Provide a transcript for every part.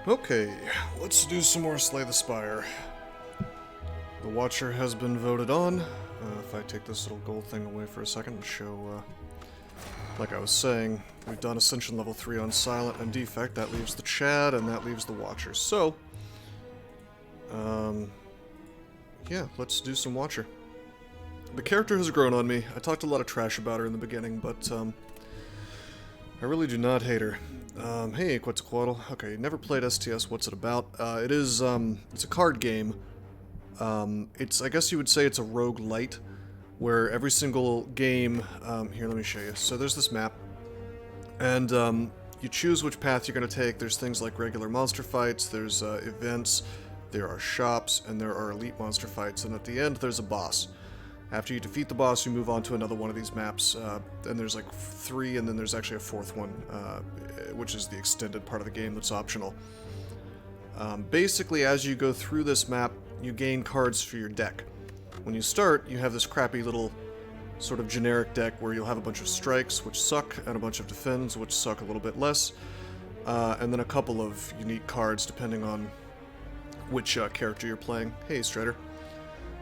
Okay, let's do some more Slay the Spire. The Watcher has been voted on. If I take this little gold thing away for a second and show, like I was saying, we've done Ascension level 3 on Silent and Defect. That leaves the Chad, and that leaves the Watcher. So, yeah, let's do some Watcher. The character has grown on me. I talked a lot of trash about her in the beginning, but, I really do not hate her. Hey, Quetzalcoatl. Okay, never played STS. What's it about? It's a card game. I guess you would say it's a roguelite, where every single game, here, let me show you. So there's this map, and, you choose which path you're going to take. There's things like regular monster fights, there's, events, there are shops, and there are elite monster fights, and at the end, there's a boss. After you defeat the boss, you move on to another one of these maps, and there's like 3, and then there's actually a 4th one, which is the extended part of the game that's optional. Basically, as you go through this map, you gain cards for your deck. When you start, you have this crappy little sort of generic deck where you'll have a bunch of strikes, which suck, and a bunch of defends, which suck a little bit less, and then a couple of unique cards depending on which character you're playing. Hey, Strider.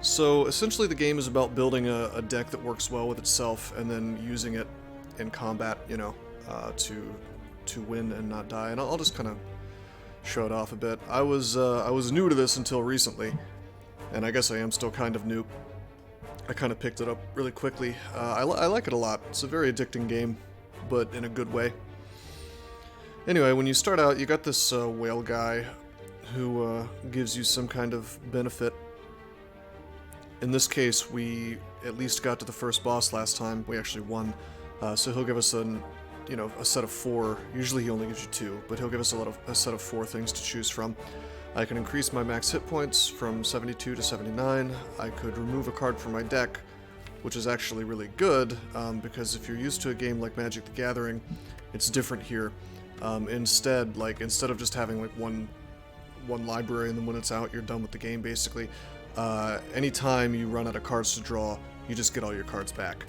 So, essentially the game is about building a deck that works well with itself, and then using it in combat, you know, to win and not die. And I'll just kind of show it off a bit. I was new to this until recently, and I guess I am still kind of new. I kind of picked it up really quickly. I like it a lot. It's a very addicting game, but in a good way. Anyway, when you start out, you got this whale guy who gives you some kind of benefit. In this case, we at least got to the first boss last time. We actually won. So he'll give us a set of 4. Usually he only gives you 2, but he'll give us a set of 4 things to choose from. I can increase my max hit points from 72 to 79. I could remove a card from my deck, which is actually really good, because if you're used to a game like Magic the Gathering, it's different here. Instead of just having like one library and then when it's out, you're done with the game basically. Anytime you run out of cards to draw, you just get all your cards back.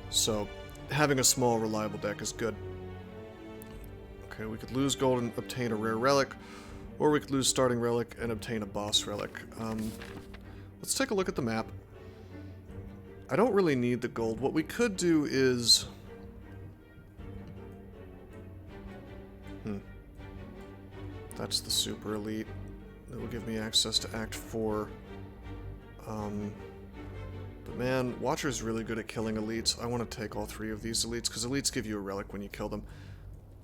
So, having a small, reliable deck is good. Okay, we could lose gold and obtain a rare relic, or we could lose starting relic and obtain a boss relic. Let's take a look at the map. I don't really need the gold. What we could do is... That's the super elite. That will give me access to Act 4. But man, Watcher's really good at killing elites. I want to take all 3 of these elites, because elites give you a relic when you kill them.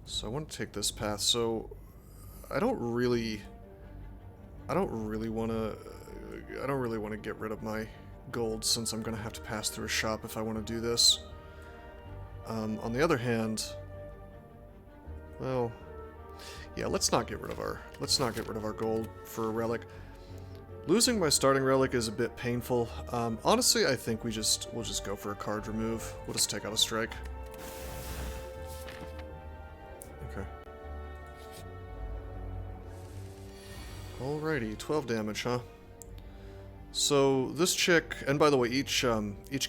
So I want to take this path. So I don't really want to get rid of my gold, since I'm going to have to pass through a shop if I want to do this. On the other hand, well, yeah, let's not get rid of our gold for a relic. Losing my starting relic is a bit painful. Honestly, I think we'll just go for a card remove. We'll just take out a strike. Okay. Alrighty, 12 damage, huh? So this chick, and by the way, each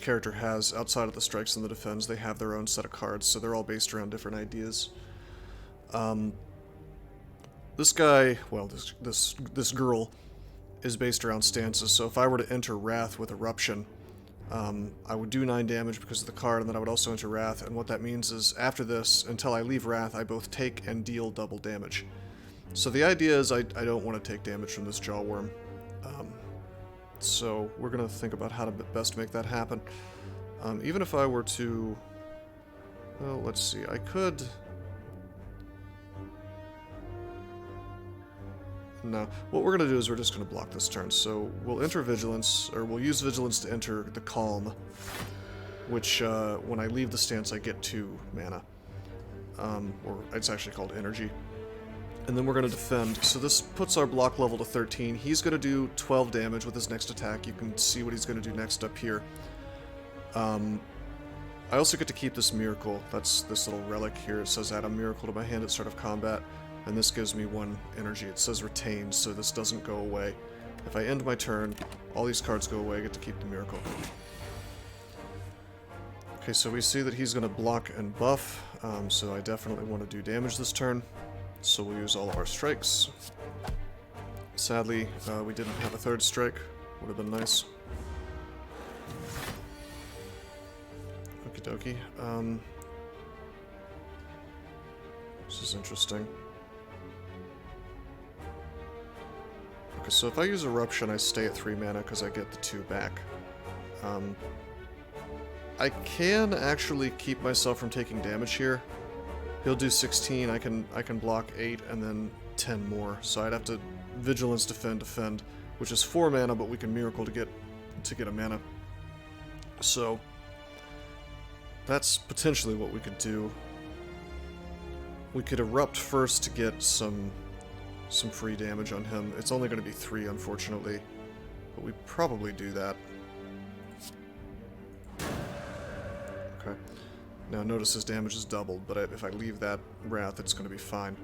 character has, outside of the strikes and the defends, they have their own set of cards, so they're all based around different ideas. This guy, well, this girl, is based around stances, so if I were to enter Wrath with Eruption, I would do 9 damage because of the card, and then I would also enter Wrath, and what that means is, after this, until I leave Wrath, I both take and deal double damage. So the idea is I don't want to take damage from this Jawworm. So we're going to think about how to best make that happen. Even if I were to... Well, let's see, I could... No. What we're going to do is we're just going to block this turn. So we'll enter Vigilance, or we'll use Vigilance to enter the Calm, which when I leave the stance I get 2 mana. Or it's actually called Energy. And then we're going to defend. So this puts our block level to 13. He's going to do 12 damage with his next attack. You can see what he's going to do next up here. I also get to keep this Miracle. That's this little relic here. It says add a Miracle to my hand at start of combat. And this gives me 1 energy. It says retained, so this doesn't go away. If I end my turn, all these cards go away, I get to keep the Miracle. Okay, so we see that he's going to block and buff, so I definitely want to do damage this turn. So we'll use all of our strikes. Sadly, we didn't have a third strike. Would have been nice. Okie dokie. This is interesting. Okay, so if I use Eruption, I stay at 3 mana because I get the 2 back. I can actually keep myself from taking damage here. He'll do 16, I can block 8 and then 10 more. So I'd have to Vigilance, defend, which is 4 mana, but we can Miracle to get a mana. So that's potentially what we could do. We could Erupt first to get some free damage on him. It's only going to be 3, unfortunately, but we probably do that. Okay. Now notice his damage is doubled, but if I leave that Wrath, it's going to be fine.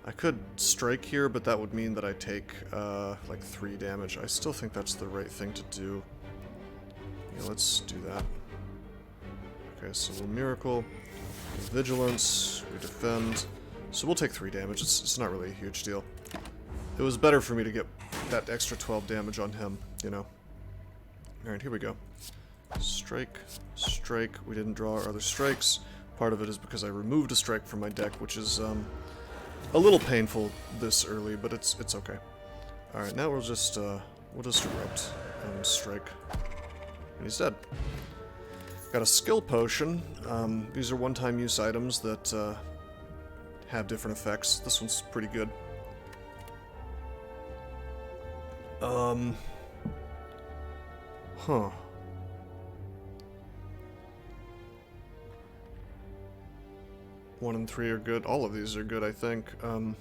I could strike here, but that would mean that I take, like 3 damage. I still think that's the right thing to do. Yeah, let's do that. Okay, so we'll Miracle, Vigilance, we defend. So we'll take 3 damage. It's not really a huge deal. It was better for me to get that extra 12 damage on him, you know. Alright, here we go. Strike, strike. We didn't draw our other strikes. Part of it is because I removed a strike from my deck, which is a little painful this early, but it's okay. Alright, now we'll just Erupt and strike. And he's dead. Got a skill potion. These are one-time use items that have different effects. This one's pretty good. Huh. One and 3 are good. All of these are good, I think. I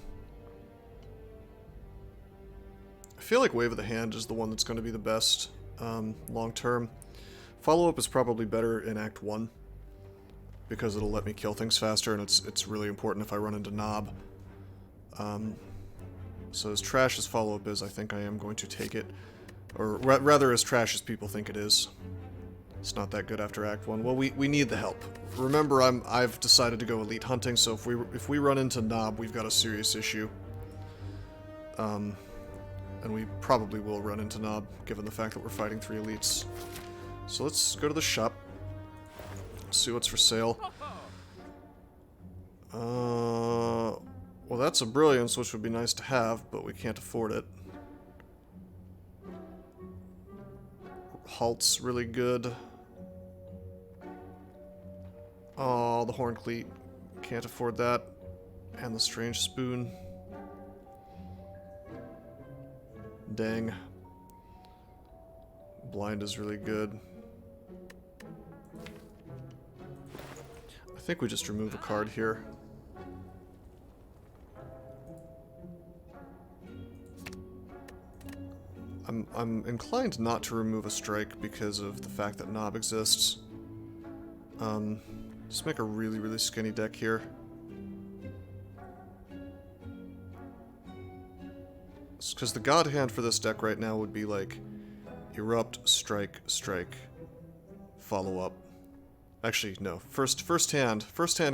feel like Wave of the Hand is the one that's going to be the best long term. Follow-up is probably better in Act 1 because it'll let me kill things faster, and it's really important if I run into Knob. So as trash as Follow-up is, I think I am going to take it. Or rather as trash as people think it is. It's not that good after Act 1. Well, we need the help. Remember, I've decided to go Elite Hunting, so if we run into Knob, we've got a serious issue. And we probably will run into Knob, given the fact that we're fighting 3 elites. So let's go to the shop. See what's for sale. Well, that's a Brilliance, which would be nice to have, but we can't afford it. Halt's really good. Oh, the Horn Cleat. Can't afford that. And the Strange Spoon. Dang. Blind is really good. I think we just remove a card here. I'm inclined not to remove a strike because of the fact that Knob exists. Just make a really, really skinny deck here. Because the God Hand for this deck right now would be like Erupt, Strike, Strike, Follow Up. Actually, no. First hand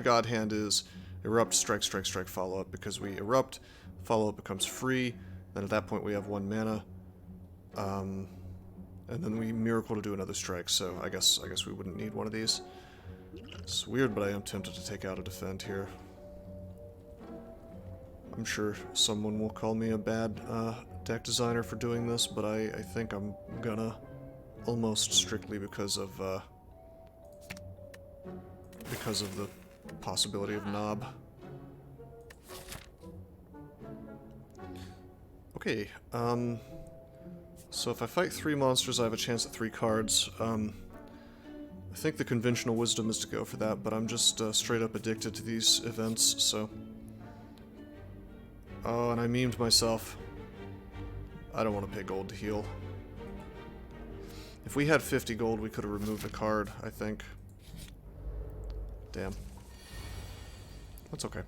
God Hand is Erupt, Strike, Strike, Strike, Follow Up, because we Erupt, Follow Up becomes free, then at that point we have 1 mana. And then we Miracle to do another strike, so I guess we wouldn't need one of these. It's weird, but I am tempted to take out a defend here. I'm sure someone will call me a bad deck designer for doing this, but I think I'm gonna, almost strictly because of the possibility of Knob. Okay, so if I fight 3 monsters, I have a chance at 3 cards. I think the conventional wisdom is to go for that, but I'm just straight up addicted to these events, so... Oh, and I memed myself. I don't want to pay gold to heal. If we had 50 gold, we could have removed a card, I think. Damn. That's okay.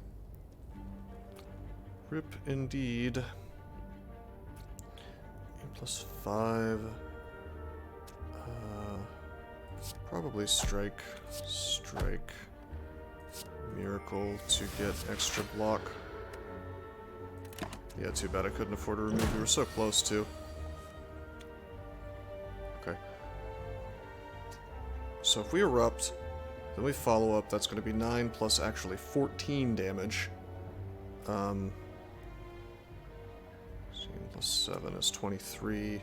Rip indeed. +5. Probably strike. Strike. Miracle to get extra block. Yeah, too bad I couldn't afford to remove. We were so close, too. Okay. So if we erupt, then we follow up, that's going to be 9 plus actually 14 damage. 16 plus 7 is 23,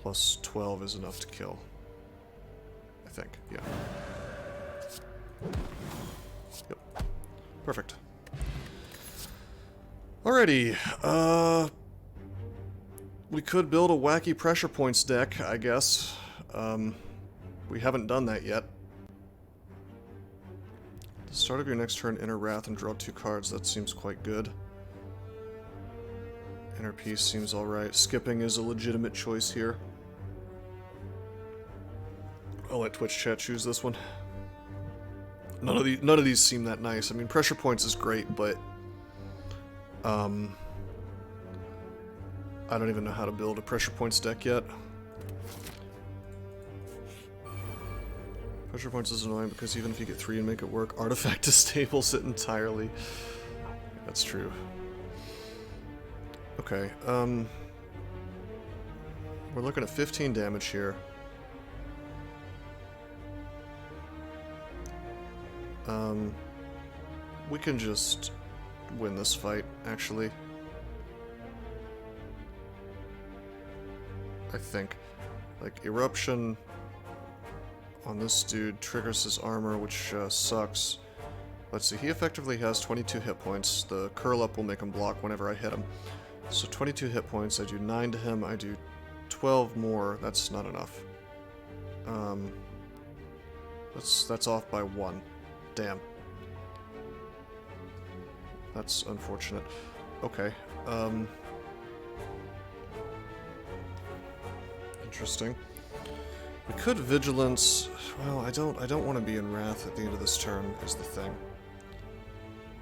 plus 12 is enough to kill. I think, yeah. Yep. Perfect. Alrighty, we could build a wacky pressure points deck, I guess. We haven't done that yet. At the start of your next turn, enter Wrath and draw 2 cards. That seems quite good. Inner Peace seems alright. Skipping is a legitimate choice here. I'll let Twitch chat choose this one. None of these seem that nice. I mean, pressure points is great, but I don't even know how to build a pressure points deck yet. Pressure points is annoying because even if you get 3 and make it work, Artifact disables it entirely. That's true. Okay, we're looking at 15 damage here. We can just win this fight, actually. I think. Like, Eruption on this dude triggers his armor, which sucks. Let's see, he effectively has 22 hit points. The curl up will make him block whenever I hit him. So 22 hit points, I do 9 to him, I do 12 more, that's not enough. That's off by 1. Damn. That's unfortunate. Okay, interesting. We could Vigilance. Well, I don't want to be in Wrath at the end of this turn, is the thing.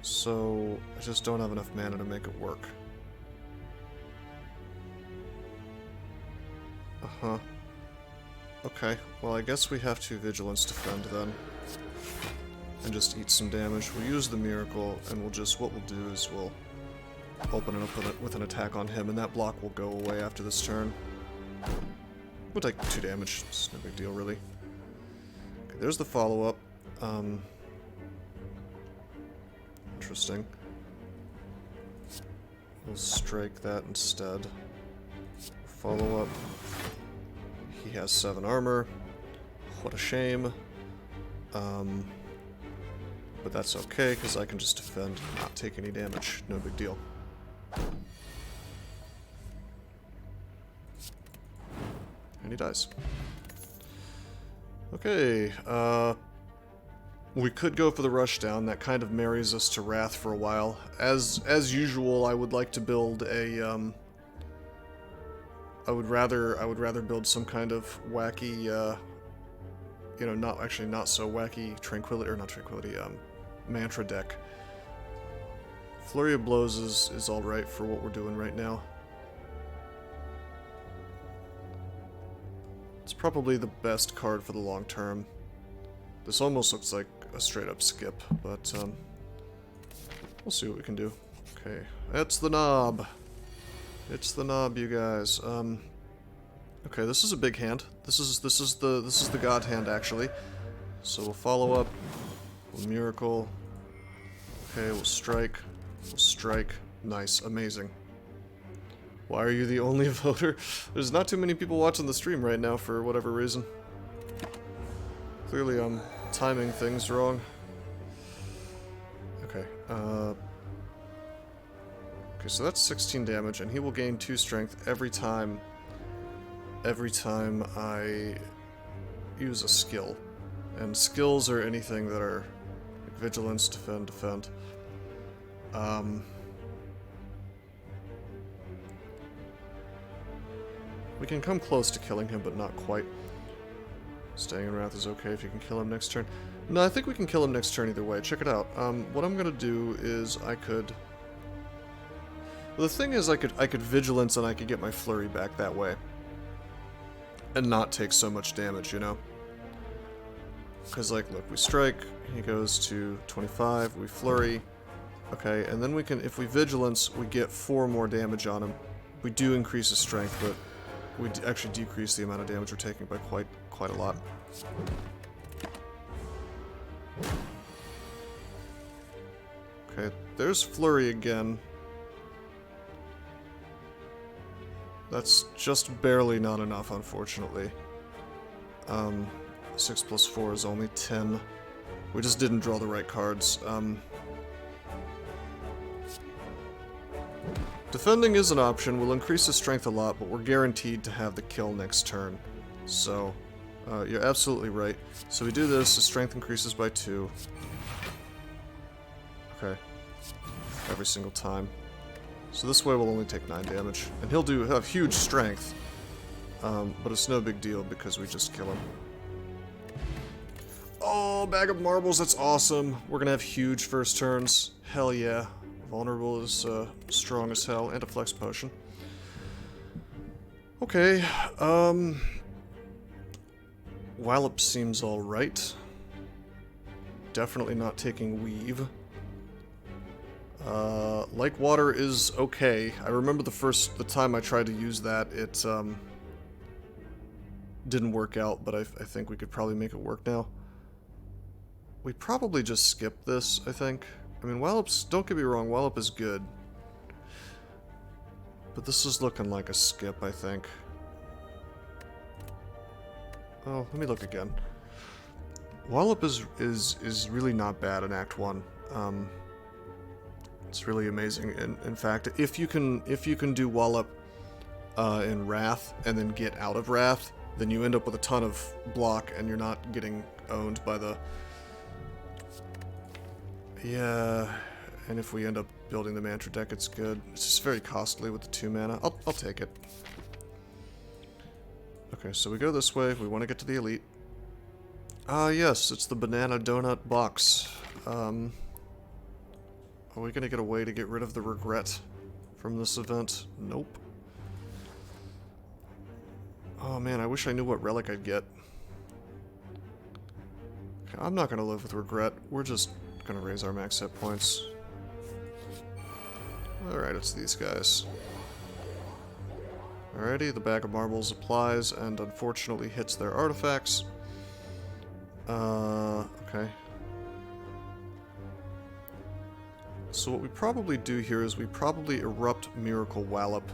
So, I just don't have enough mana to make it work. Uh-huh. Okay, well I guess we have to Vigilance Defend then. And just eat some damage. We'll use the Miracle, and we'll just, what we'll do is we'll open it up with an attack on him, and that block will go away after this turn. We'll take 2 damage, it's no big deal really. Okay, there's the follow-up. Interesting. We'll strike that instead. Follow-up. He has 7 armor. What a shame. But that's okay, because I can just defend and not take any damage. No big deal. And he dies. Okay, we could go for the rushdown. That kind of marries us to Wrath for a while. As usual, I would like to build a, I would rather build some kind of wacky, you know, not so wacky Tranquility, or not Tranquility, Mantra deck. Flurry of Blows is alright for what we're doing right now. It's probably the best card for the long term. This almost looks like a straight up skip, but we'll see what we can do. Okay, it's the knob. It's the knob, you guys. Okay, this is a big hand. This is the god hand actually. So we'll follow up. We'll Miracle. Okay, we'll strike. We'll strike. Nice, amazing. Why are you the only voter? There's not too many people watching the stream right now for whatever reason. Clearly I'm timing things wrong. Okay, okay, so that's 16 damage, and he will gain 2 strength every time I use a skill. And skills are anything that are like Vigilance, Defend, Defend. We can come close to killing him, but not quite. Staying in Wrath is okay if you can kill him next turn. No, I think we can kill him next turn either way. Check it out. What I'm gonna do is I could... Well, the thing is I could Vigilance and I could get my Flurry back that way. And not take so much damage, you know? Because, like, look, we strike, he goes to 25, we Flurry, Okay, and then we can, if we vigilance, we get 4 more damage on him. We do increase his strength, but we actually decrease the amount of damage we're taking by quite a lot. Okay, there's Flurry again. That's just barely not enough, unfortunately. 6 plus 4 is only 10. We just didn't draw the right cards. Defending is an option. We'll increase his strength a lot, but we're guaranteed to have the kill next turn. So, you're absolutely right. So we do this, his strength increases by 2. Okay. Every single time. So this way we'll only take 9 damage. And he'll have huge strength. But it's no big deal because we just kill him. Oh, bag of marbles, that's awesome. We're gonna have huge first turns. Hell yeah. Vulnerable is strong as hell, and a flex potion. Okay, Wallop seems alright. Definitely not taking Weave. Like Water is okay. I remember the time I tried to use that, it didn't work out, but I think we could probably make it work now. We probably just skip this, I think. I mean, Wallop's, don't get me wrong, Wallop is good. But this is looking like a skip, I think. Oh, let me look again. Wallop is really not bad in Act 1. It's really amazing. In fact, if you can do Wallop in Wrath and then get out of Wrath, then you end up with a ton of block and you're not getting owned by the... Yeah, and if we end up building the Mantra deck, it's good. It's just very costly with the 2 mana. I'll take it. Okay, so we go this way if we want to get to the Elite. Ah, yes, it's the Banana Donut Box. Are we going to get a way to get rid of the regret from this event? Nope. Oh man, I wish I knew what relic I'd get. Okay, I'm not going to live with regret. We're just going to raise our max hit points. Alright, it's these guys. Alrighty, the bag of marbles applies and unfortunately hits their artifacts. Okay. So what we probably do here is we probably erupt Miracle Wallop,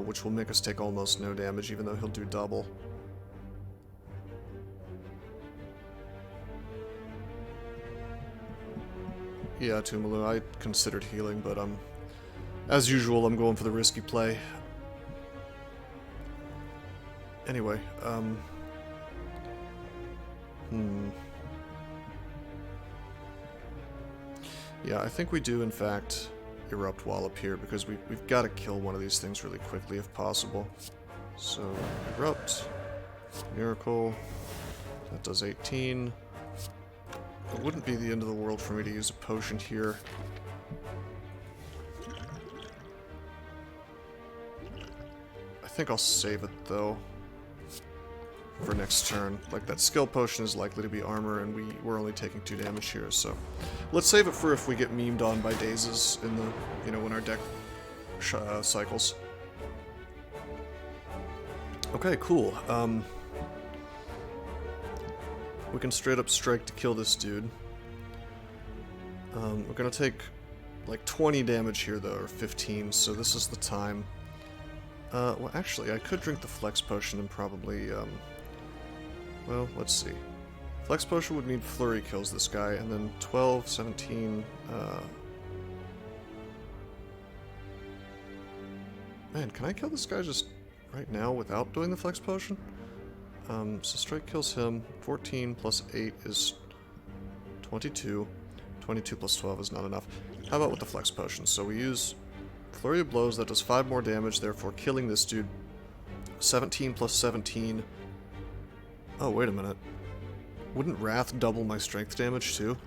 which will make us take almost no damage, even though he'll do double. Yeah, Tumalu, I considered healing, but as usual, I'm going for the risky play. Anyway, yeah, I think we do, in fact, erupt Wallop here, because we've got to kill one of these things really quickly if possible. So, erupt, Miracle, that does 18. It wouldn't be the end of the world for me to use a potion here. I think I'll save it, though, for next turn. Like, that skill potion is likely to be armor, and we're only taking 2 damage here, so... Let's save it for if we get memed on by dazes in the, you know, when our deck cycles. Okay, cool. We can straight up strike to kill this dude. We're gonna take like 20 damage here though, or 15, so this is the time. Well actually, I could drink the Flex Potion and probably, well, let's see. Flex Potion would mean Flurry kills this guy, and then 12, 17, Man, can I kill this guy just right now without doing the Flex Potion? So strike kills him. 14 plus 8 is 22. 22 plus 12 is not enough. How about with the Flex Potion? So we use Flurry of Blows, that does 5 more damage, therefore killing this dude. 17 plus 17. Oh, wait a minute. Wouldn't Wrath double my strength damage too?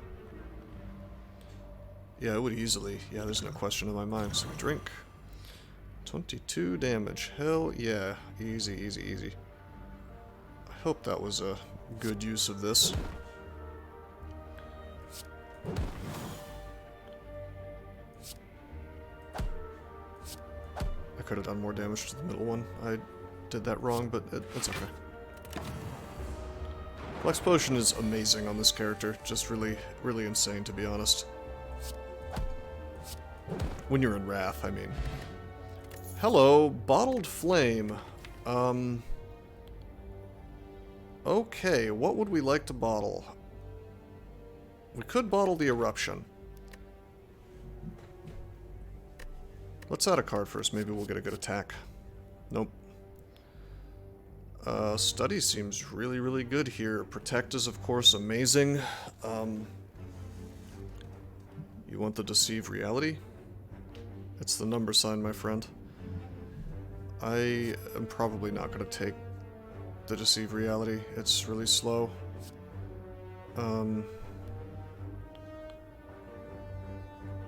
Yeah, it would easily. Yeah, there's no question in my mind. So we drink. 22 damage. Hell yeah. Easy, easy, easy. I hope that was a good use of this. could have done more damage to the middle one. I did that wrong, but it's okay. Flex Potion is amazing on this character. Just really, really insane, to be honest. When you're in Wrath, I mean. Hello, Bottled Flame. Okay, what would we like to bottle? We could bottle the Eruption. Let's add a card first. Maybe we'll get a good attack. Nope. Study seems really, really good here. Protect is, of course, amazing. You want the Deceive Reality? It's the number sign, my friend. I am probably not going to take the Deceive Reality. It's really slow.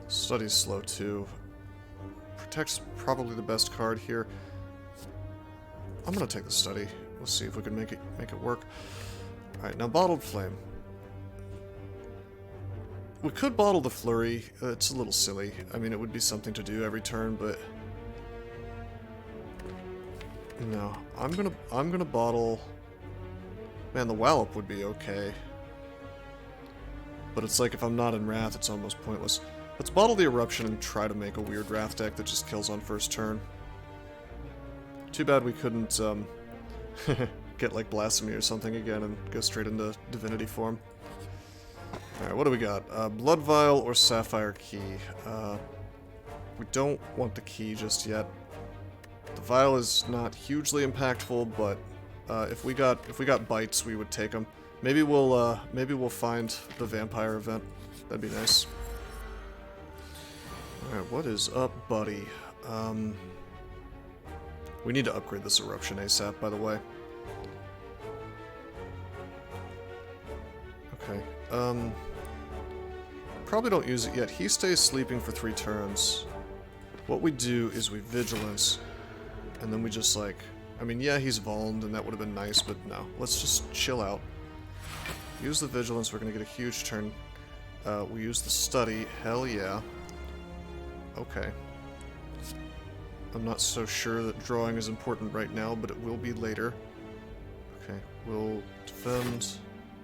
Study's slow, too. Protect's probably the best card here. I'm gonna take the Study. Let's see if we can make it work. Alright, now Bottled Flame. We could bottle the Flurry. It's a little silly. I mean, it would be something to do every turn, but no. I'm gonna bottle. Man, the Wallop would be okay. But it's like if I'm not in Wrath, it's almost pointless. Let's bottle the Eruption and try to make a weird Wrath deck that just kills on first turn. Too bad we couldn't get like Blasphemy or something again and go straight into Divinity form. Alright, what do we got? Blood Vial or Sapphire Key. We don't want the Key just yet. The Vial is not hugely impactful, but if we got bites, we would take them. Maybe we'll find the Vampire event. That'd be nice. Alright, what is up, buddy? We need to upgrade this Eruption ASAP, by the way. Okay, probably don't use it yet. He stays sleeping for 3 turns. What we do is we Vigilance, and then we just like... I mean, yeah, he's vulned, and that would have been nice, but no. Let's just chill out. Use the Vigilance, we're gonna get a huge turn. We use the Study, hell yeah. Okay. I'm not so sure that drawing is important right now, but it will be later. Okay, we'll defend.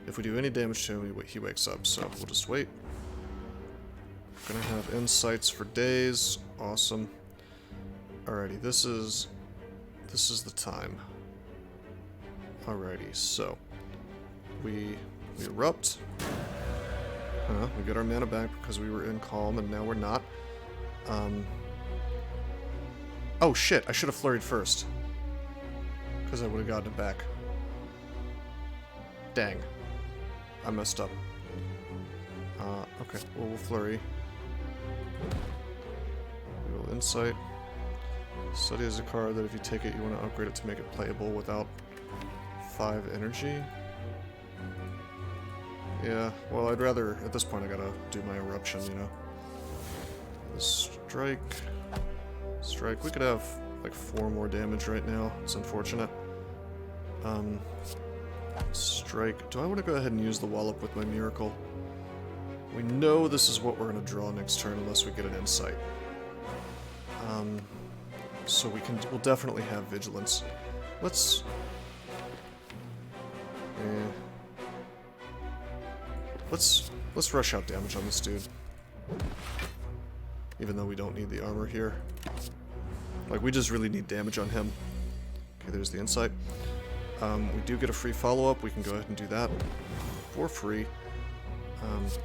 If we do any damage to him, he wakes up, so we'll just wait. Gonna have insights for days. Awesome. Alrighty, this is the time. Alrighty, so we erupt. We get our mana back because we were in Calm, and now we're not. Oh shit, I should have flurried first. Because I would have gotten it back. Dang. I messed up. Okay, well, we'll flurry. We will Insight. Study is a card that if you take it, you want to upgrade it to make it playable without 5 energy. Yeah, well, I'd rather, at this point, I gotta do my Eruption, you know. Strike. Strike. We could have like 4 more damage right now. It's unfortunate. Strike. Do I want to go ahead and use the Wallop with my Miracle? We know this is what we're going to draw next turn unless we get an Insight. So we'll definitely have Vigilance. Let's rush out damage on this dude. Even though we don't need the armor here. Like, we just really need damage on him. Okay, there's the Insight. We do get a free follow-up. We can go ahead and do that for free.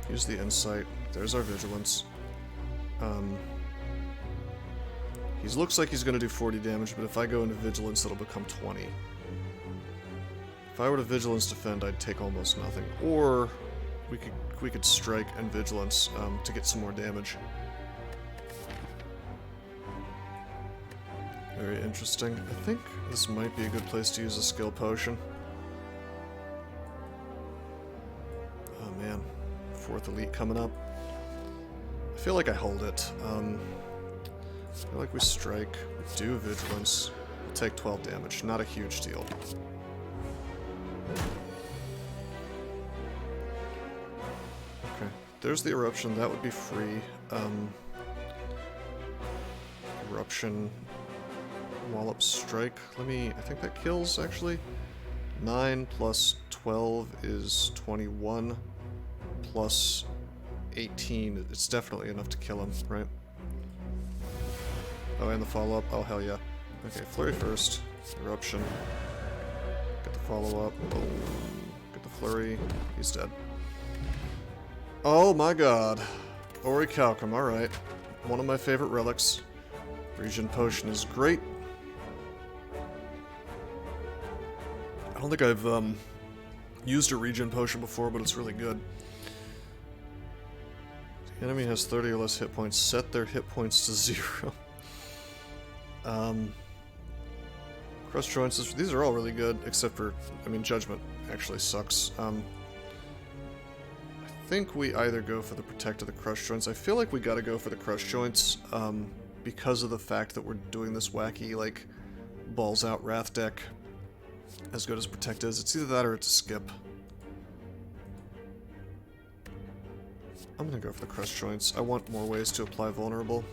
Use the Insight. There's our Vigilance. He looks like he's going to do 40 damage, but if I go into Vigilance, it'll become 20. If I were to Vigilance defend, I'd take almost nothing. Or we could Strike and Vigilance to get some more damage. Very interesting. I think this might be a good place to use a skill potion. Oh man, 4th elite coming up. I feel like I hold it. I feel like we strike, we do Vigilance, we'll take 12 damage. Not a huge deal. Okay, there's the Eruption. That would be free. Eruption. Wallop Strike. I think that kills, actually. 9 plus 12 is 21. Plus 18. It's definitely enough to kill him, right? Oh, and the follow-up. Oh, hell yeah. Okay, Flurry first. Eruption. Get the follow-up. Boom. Get the Flurry. He's dead. Oh my god. Orichalcum, alright. One of my favorite relics. Regen Potion is great. I don't think I've used a Regen Potion before, but it's really good. The enemy has 30 or less hit points. Set their hit points to 0. Crush Joints, these are all really good, except for, I mean, Judgment actually sucks. I think we either go for the Protect or the Crush Joints. I feel like we gotta go for the Crush Joints, because of the fact that we're doing this wacky, like, balls out Wrath deck. As good as Protect is. It's either that or it's a skip. I'm gonna go for the Crush Joints. I want more ways to apply Vulnerable.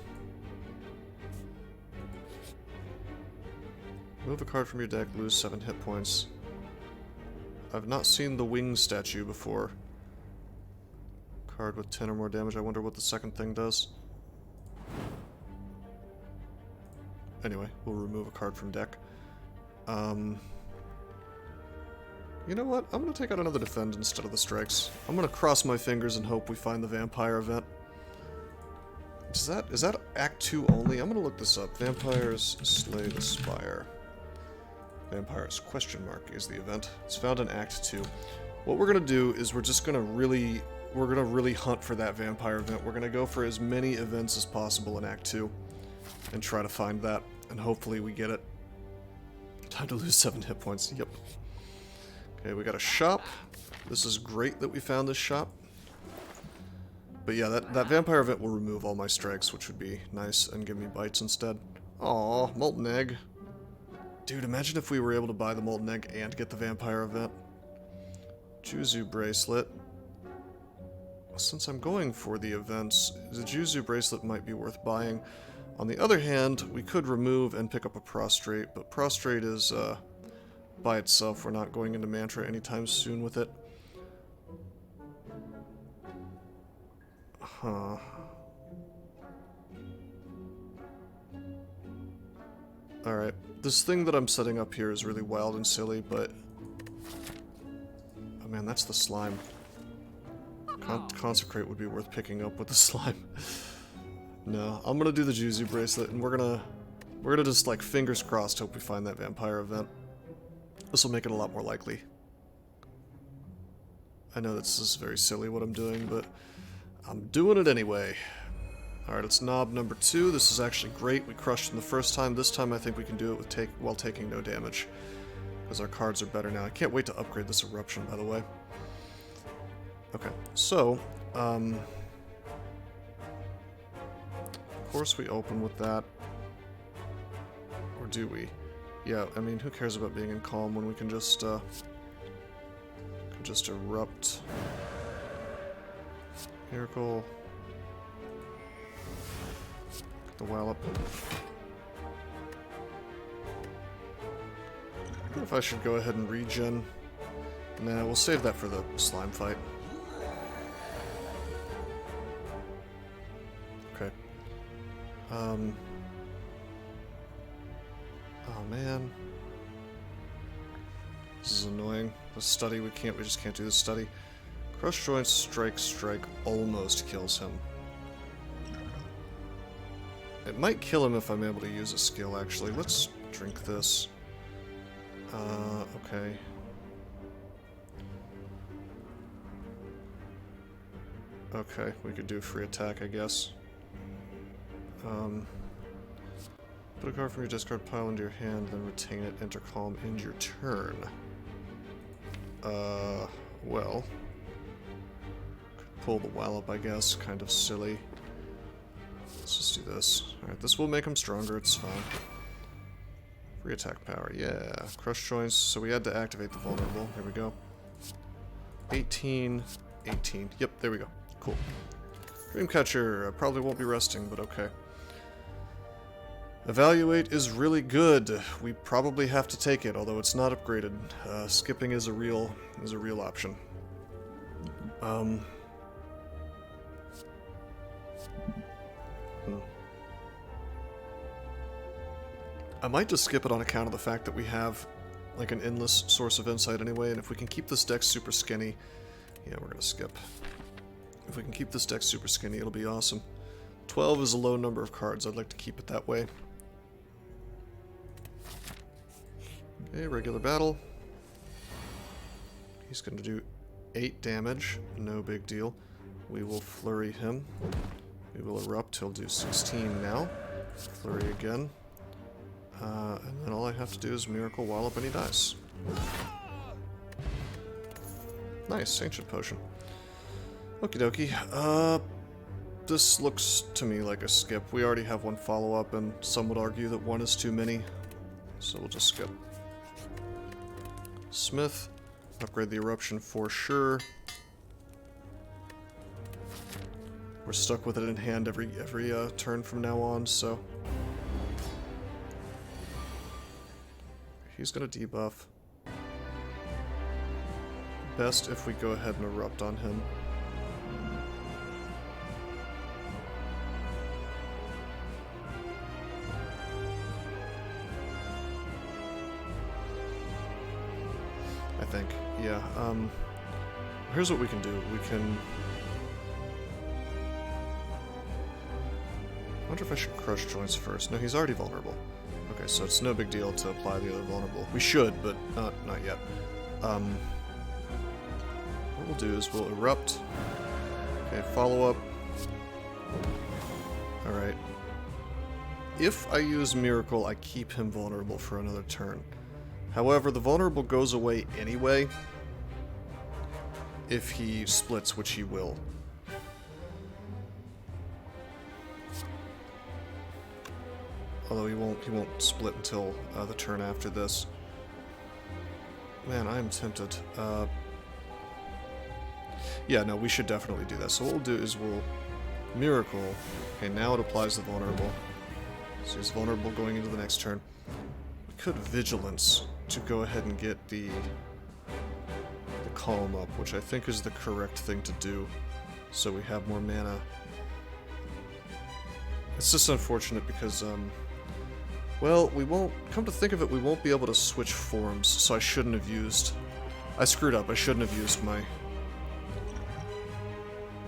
Move a card from your deck, lose 7 hit points. I've not seen the Wing statue before. Card with 10 or more damage. I wonder what the second thing does. Anyway, we'll remove a card from deck. You know what? I'm gonna take out another Defend instead of the Strikes. I'm gonna cross my fingers and hope we find the Vampire event. Is that Act 2 only? I'm gonna look this up. Vampires slay the Spire. Vampires question mark is the event. It's found in Act 2. What we're gonna do is we're gonna really hunt for that Vampire event. We're gonna go for as many events as possible in Act 2 and try to find that, and hopefully we get it. Time to lose 7 hit points. Yep. Okay, we got a shop. This is great that we found this shop. But yeah, that Vampire event will remove all my strikes, which would be nice, and give me bites instead. Aw, Molten Egg. Dude, imagine if we were able to buy the Molten Egg and get the Vampire event. Juzu Bracelet. Since I'm going for the events, the Juzu Bracelet might be worth buying. On the other hand, we could remove and pick up a Prostrate, but Prostrate is, by itself. We're not going into Mantra anytime soon with it. Huh. Alright. This thing that I'm setting up here is really wild and silly, but... Oh man, that's the slime. Consecrate would be worth picking up with the slime. No, I'm gonna do the Juzu Bracelet, and we're gonna just, like, fingers crossed, hope we find that Vampire event. This will make it a lot more likely. I know this is very silly what I'm doing, but I'm doing it anyway. Alright, it's knob number 2. This is actually great. We crushed him the first time. This time I think we can do it while taking no damage. Because our cards are better now. I can't wait to upgrade this Eruption, by the way. Okay, so, of course we open with that. Or do we? Yeah, I mean, who cares about being in calm when we can just erupt. Miracle. Get the Wallop. I wonder if I should go ahead and regen. Nah, we'll save that for the slime fight. Okay. Oh man. This is annoying. The study, we just can't do the study. Crush Joints, strike almost kills him. It might kill him if I'm able to use a skill, actually. Let's drink this. Okay. Okay, we could do free attack, I guess. Put a card from your discard pile into your hand, then retain it, enter calm, end your turn. Well. Could pull the Wallop, I guess. Kind of silly. Let's just do this. Alright, this will make him stronger, it's fine. Free attack power, yeah. Crush Joints, so we had to activate the vulnerable. Here we go. 18, 18. Yep, there we go. Cool. Dreamcatcher, probably won't be resting, but okay. Evaluate is really good. We probably have to take it, although it's not upgraded. Skipping is a real option. I might just skip it on account of the fact that we have like an endless source of insight anyway, and if we can keep this deck super skinny, yeah, we're gonna skip. If we can keep this deck super skinny, it'll be awesome. 12 is a low number of cards. I'd like to keep it that way. Okay, regular battle. He's going to do 8 damage. No big deal. We will flurry him. We will erupt. He'll do 16 now. Flurry again. And then all I have to do is Miracle Wallop and he dies. Nice, Ancient Potion. Okie dokie. This looks to me like a skip. We already have one follow-up, and some would argue that one is too many. So we'll just skip. Smith. Upgrade the Eruption for sure. We're stuck with it in hand every turn from now on, so... He's gonna debuff. Best if we go ahead and erupt on him. I think, yeah. Here's what we can do. We can... I wonder if I should crush joints first. No, he's already vulnerable. Okay, so it's no big deal to apply the other vulnerable. We should, but not yet. What we'll do is we'll erupt. Okay, follow up. Alright. If I use Miracle, I keep him vulnerable for another turn. However, the vulnerable goes away anyway if he splits, which he will. Although he won't split until the turn after this. Man, I am tempted. Yeah, no, we should definitely do that. So what we'll do is we'll Miracle. Okay, now it applies the vulnerable. So he's vulnerable going into the next turn. We could Vigilance to go ahead and get the Calm up, which I think is the correct thing to do, so we have more mana. It's just unfortunate because, well, we won't, come to think of it, we won't be able to switch forms, so I shouldn't have used, I screwed up, I shouldn't have used my,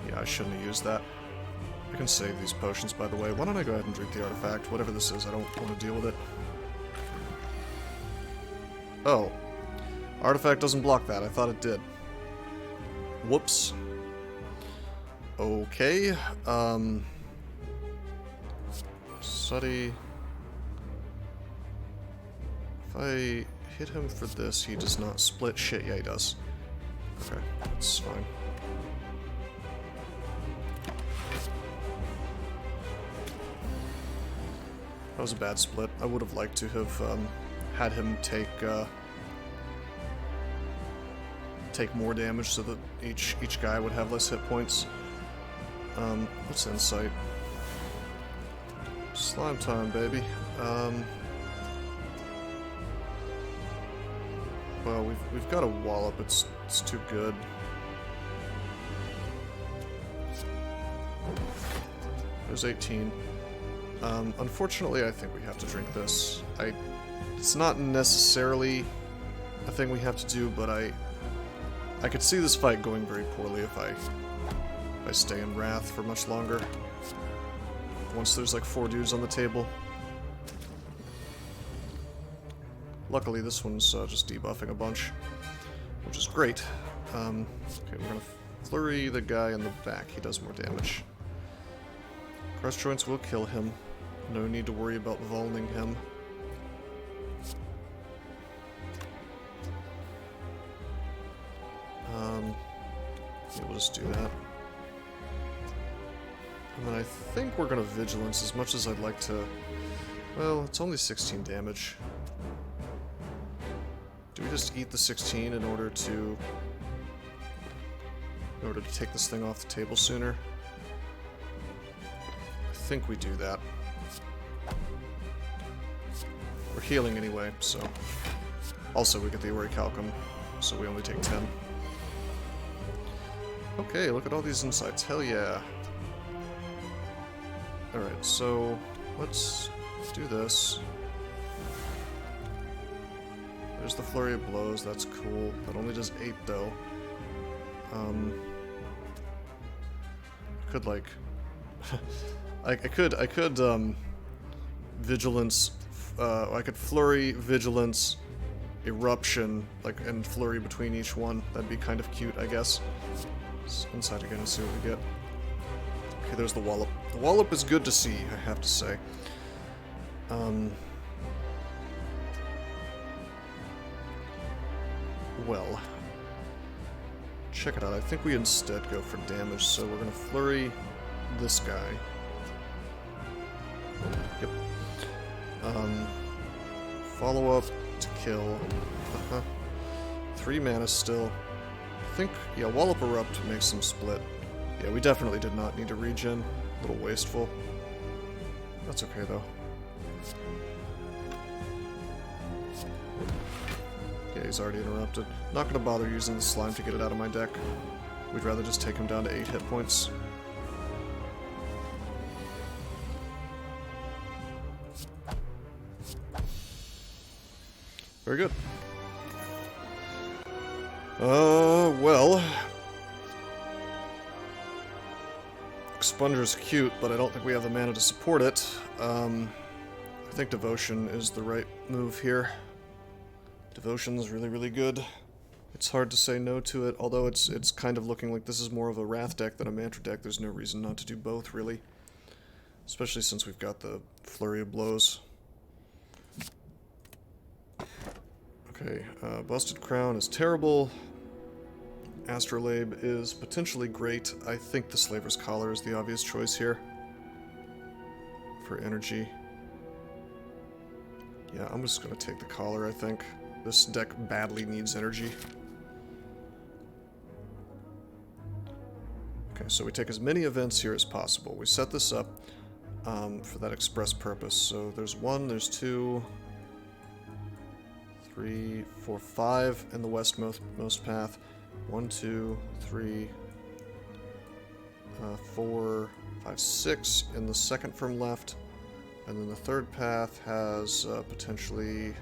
yeah, I shouldn't have used that. I can save these potions, by the way. Why don't I go ahead and drink the artifact, whatever this is, I don't want to deal with it. Oh. Artifact doesn't block that. I thought it did. Whoops. Okay. Suddy. If I hit him for this, he does not split. Shit, yeah, he does. Okay, that's fine. That was a bad split. I would have liked to have had him take more damage so that each guy would have less hit points. What's Insight? Slime time, baby. Well, we've got a Wallop. It's too good. There's 18. Unfortunately, I think we have to drink this. It's not necessarily a thing we have to do, but I could see this fight going very poorly if I stay in Wrath for much longer. Once there's like 4 dudes on the table. Luckily, this one's just debuffing a bunch, which is great. Okay, we're gonna flurry the guy in the back. He does more damage. Crush Joints will kill him. No need to worry about vulning him. Yeah, we'll just do that. And then I think we're gonna Vigilance as much as I'd like to... Well, it's only 16 damage. Do we just eat the 16 in order to take this thing off the table sooner? I think we do that. We're healing anyway, so... Also, we get the Orichalcum, so we only take 10. Okay, look at all these insights. Hell yeah. Alright, so... let's do this. There's the Flurry of Blows, that's cool. That only does 8, though. Could, like... I could, Vigilance... I could Flurry, Vigilance, Eruption, like, and Flurry between each one. That'd be kind of cute, I guess. Let's inside again and see what we get. Okay, there's the Wallop. The Wallop is good to see, I have to say. Well, check it out. I think we instead go for damage, so we're gonna Flurry this guy. Yep. Follow up to kill. 3 mana still. I think, yeah, Wallop Erupt makes them split. Yeah, we definitely did not need to regen. A little wasteful. That's okay, though. Yeah, he's already interrupted. Not gonna bother using the slime to get it out of my deck. We'd rather just take him down to 8 hit points. Very good. Well... Expungier's cute, but I don't think we have the mana to support it. I think Devotion is the right move here. Devotion's really, really good. It's hard to say no to it, although it's kind of looking like this is more of a Wrath deck than a Mantra deck. There's no reason not to do both, really. Especially since we've got the Flurry of Blows. Okay, Busted Crown is terrible. Astrolabe is potentially great. I think the Slaver's Collar is the obvious choice here. For energy. Yeah, I'm just gonna take the Collar, I think. This deck badly needs energy. Okay, so we take as many events here as possible. We set this up for that express purpose. So there's 1, there's 2... 3, 4, 5 in the westmost path. 1, 2, 3, 4, 5, 6 in the second from left. And then the third path has potentially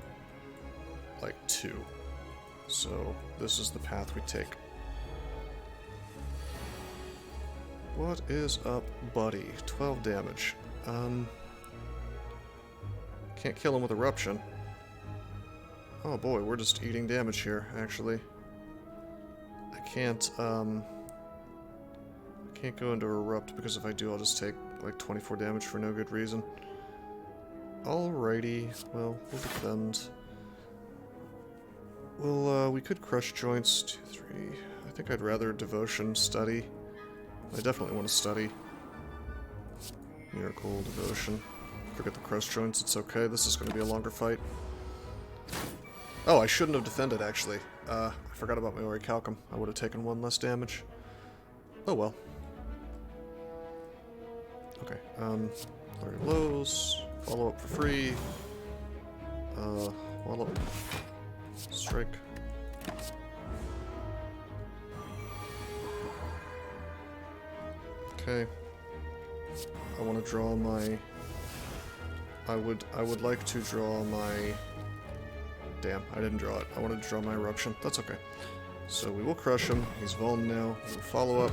like 2. So this is the path we take. What is up, buddy? 12 damage. Can't kill him with Eruption. Oh boy, we're just eating damage here, actually. I can't go into Erupt, because if I do, I'll just take, like, 24 damage for no good reason. Alrighty, well, we'll defend. Well, we could Crush Joints, 2, 3. I think I'd rather Devotion, Study. I definitely want to Study. Miracle, Devotion. Forget the Crush Joints, it's okay, this is going to be a longer fight. Oh, I shouldn't have defended, actually. I forgot about my Orichalcum. I would have taken 1 less damage. Oh well. Okay, Flurry Blows, follow up for free. Follow up. Strike. Okay. I want to draw my... I would like to draw my... Damn, I didn't draw it. I wanted to draw my Eruption. That's okay. So we will crush him. He's vuln now. We'll follow up.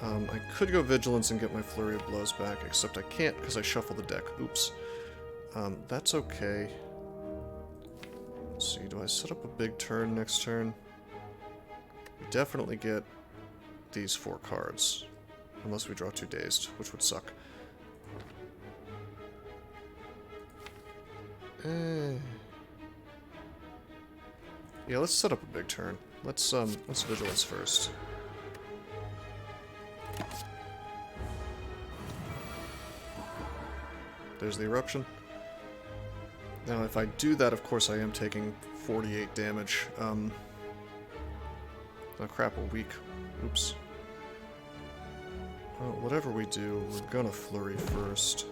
I could go Vigilance and get my Flurry of Blows back, except I can't because I shuffle the deck. Oops. That's okay. Let's see, do I set up a big turn next turn? We definitely get these 4 cards. Unless we draw 2 Dazed, which would suck. Yeah, let's set up a big turn. Let's Vigilance first. There's the Eruption. Now, if I do that, of course I am taking 48 damage. Oh crap, we're weak. Oops. Well, whatever we do, we're gonna Flurry first.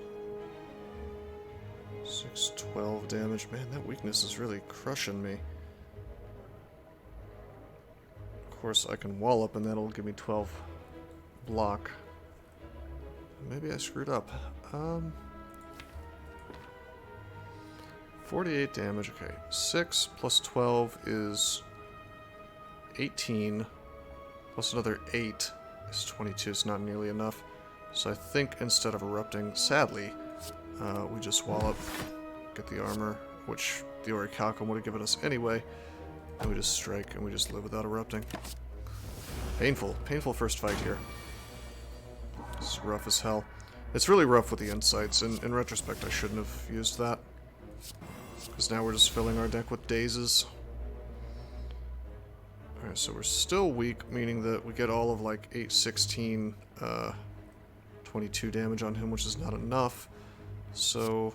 612 damage. Man, that weakness is really crushing me. Of course, I can wallop and that'll give me 12 block. Maybe I screwed up. 48 damage, okay. 6 plus 12 is 18. Plus another 8 is 22. It's not nearly enough. So I think instead of erupting, sadly, we just wallop, get the armor, which the Orichalcum would have given us anyway, and we just strike and we just live without erupting. Painful. Painful first fight here. It's rough as hell. It's really rough with the insights. In retrospect, I shouldn't have used that. Because now we're just filling our deck with dazes. Alright, so we're still weak, meaning that we get all of like 8, 16, 22 damage on him, which is not enough. So,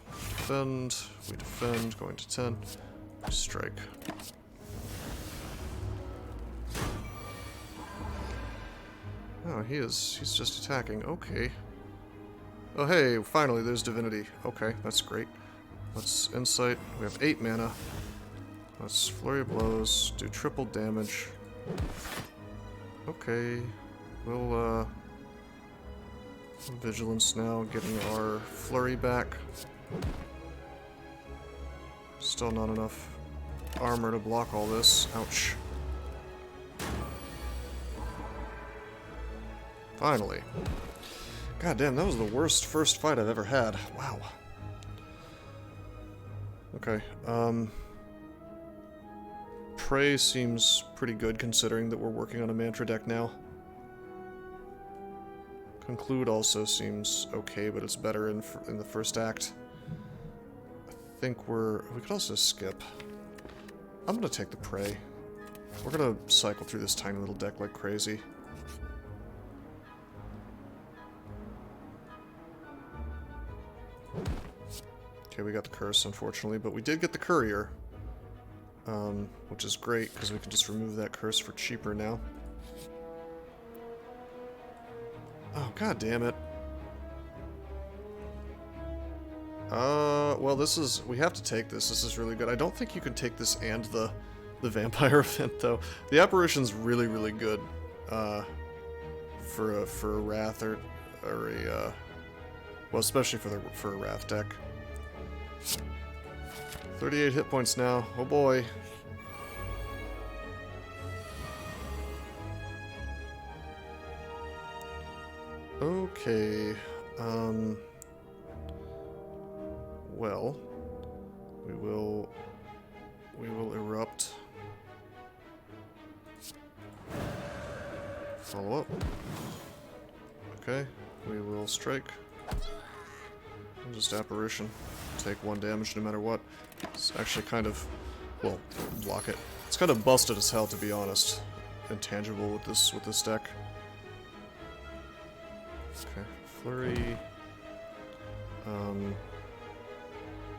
we defend, going to 10, we strike. Oh, he's just attacking, okay. Oh hey, finally there's Divinity. Okay, that's great. Let's Insight, we have 8 mana. Let's Flurry of Blows, do triple damage. Okay, we'll, Vigilance now, getting our Flurry back. Still not enough armor to block all this. Ouch. Finally. God damn, that was the worst first fight I've ever had. Wow. Okay, Prey seems pretty good considering that we're working on a Mantra deck now. Conclude also seems okay, but it's better in the first act. I think we could also skip. I'm gonna take the Prey. We're gonna cycle through this tiny little deck like crazy. Okay, we got the Curse, unfortunately, but we did get the Courier. Which is great, because we can just remove that Curse for cheaper now. Oh, god damn it. Well, we have to take this. This is really good. I don't think you can take this and the Vampire event, though. The Apparition's really, really good, for a Wrath or a, well, especially for a Wrath deck. 38 hit points now. Oh boy. Okay. Well, we will erupt. Follow up. Okay, we will strike. And just Apparition. Take 1 damage no matter what. It's actually kind of, well, block it. It's kind of busted as hell, to be honest. Intangible with this deck. Okay, Flurry.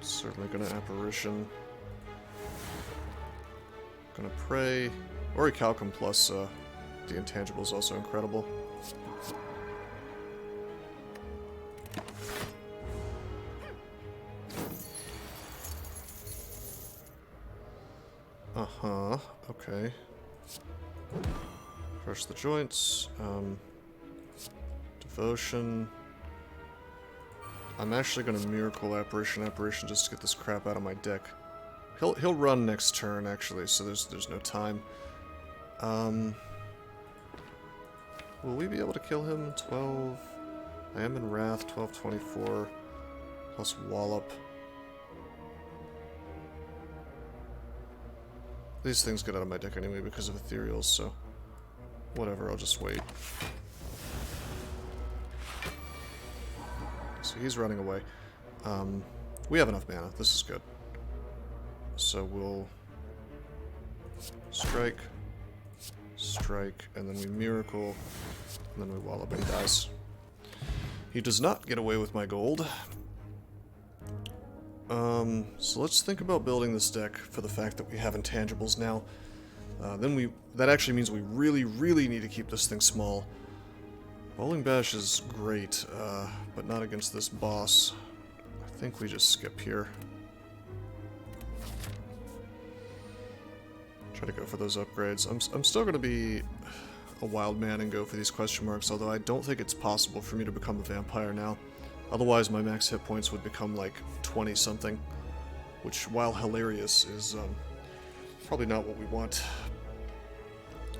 Certainly gonna Apparition. Gonna Pray. Orichalcum plus the intangible is also incredible. Okay. Crush the joints. Devotion. I'm actually gonna Miracle Apparition just to get this crap out of my deck. He'll run next turn actually, so there's no time. Will we be able to kill him? 12. I am in Wrath. 12, 24 plus Wallop. These things get out of my deck anyway because of Ethereals, so whatever, I'll just wait. So he's running away. We have enough mana, this is good. So we'll strike, and then we Miracle, and then we Wallop and he dies. He does not get away with my gold. So let's think about building this deck for the fact that we have intangibles now. That actually means we really, really need to keep this thing small. Bowling Bash is great, but not against this boss. I think we just skip here. Try to go for those upgrades. I'm still going to be a wild man and go for these question marks, although I don't think it's possible for me to become a vampire now. Otherwise, my max hit points would become like 20-something, which, while hilarious, is probably not what we want.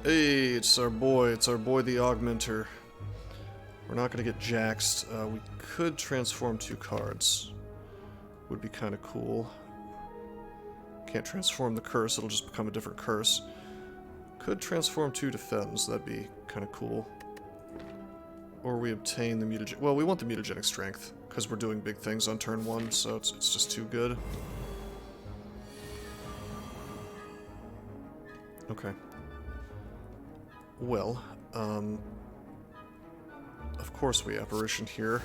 Hey, it's our boy the Augmenter. We're not going to get jaxed. We could transform 2 cards. Would be kind of cool. Can't transform the curse, it'll just become a different curse. Could transform 2 defends, that'd be kind of cool. Or we obtain the mutagenic... Well, we want the mutagenic strength, because we're doing big things on turn 1, so it's just too good. Okay. Well, of course we apparition here.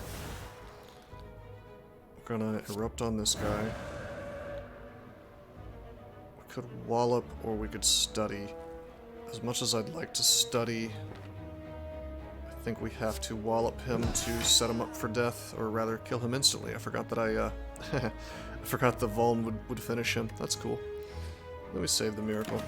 We're gonna erupt on this guy. We could wallop, or we could study. As much as I'd like to study, I think we have to wallop him to set him up for death, or rather kill him instantly. I forgot that I forgot the Vuln would finish him. That's cool. Let me save the miracle.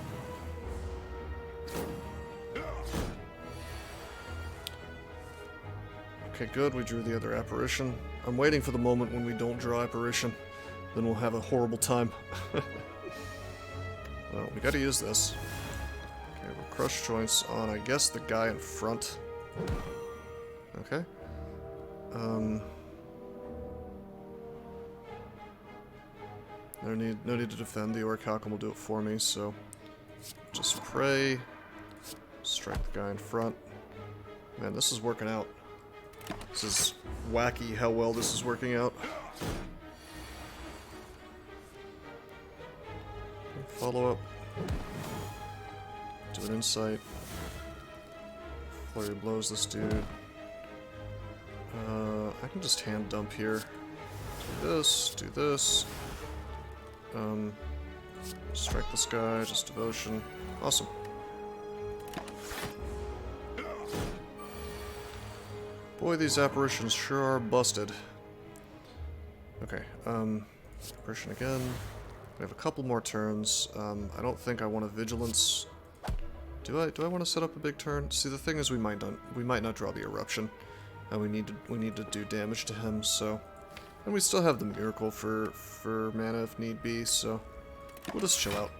Okay, good, we drew the other apparition. I'm waiting for the moment when we don't draw apparition. Then we'll have a horrible time. Well, we gotta use this. Okay, we'll crush joints on, I guess, the guy in front. Okay. No need to defend. The Orichalcum will do it for me, so... Just pray. Strike the guy in front. Man, this is working out. This is wacky how well this is working out. Follow up. Do an insight. Flurry blows this dude. I can just hand dump here. Do this, do this. Strike this guy, just devotion. Awesome. Boy, these apparitions sure are busted. Okay, apparition again. We have a couple more turns. I don't think I want a vigilance. Do I want to set up a big turn? See, the thing is, we might not draw the eruption, and we need to do damage to him. So, and we still have the miracle for mana if need be. So, we'll just chill out.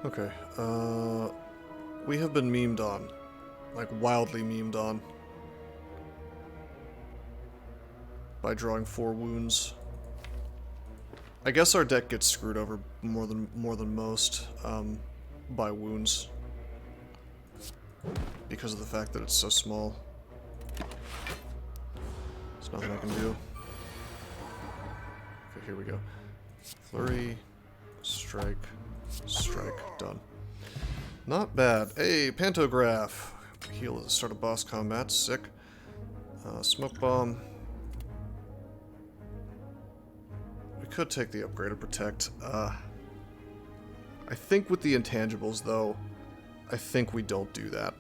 Okay. We have been memed on, like wildly memed on, by drawing 4 wounds. I guess our deck gets screwed over more than most by wounds because of the fact that it's so small. There's nothing I can do. Okay, here we go. Flurry, strike, strike, done. Not bad. Hey, Pantograph. Heal at the start of boss combat. Sick. Smoke bomb. We could take the upgrade to protect. I think with the intangibles, though, I think we don't do that.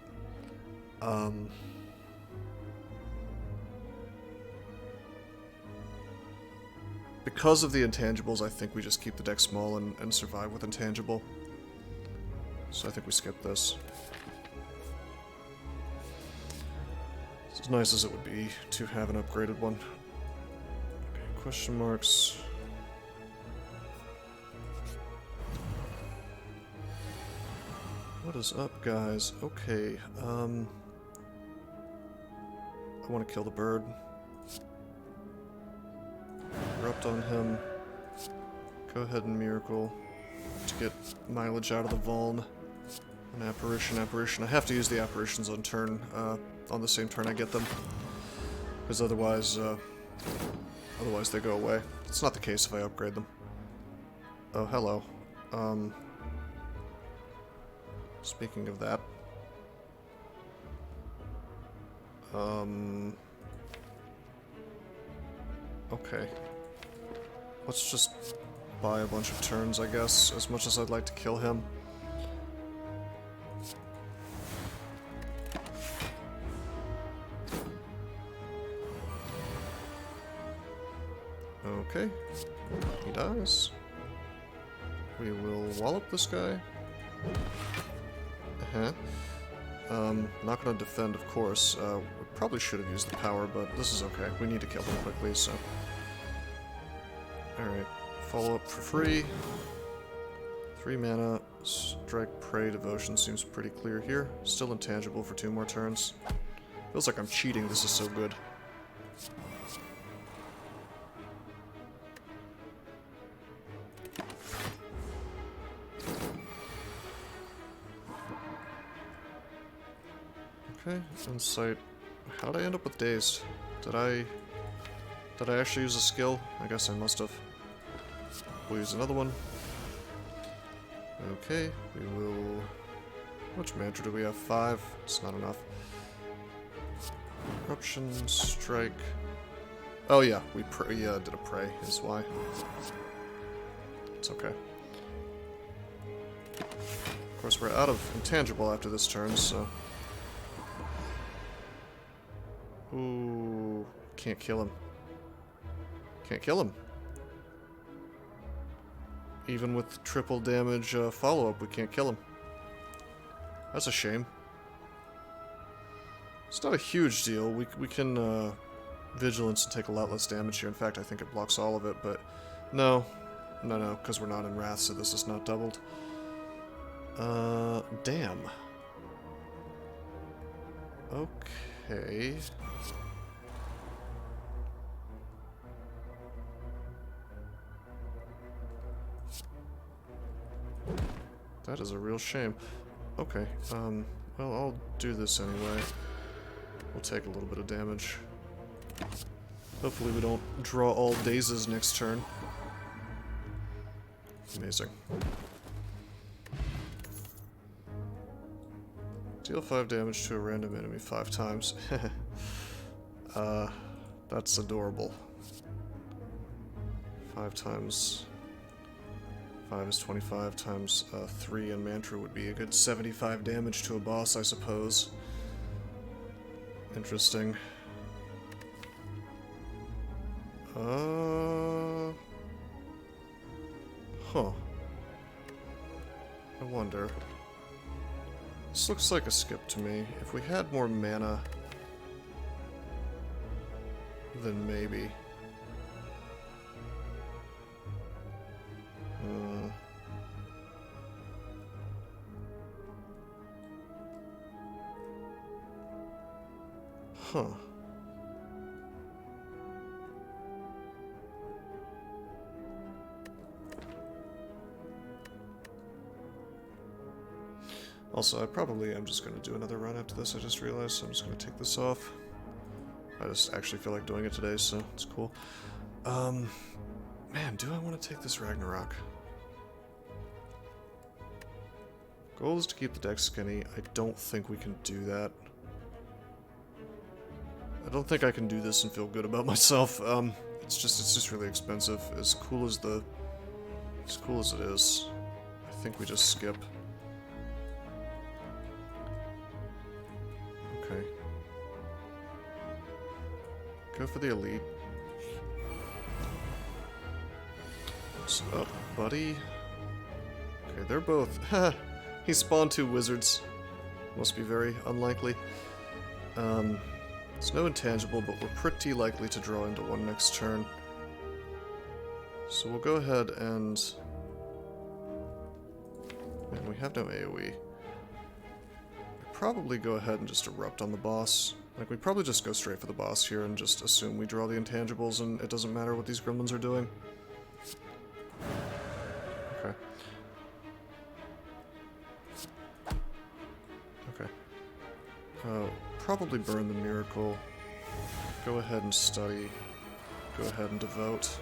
Because of the intangibles, I think we just keep the deck small and survive with intangible. So I think we skip this. As nice as it would be to have an upgraded one. Okay, question marks. What is up, guys? Okay, I want to kill the bird. Erupt on him. Go ahead and miracle to get mileage out of the Vuln. An apparition. I have to use the apparitions on turn, on the same turn I get them, because otherwise they go away. It's not the case if I upgrade them. Oh, hello. Speaking of that, okay. Let's just buy a bunch of turns, I guess, as much as I'd like to kill him. Okay. He dies. We will wallop this guy. Not gonna defend, of course. We probably should have used the power, but this is okay. We need to kill him quickly, so... Alright. Follow up for free. 3 mana. Strike, Prey, Devotion seems pretty clear here. Still intangible for 2 more turns. Feels like I'm cheating, this is so good. Okay, Insight. How'd I end up with Dazed? Did I actually use a skill? I guess I must have. We'll use another one. Okay, we will... How much mantra do we have? 5? It's not enough. Corruption, Strike... Oh yeah, we did a Prey, is why. It's okay. Of course, we're out of intangible after this turn, so... Ooh, can't kill him. Can't kill him. Even with triple damage follow-up, we can't kill him. That's a shame. It's not a huge deal. We can Vigilance and take a lot less damage here. In fact, I think it blocks all of it, but no. No, because we're not in Wrath, so this is not doubled. Damn. Okay. That is a real shame. Okay, well, I'll do this anyway. We'll take a little bit of damage. Hopefully we don't draw all dazes next turn. Amazing. Deal 5 damage to a random enemy 5 times. That's adorable. 5 times... 5 is 25 times 3 and Mantra would be a good 75 damage to a boss, I suppose. Interesting. Huh. I wonder. This looks like a skip to me. If we had more mana, then maybe. Huh. Also, I probably am just going to do another run after this, I just realized, so I'm just going to take this off. I just actually feel like doing it today, so it's cool. Man, do I want to take this Ragnarok? Goal is to keep the deck skinny. I don't think we can do that. I don't think I can do this and feel good about myself. It's just really expensive. As cool as it is, I think we just skip. Okay. Go for the elite. What's up, buddy? Okay, they're both... He spawned 2 wizards. Must be very unlikely. It's no intangible, but we're pretty likely to draw into one next turn. So we'll go ahead and... Man, we have no AoE. We'd probably go ahead and just erupt on the boss. Like, we'd probably just go straight for the boss here and just assume we draw the intangibles and it doesn't matter what these gremlins are doing. Okay. Okay. Probably burn the miracle. Go ahead and study. Go ahead and devote.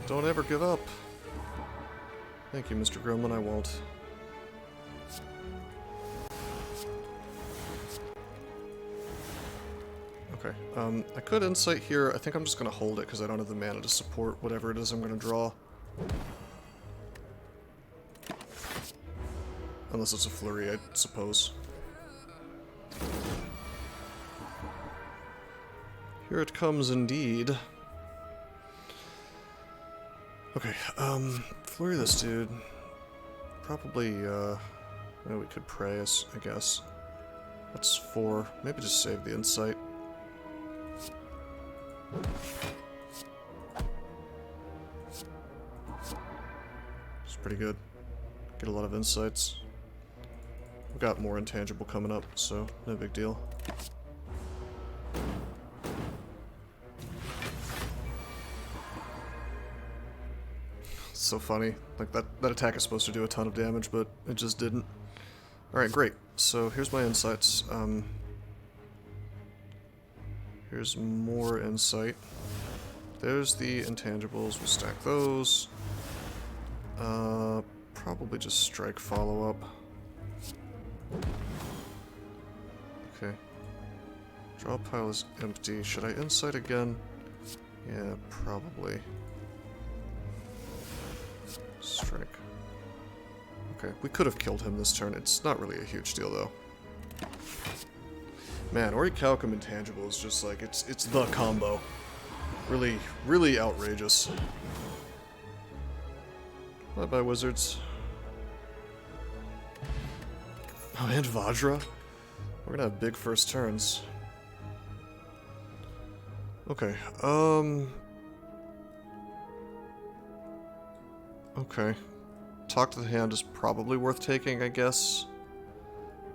Don't ever give up. Thank you, Mr. Gremlin, I won't. Okay, I could Insight here. I think I'm just gonna hold it because I don't have the mana to support whatever it is I'm gonna draw. Unless it's a flurry, I suppose. Here it comes indeed. Okay, flurry this dude. Probably, well, we could pray, I guess. That's 4. Maybe just save the insight. It's pretty good. Get a lot of insights. We've got more intangible coming up, so no big deal. It's so funny. Like, that attack is supposed to do a ton of damage, but it just didn't. Alright, great. So here's my insights. Here's more insight. There's the intangibles. We'll stack those. Probably just strike follow-up. Okay. Draw pile is empty. Should I insight again? Yeah, probably. Strike. Okay, we could have killed him this turn. It's not really a huge deal, though. Man, Orichalcum Intangible is just like, it's the combo. Really, really outrageous. Bye-bye, wizards. Oh, and Vajra? We're gonna have big first turns. Okay, okay. Talk to the Hand is probably worth taking, I guess.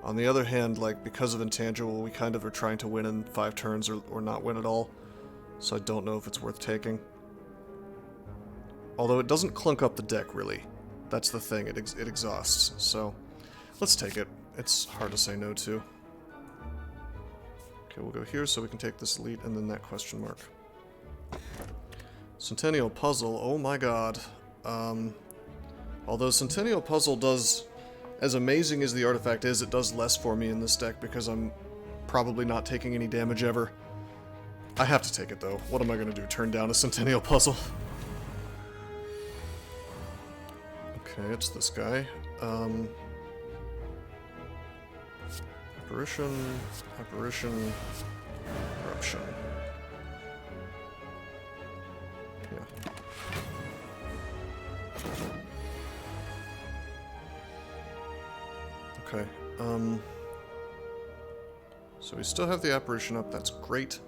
On the other hand, like, because of Intangible, we kind of are trying to win in 5 turns or not win at all. So I don't know if it's worth taking. Although it doesn't clunk up the deck, really. That's the thing, it exhausts. So, let's take it. It's hard to say no to. Okay, we'll go here so we can take this elite and then that question mark. Centennial Puzzle, oh my god. Although Centennial Puzzle does, as amazing as the artifact is, it does less for me in this deck because I'm probably not taking any damage ever. I have to take it though. What am I going to do? Turn down a Centennial Puzzle? Okay, it's this guy. Apparition, Apparition, Eruption. Yeah. Okay, so we still have the Apparition up, that's great.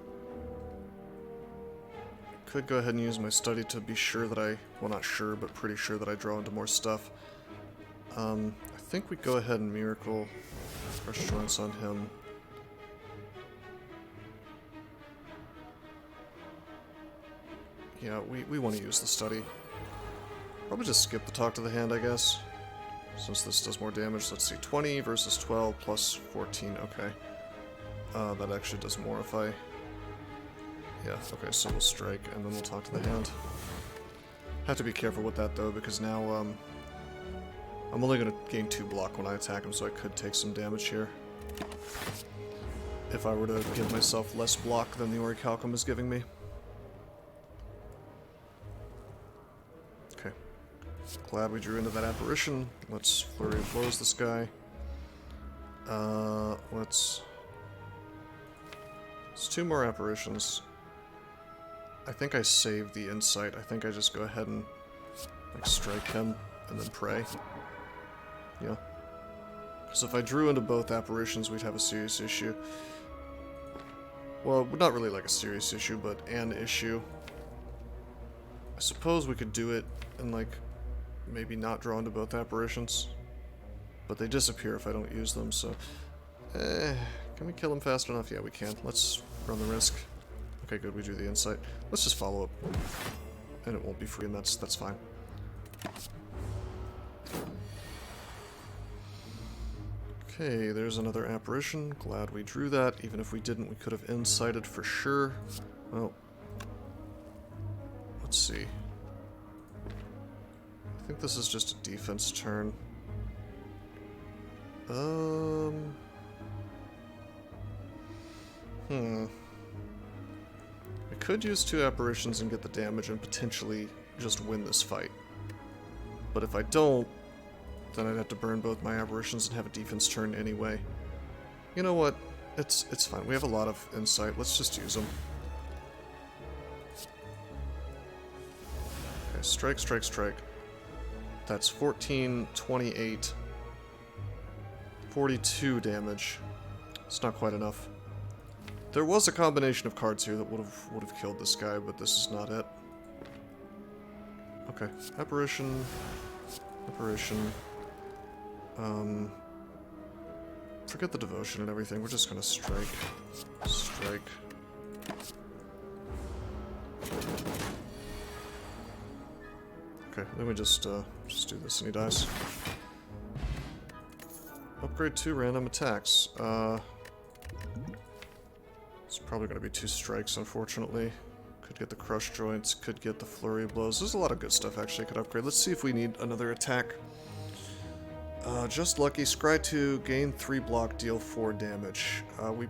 Could go ahead and use my study to be sure that well, not sure, but pretty sure that I draw into more stuff. I think we go ahead and Miracle Fresh Joints on him. Yeah, we want to use the study. Probably just skip the Talk to the Hand, I guess. Since this does more damage, let's see, 20 versus 12 plus 14, okay. That actually does more if I... Yeah, okay, so we'll strike, and then we'll talk to the hand. Have to be careful with that, though, because now, I'm only going to gain 2 block when I attack him, so I could take some damage here. If I were to give myself less block than the Orichalcum is giving me. Okay. Glad we drew into that Apparition. Let's Flurry of Blows this guy. Let's 2 more Apparitions. I think I saved the Insight. I think I just go ahead and like strike him and then pray. Yeah. Because if I drew into both Apparitions, we'd have a serious issue. Well, not really like a serious issue, but an issue. I suppose we could do it and like maybe not draw into both Apparitions. But they disappear if I don't use them, so... can we kill them fast enough? Yeah, we can. Let's run the risk. Okay, good, we drew the Insight. Let's just follow up. And it won't be free, and that's fine. Okay, there's another Apparition. Glad we drew that. Even if we didn't, we could have Insighted for sure. Well, let's see. I think this is just a defense turn. I could use 2 Apparitions and get the damage and potentially just win this fight. But if I don't, then I'd have to burn both my Apparitions and have a defense turn anyway. You know what? It's fine. We have a lot of Insight. Let's just use them. strike, strike, strike. That's 14, 28, 42 damage. It's not quite enough. There was a combination of cards here that would have killed this guy, but this is not it. Okay, apparition, apparition. Forget the devotion and everything. We're just gonna strike, strike. Okay, then we just do this and he dies. Upgrade 2 random attacks. It's probably going to be 2 strikes, unfortunately. Could get the crush joints, could get the flurry of blows. There's a lot of good stuff actually I could upgrade. Let's see if we need another attack. Just lucky. Scry 2, gain 3 block, deal 4 damage. We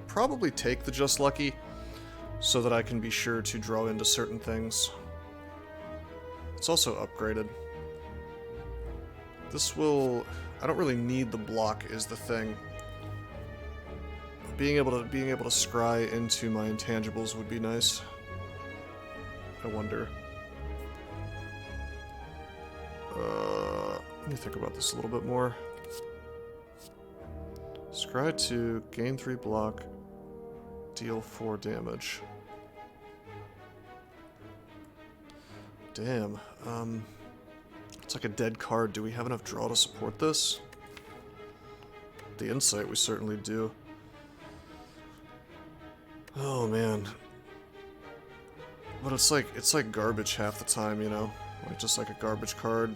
probably take the just lucky so that I can be sure to draw into certain things. It's also upgraded. This will... I don't really need the block is the thing. Being able to scry into my intangibles would be nice. I wonder. Let me think about this a little bit more. Scry 2, gain 3 block, deal 4 damage. Damn. It's like a dead card. Do we have enough draw to support this? The insight we certainly do. Oh man. But it's like garbage half the time, you know? Like just like a garbage card.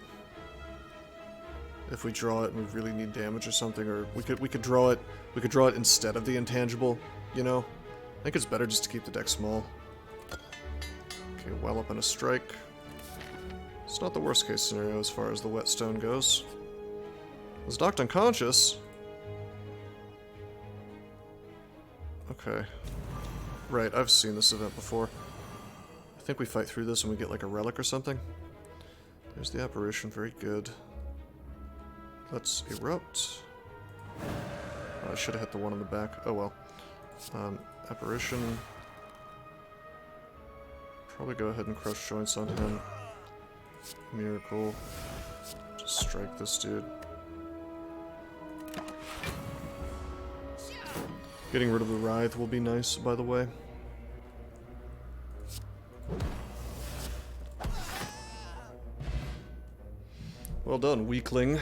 If we draw it and we really need damage or something, or we could draw it instead of the intangible, you know? I think it's better just to keep the deck small. Okay, while up in a strike. It's not the worst case scenario as far as the whetstone goes. Was knocked unconscious. Okay. Right, I've seen this event before. I think we fight through this and we get like a relic or something. There's the apparition, very good. Let's erupt. I should have hit the one on the back. Oh well. Apparition. Probably go ahead and crush joints on him. Miracle. Just strike this dude. Getting rid of the Writhe will be nice, by the way. Well done, weakling.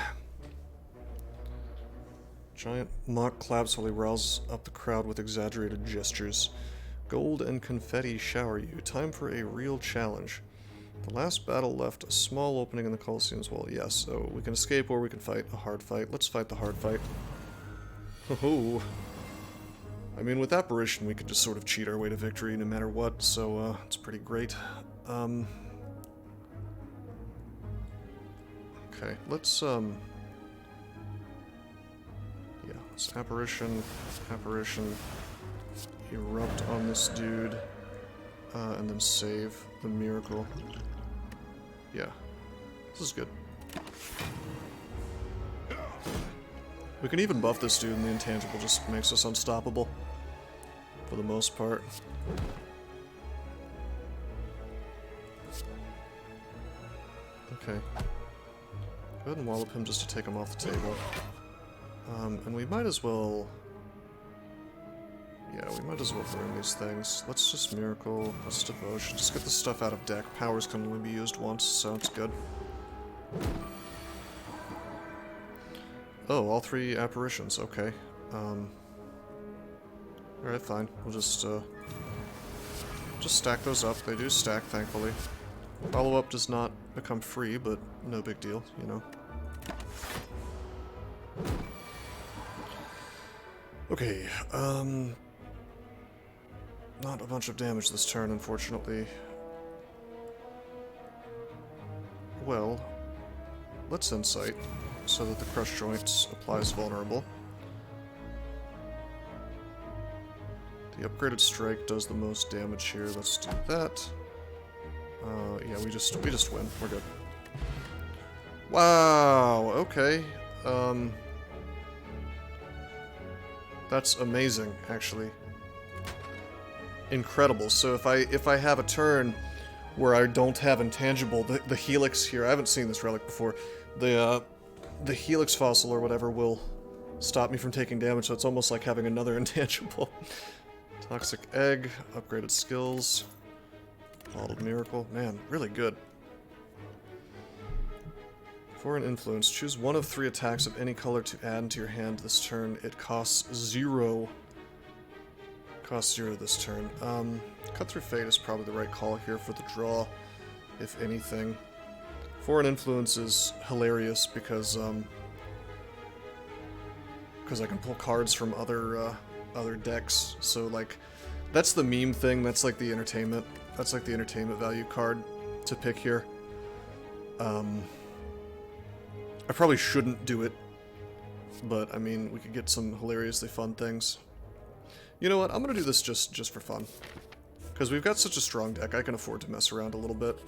Giant mock claps while he riles up the crowd with exaggerated gestures. Gold and confetti shower you. Time for a real challenge. The last battle left a small opening in the Colosseum's wall. Yes, so we can escape or we can fight a hard fight. Let's fight the hard fight. Oh. I mean, with Apparition, we could just sort of cheat our way to victory no matter what, so it's pretty great. Okay, let's, yeah, let's Apparition, erupt on this dude, and then save the Miracle. Yeah, this is good. We can even buff this dude and the intangible just makes us unstoppable. For the most part. Okay. Go ahead and wallop him just to take him off the table. And we might as well... Yeah, we might as well burn these things. Let's just Miracle, let's Devotion. Just get this stuff out of deck. Powers can only be used once, so it's good. Oh, all 3 apparitions, okay. Alright, fine. We'll just stack those up. They do stack, thankfully. Follow-up does not become free, but no big deal, you know. Okay, not a bunch of damage this turn, unfortunately. Well, let's Insight, so that the Crush Joints applies vulnerable. The upgraded strike does the most damage here. Let's do that. Yeah, we just win. We're good. Wow. Okay. That's amazing, actually. Incredible. So if I have a turn where I don't have intangible. The helix here, I haven't seen this relic before. The helix fossil or whatever will stop me from taking damage, so it's almost like having another intangible. Toxic egg, upgraded skills, bottled miracle. Man, really good. Foreign influence. Choose one of 3 attacks of any color to add into your hand this turn. It costs 0. Costs 0 this turn. Cut through fate is probably the right call here for the draw, if anything. Foreign influence is hilarious because I can pull cards from other decks. So like, that's the meme thing. That's like the entertainment. That's like the entertainment value card to pick here. I probably shouldn't do it, but I mean, we could get some hilariously fun things. You know what? I'm gonna do this just for fun, because we've got such a strong deck. I can afford to mess around a little bit.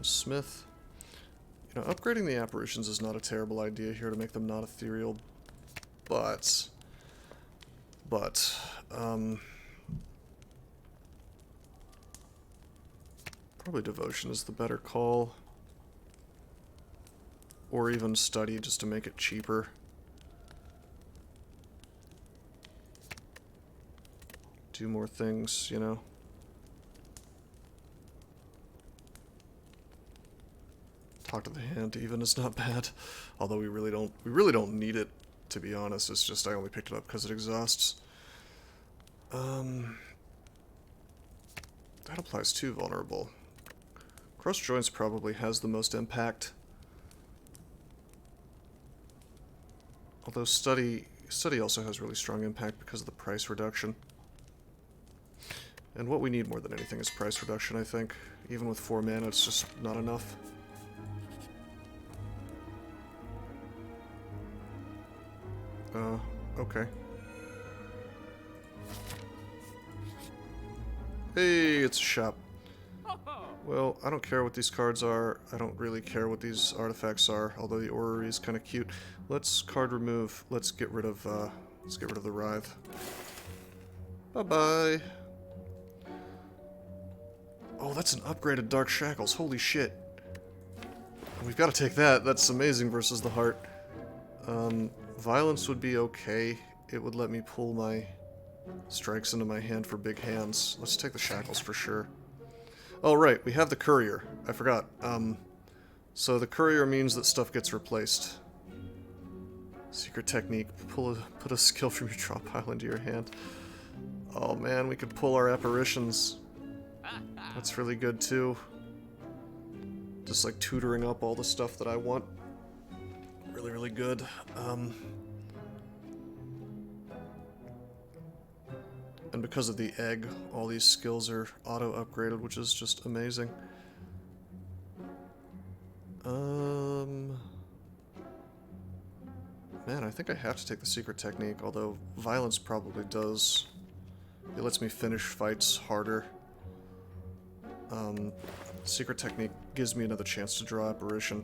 Smith. You know, upgrading the apparitions is not a terrible idea here to make them not ethereal, but probably devotion is the better call. Or even study just to make it cheaper. Do more things, you know. Talk to the hand even is not bad. Although we really don't need it, to be honest. It's just I only picked it up because it exhausts. That applies to vulnerable. Cross joints probably has the most impact. Although study also has really strong impact because of the price reduction. And what we need more than anything is price reduction, I think. Even with 4 mana, it's just not enough. Okay. Hey, it's a shop. Well, I don't care what these cards are. I don't really care what these artifacts are, although the orrery is kind of cute. Let's card remove. Let's get rid of the Writhe. Bye-bye. Oh, that's an upgraded Dark Shackles. Holy shit. We've got to take that. That's amazing versus the Heart. Violence would be okay. It would let me pull my strikes into my hand for big hands. Let's take the Shackles for sure. Oh, right, we have the Courier. I forgot. So the Courier means that stuff gets replaced. Secret technique. Put a skill from your draw pile into your hand. Oh man, we could pull our apparitions. That's really good too. Just like tutoring up all the stuff that I want. Really, really good. And because of the egg, all these skills are auto-upgraded, which is just amazing. Man, I think I have to take the secret technique, although violence probably does. It lets me finish fights harder. Secret technique gives me another chance to draw apparition.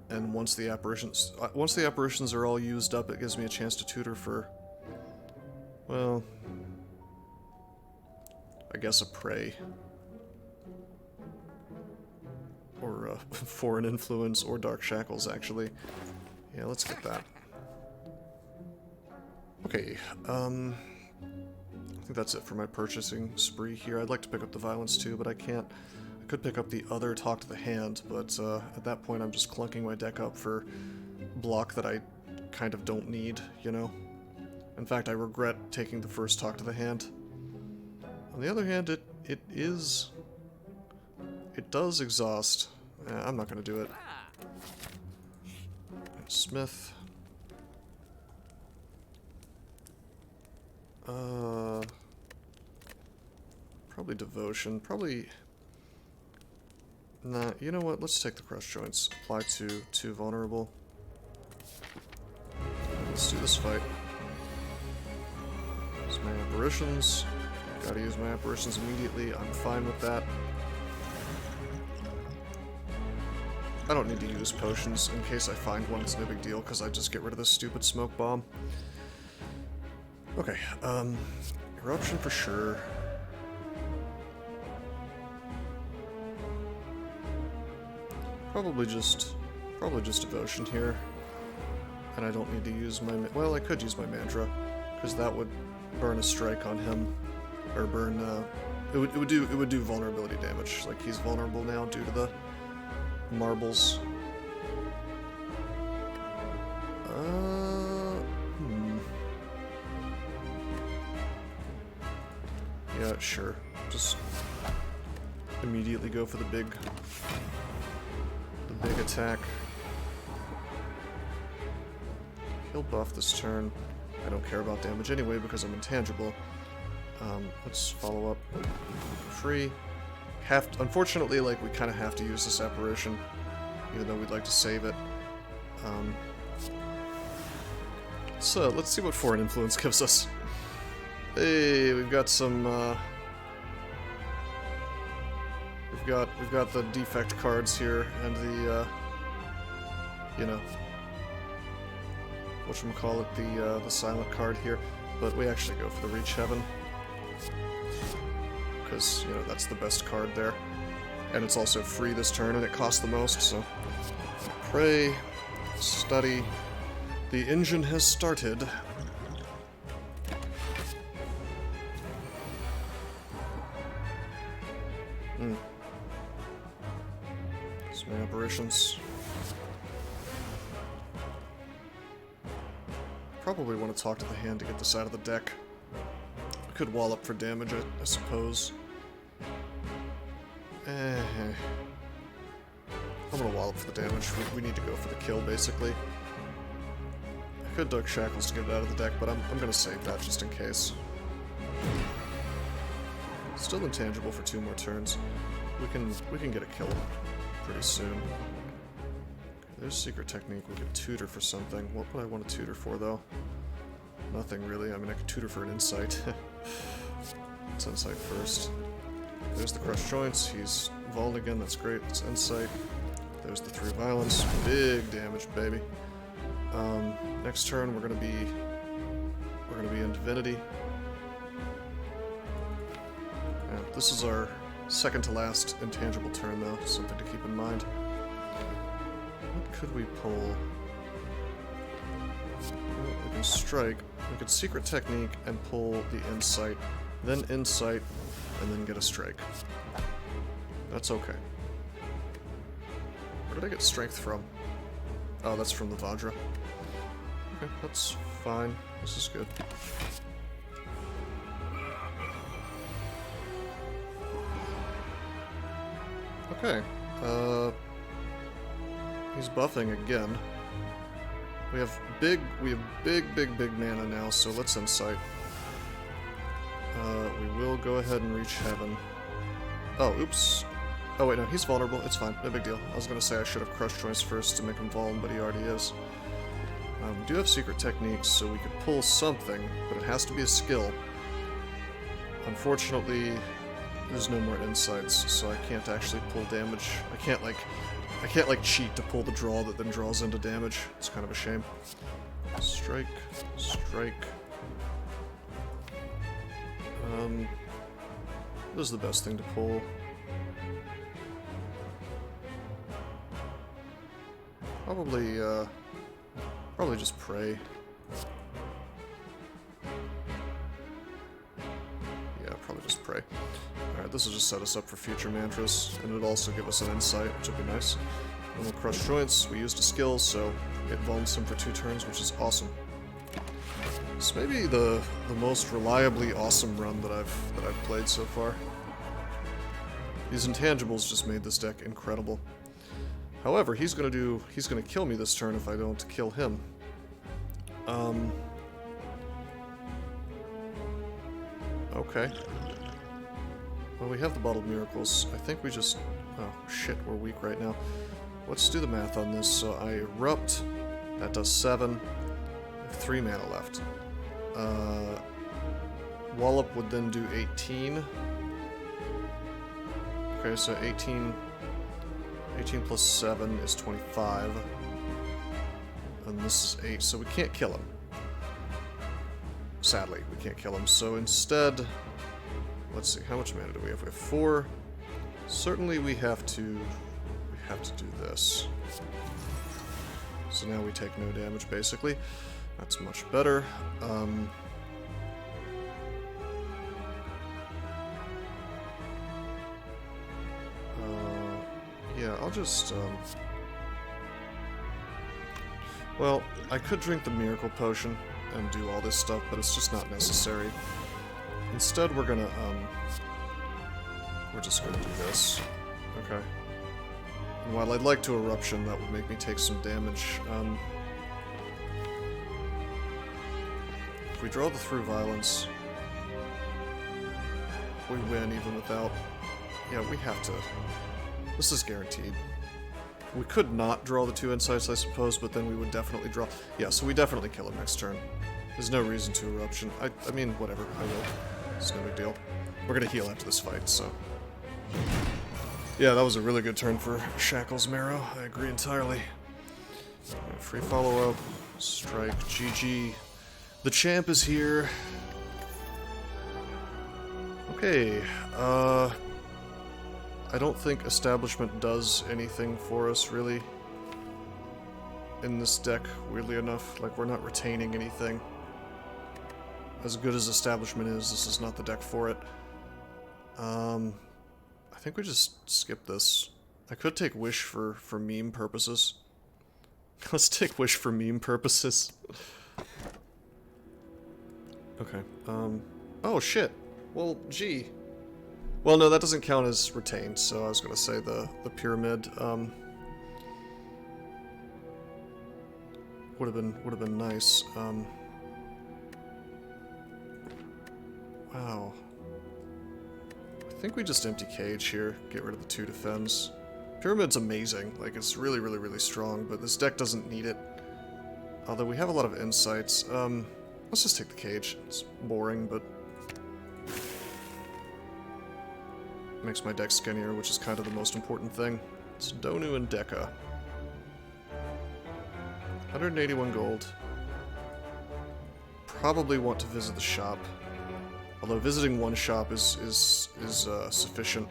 And once the apparitions are all used up, it gives me a chance to tutor for, well, I guess a prey. Or foreign influence, or Dark Shackles, actually. Yeah, let's get that. Okay, I think that's it for my purchasing spree here. I'd like to pick up the violence too, but I can't. I could pick up the other Talk to the Hand, but at that point I'm just clunking my deck up for block that I kind of don't need, you know? In fact, I regret taking the first Talk to the Hand. On the other hand, it does exhaust. I'm not going to do it. Smith. Probably devotion. Probably. Nah. You know what? Let's take the crush joints. Apply to vulnerable. Let's do this fight. Use my apparitions. Gotta use my apparitions immediately. I'm fine with that. I don't need to use potions. In case I find one, it's no big deal, because I just get rid of this stupid smoke bomb. Okay, eruption for sure. Probably just Devotion here. And I don't need to use my... Well, I could use my Mantra, because that would burn a strike on him. Or burn, it would do vulnerability damage. Like, he's vulnerable now due to the marbles. Yeah, sure. Just immediately go for the big attack. He'll buff this turn. I don't care about damage anyway because I'm intangible. Let's follow up. Free. Unfortunately, like, we kind of have to use this apparition, even though we'd like to save it. So let's see what Foreign Influence gives us. Hey, we've got some. We've got the defect cards here and the you know, whatchamacallit, the silent card here, but we actually go for the Reach Heaven because, you know, that's the best card there, and it's also free this turn and it costs the most. So pray, study. The engine has started. Some apparitions. Probably want to talk to the hand to get this out of the deck. I could wallop for damage, I suppose. I'm gonna wallop for the damage. We need to go for the kill, basically. I could Dark Shackles to get it out of the deck, but I'm gonna save that just in case. Still intangible for 2 more turns. We can get a kill pretty soon. Okay, there's Secret Technique. We could tutor for something. What would I want to tutor for, though? Nothing really. I mean, I could tutor for an Insight. Let's Insight first. There's the Crushed Joints. He's Vault again. That's great. That's Insight. There's the 3 Violence. Big damage, baby. Next turn we're gonna be in Divinity. Yeah, this is our second to last intangible turn, though. Something to keep in mind. What could we pull? Well, we can strike. We could Secret Technique and pull the Insight, then Insight, and then get a strike. That's okay. Where did I get Strength from? Oh, that's from the Vajra. Okay, that's fine. This is good. Okay, he's buffing again. We have big mana now, so let's Insight. We will go ahead and reach Heaven. Oh, oops. Oh wait, no, he's vulnerable. It's fine. No big deal. I was gonna say I should have Crushed Joints first to make him vulnerable, but he already is. We do have Secret Techniques, so we could pull something, but it has to be a skill. Unfortunately, there's no more Insights, so I can't actually pull damage. I can't like cheat to pull the draw that then draws into damage. It's kind of a shame. Strike, strike. This is the best thing to pull. Probably just Pray. Yeah, probably just Pray. Alright, this will just set us up for future mantras, and it'll also give us an Insight, which will be nice. And we'll Crush Joints. We used a skill, so it vulns him for 2 turns, which is awesome. It's maybe the most reliably awesome run that I've played so far. These intangibles just made this deck incredible. However, he's gonna kill me this turn if I don't kill him. Okay. Well, we have the Bottled Miracles. I think we just... Oh, shit, we're weak right now. Let's do the math on this. So I Erupt. That does 7. I have 3 mana left. Wallop would then do 18. Okay, so 18 plus 7 is 25. And this is 8, so we can't kill him. Sadly, we can't kill him. So instead, let's see, how much mana do we have? We have 4. Certainly we have to have to do this. So now we take no damage, basically. That's much better. Yeah, I'll just, well, I could drink the Miracle Potion and do all this stuff, but it's just not necessary. Instead, we're gonna, we're just gonna do this. Okay. And while I'd like to Eruption, that would make me take some damage. If we draw the Through Violence, we win even without... Yeah, we have to... This is guaranteed. We could not draw the 2 Insights, I suppose, but then we would definitely draw... Yeah, so we definitely kill him next turn. There's no reason to Eruption. I mean, whatever, I will. It's no big deal. We're gonna heal after this fight, so... Yeah, that was a really good turn for Shackles Marrow. I agree entirely. Free follow-up. Strike. GG. The champ is here. Okay, I don't think Establishment does anything for us, really. In this deck, weirdly enough. Like, we're not retaining anything. As good as Establishment is, this is not the deck for it. I think we just skip this. I could take Wish for meme purposes. Let's take Wish for meme purposes. Okay, oh shit. Well, gee. Well, no, that doesn't count as retained, so I was gonna say the pyramid, would have been nice. Wow. I think we just empty Cage here, get rid of the 2 defense. Pyramid's amazing, like it's really, really, really strong, but this deck doesn't need it. Although we have a lot of insights. Let's just take the Cage. It's boring, but makes my deck skinnier, which is kind of the most important thing. It's Donu and Deka. 181 gold. Probably want to visit the shop. Although visiting one shop is sufficient,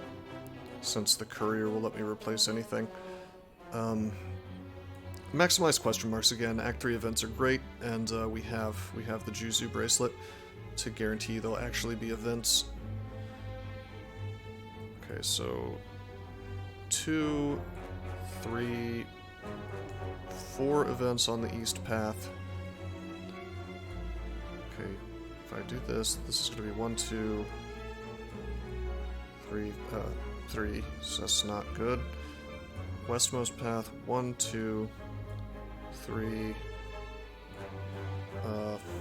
since the courier will let me replace anything. Maximize question marks again. Act 3 events are great, and we have the Juzu bracelet to guarantee they'll actually be events. Okay, so 2, 3, 4 events on the east path. Okay, if I do this, this is going to be 1, 2, 3, 3, so that's not good. Westmost path, 1, 2, 3,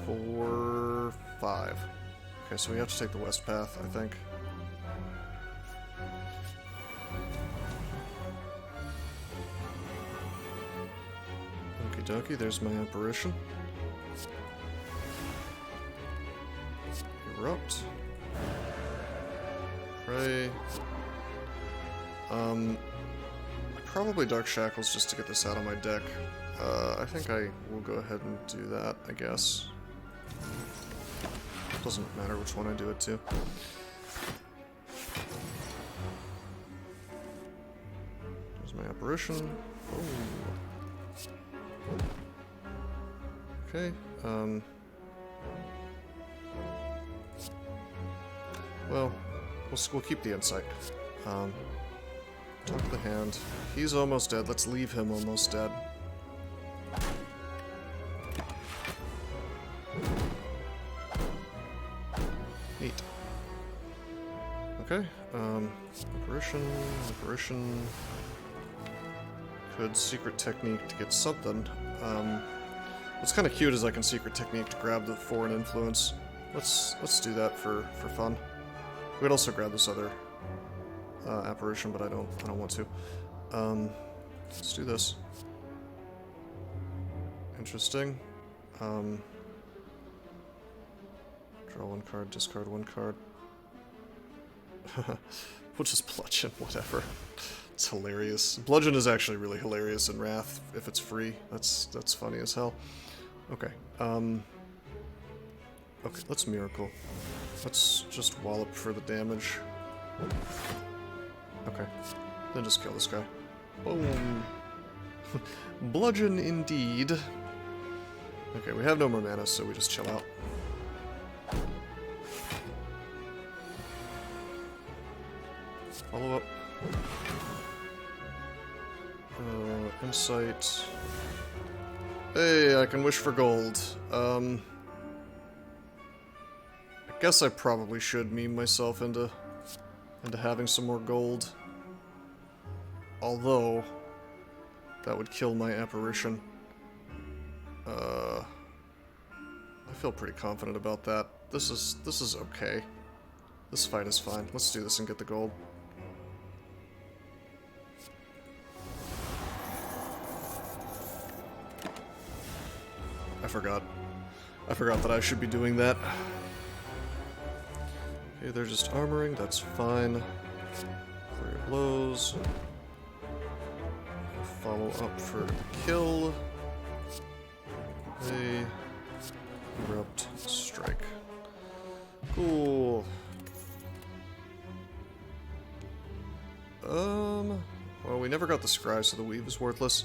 4, 5. Okay, so we have to take the west path, I think. Okie dokie, there's my apparition. Erupt. Pray. Probably Dark Shackles just to get this out of my deck. I think I will go ahead and do that, I guess. Doesn't matter which one I do it to. There's my apparition. Oh. Okay, well, we'll keep the insight. Top of the hand. He's almost dead. Let's leave him almost dead. Neat. Okay, apparition. Could secret technique to get something. What's kind of cute is I can secret technique to grab the foreign influence. Let's do that for fun. We could also grab this other apparition, but I don't want to. Let's do this. Interesting. Draw one card, discard one card. We'll just bludgeon, whatever. It's hilarious. Bludgeon is actually really hilarious in Wrath if it's free. That's funny as hell. Okay. Okay, let's Miracle. Let's just wallop for the damage. Okay. Then just kill this guy. Boom. Bludgeon indeed. Okay, we have no more mana, so we just chill out. Follow up. Insight. Hey, I can wish for gold. I guess I probably should meme myself into having some more gold. Although, that would kill my apparition. I feel pretty confident about that. This is okay. This fight is fine. Let's do this and get the gold. I forgot. I forgot that I should be doing that. Okay, they're just armoring. That's fine. 3 blows. Follow up for kill. They erupt strike. Cool. Well, we never got the scry, so the weave is worthless.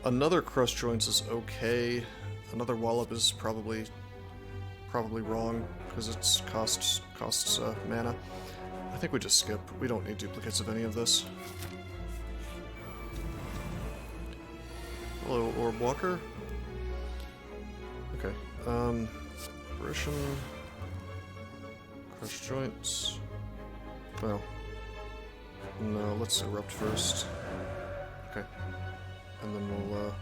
Another crush joints is okay. Another wallop is probably wrong because it's costs mana. I think we just skip. We don't need duplicates of any of this. Hello, Orb Walker. Okay. Apparition. Crush joints. Well. No, let's erupt first. Okay. And then we'll,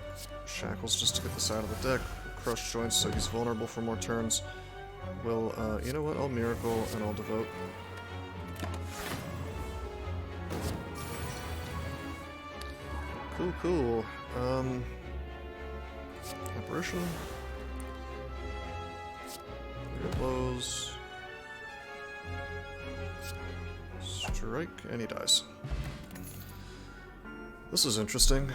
shackles just to get this out of the deck. Crush joints so he's vulnerable for more turns. We'll, you know what? I'll miracle and I'll devote. Cool, cool. Apparition. Weird blows. Strike, and he dies. This is interesting.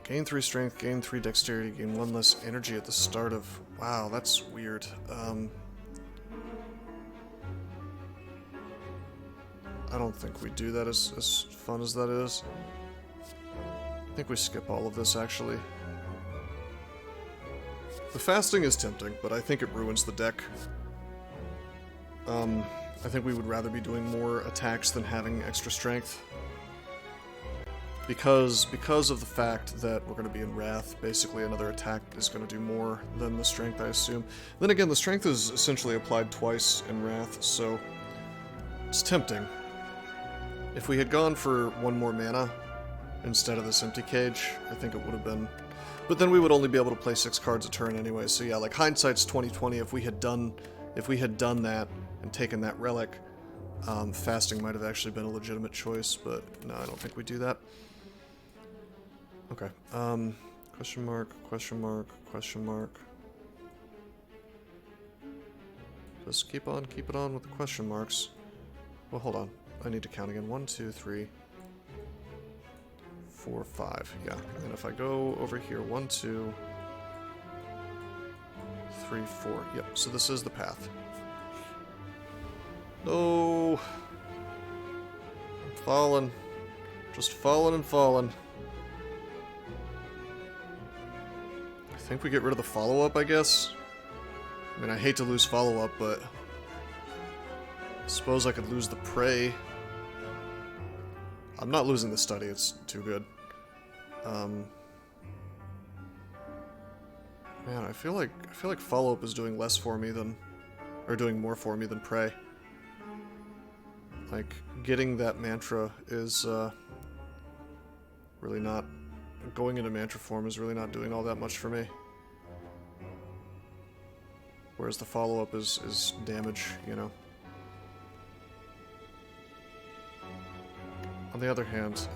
Gain 3 strength, gain 3 dexterity, gain 1 less energy at the start of... Wow, that's weird. I don't think we do that as fun as that is. I think we skip all of this, actually. The fasting is tempting, but I think it ruins the deck. I think we would rather be doing more attacks than having extra strength. Because of the fact that we're going to be in Wrath, basically another attack is going to do more than the strength, I assume. Then again, the strength is essentially applied twice in Wrath, so it's tempting. If we had gone for 1 more mana instead of this empty cage, I think it would have been... But then we would only be able to play 6 cards a turn anyway, so yeah, like hindsight's 20/20. If we had done that and taken that relic, fasting might have actually been a legitimate choice, but no, I don't think we do that. Okay, question mark, question mark, question mark. Just keep it on with the question marks. Well, hold on. I need to count again. 1, 2, 3, 4, 5. Yeah, and if I go over here, 1, 2, 3, 4. Yep, so this is the path. No! I'm falling. Just falling and falling. I think we get rid of the follow-up, I guess. I mean, I hate to lose follow-up, but... I suppose I could lose the prey. I'm not losing the study, it's too good. Man, I feel like follow-up is doing less for me than... Or doing more for me than prey. Like, getting that mantra is, really not... Going into mantra form is really not doing all that much for me. Whereas the follow-up is damage, you know. On the other hand,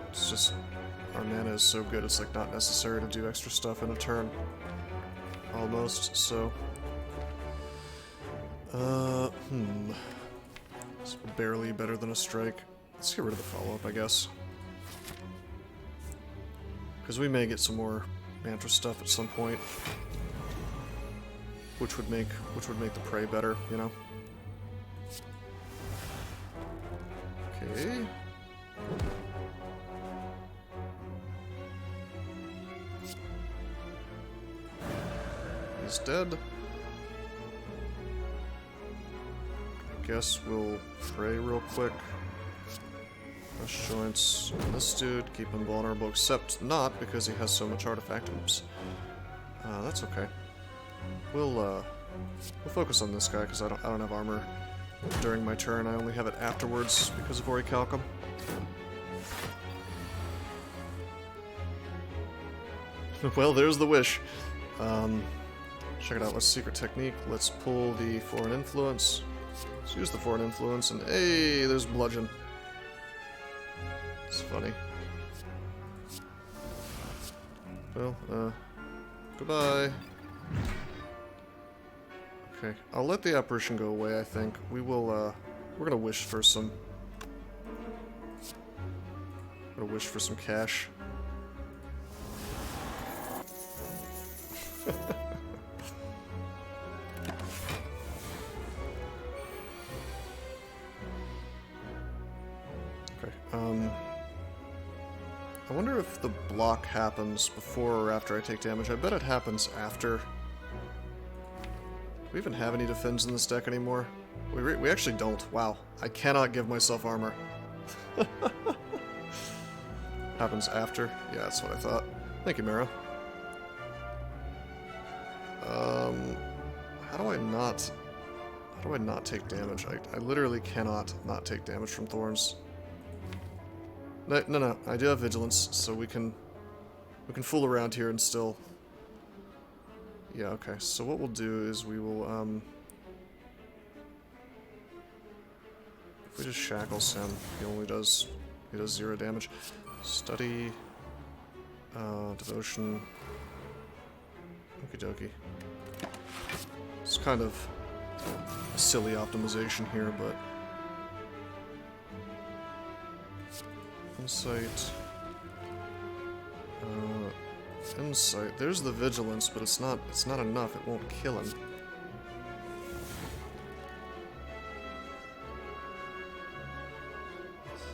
it's just... Our mana is so good, it's like not necessary to do extra stuff in a turn. Almost, so... It's barely better than a strike. Let's get rid of the follow-up, I guess. Because we may get some more mantra stuff at some point. Which would make the prey better, you know? Okay. He's dead. I guess we'll pray real quick. Crush joints on this dude, keep him vulnerable, except not because he has so much artifact. Oops. That's okay. We'll focus on this guy because I don't have armor during my turn. I only have it afterwards because of Orichalcum. Well, there's the wish. Check it out. Let's secret technique. Let's pull the foreign influence. Let's use the foreign influence, and hey, there's bludgeon. It's funny. Well, goodbye. Okay, I'll let the apparition go away, I think. We will, we're gonna wish for some... We're gonna wish for some cash. Okay, I wonder if the block happens before or after I take damage. I bet it happens after. Do we even have any defense in this deck anymore? We actually don't. Wow. I cannot give myself armor. Happens after? Yeah, that's what I thought. Thank you, Mara. How do I not take damage? I literally cannot not take damage from thorns. No, I do have vigilance, so we can fool around here and still... Yeah, okay, so what we'll do is we will, if we just shackles him, he does 0 damage. Study, devotion, okie dokie. It's kind of a silly optimization here, but... Insight. Insight. There's the vigilance, but it's not enough. It won't kill him.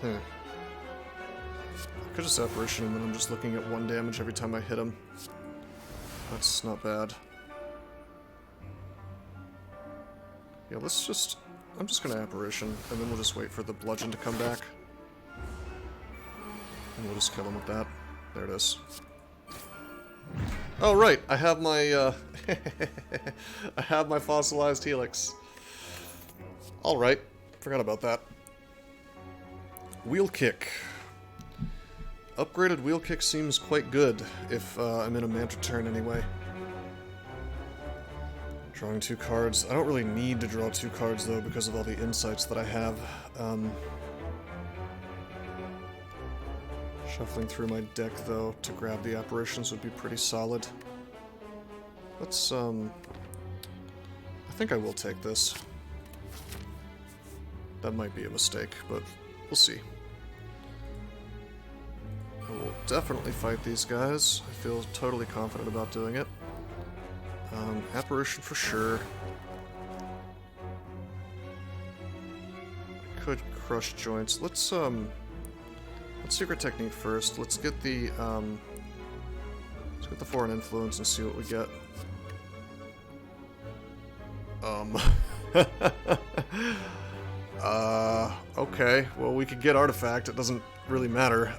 I could just apparition him and I'm just looking at 1 damage every time I hit him. That's not bad. Yeah, let's just... I'm just gonna apparition, and then we'll just wait for the bludgeon to come back. And we'll just kill him with that. There it is. Oh, right! I have my, I have my fossilized helix. Alright. Forgot about that. Wheel kick. Upgraded wheel kick seems quite good if I'm in a mantra turn anyway. Drawing 2 cards. I don't really need to draw 2 cards though because of all the insights that I have. Shuffling through my deck though to grab the apparitions would be pretty solid. Let's I think I will take this. That might be a mistake, but we'll see. I will definitely fight these guys. I feel totally confident about doing it. Apparition for sure. Could crush joints. Let's secret technique first. Let's get the foreign influence and see what we get. Okay. Well, we could get artifact. It doesn't really matter.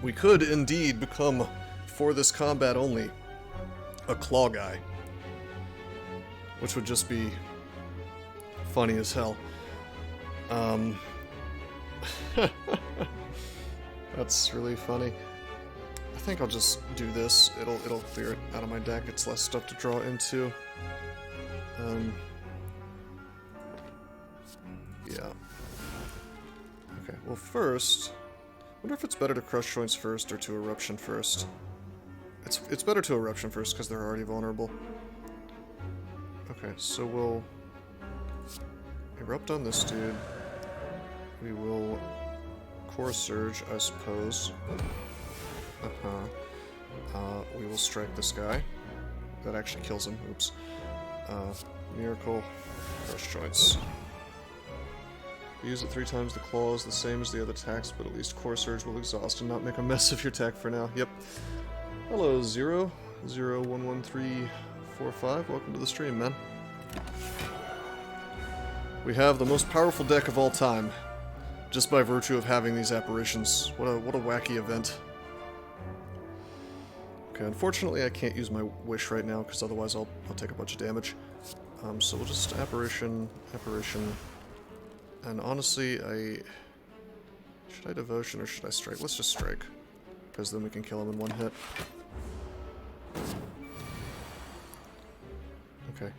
We could indeed become, for this combat only, a claw guy. Which would just be funny as hell. That's really funny. I think I'll just do this. It'll clear it out of my deck. It's less stuff to draw into. Yeah. Okay, well first... I wonder if it's better to crush joints first or to eruption first. It's better to eruption first because they're already vulnerable. Okay, so we'll erupt on this dude. We will core surge, I suppose. We will strike this guy. That actually kills him. Oops. Miracle. Crush joints. Use it 3 times. The claw is the same as the other attacks, but at least Core Surge will exhaust and not make a mess of your attack for now. Yep. Hello, 0011345. Welcome to the stream, man. We have the most powerful deck of all time, just by virtue of having these apparitions. What a wacky event. Okay, unfortunately I can't use my wish right now, because otherwise I'll take a bunch of damage. So we'll just apparition, and honestly, should I devotion or should I strike? Let's just strike, because then we can kill him in one hit. Okay.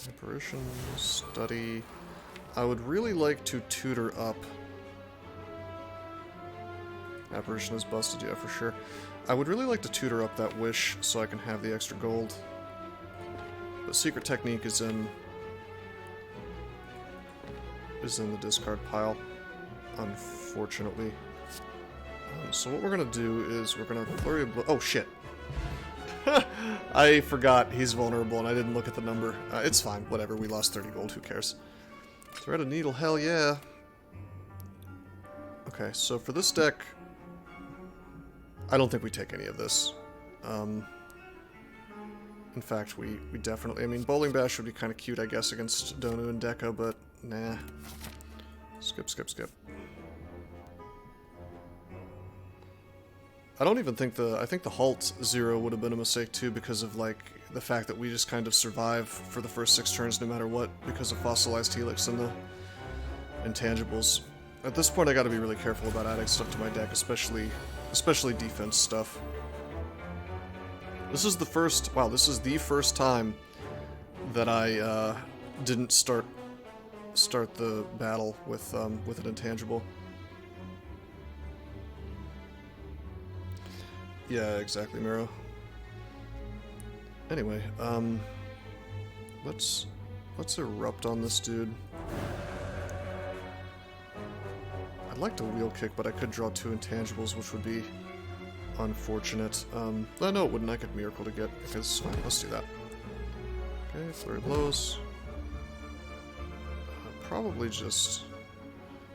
Apparition, study. I would really like to tutor up. Apparition is busted, yeah, for sure. I would really like to tutor up that wish so I can have the extra gold. But Secret Technique is in the discard pile, unfortunately. So what we're gonna do is we're gonna flurry of blow. Oh shit! I forgot he's vulnerable and I didn't look at the number. It's fine, whatever. We lost 30 gold. Who cares? Thread of Needle, hell yeah. Okay, so for this deck, I don't think we take any of this. In fact, we definitely... I mean, Bowling Bash would be kind of cute, I guess, against Donu and Deca, but nah. Skip, skip, skip. I don't even think I think the Halt 0 would have been a mistake, too, because of, like, the fact that we just kind of survive for the first 6 turns no matter what, because of Fossilized Helix and the intangibles. At this point, I gotta be really careful about adding stuff to my deck, especially defense stuff. This is the first... Wow, this is the first time that I didn't start the battle with an intangible. Yeah, exactly, Miro. Anyway, let's erupt on this dude. I'd like to wheel kick, but I could draw 2 intangibles, which would be unfortunate. No, it wouldn't. I could Miracle to get, because, fine, let's do that. Okay, Flurry Blows. Probably just...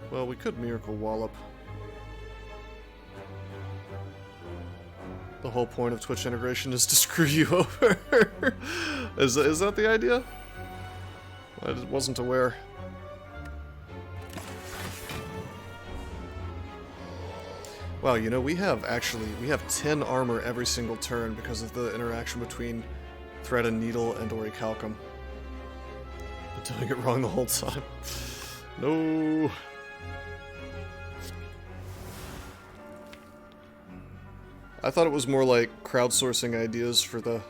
Well, we could Miracle Wallop. The whole point of Twitch integration is to screw you over. Is that the idea? I just wasn't aware. Wow, you know, we have 10 armor every single turn because of the interaction between Thread and Needle and Orichalcum. I'm doing it wrong the whole time. No. I thought it was more like crowdsourcing ideas for the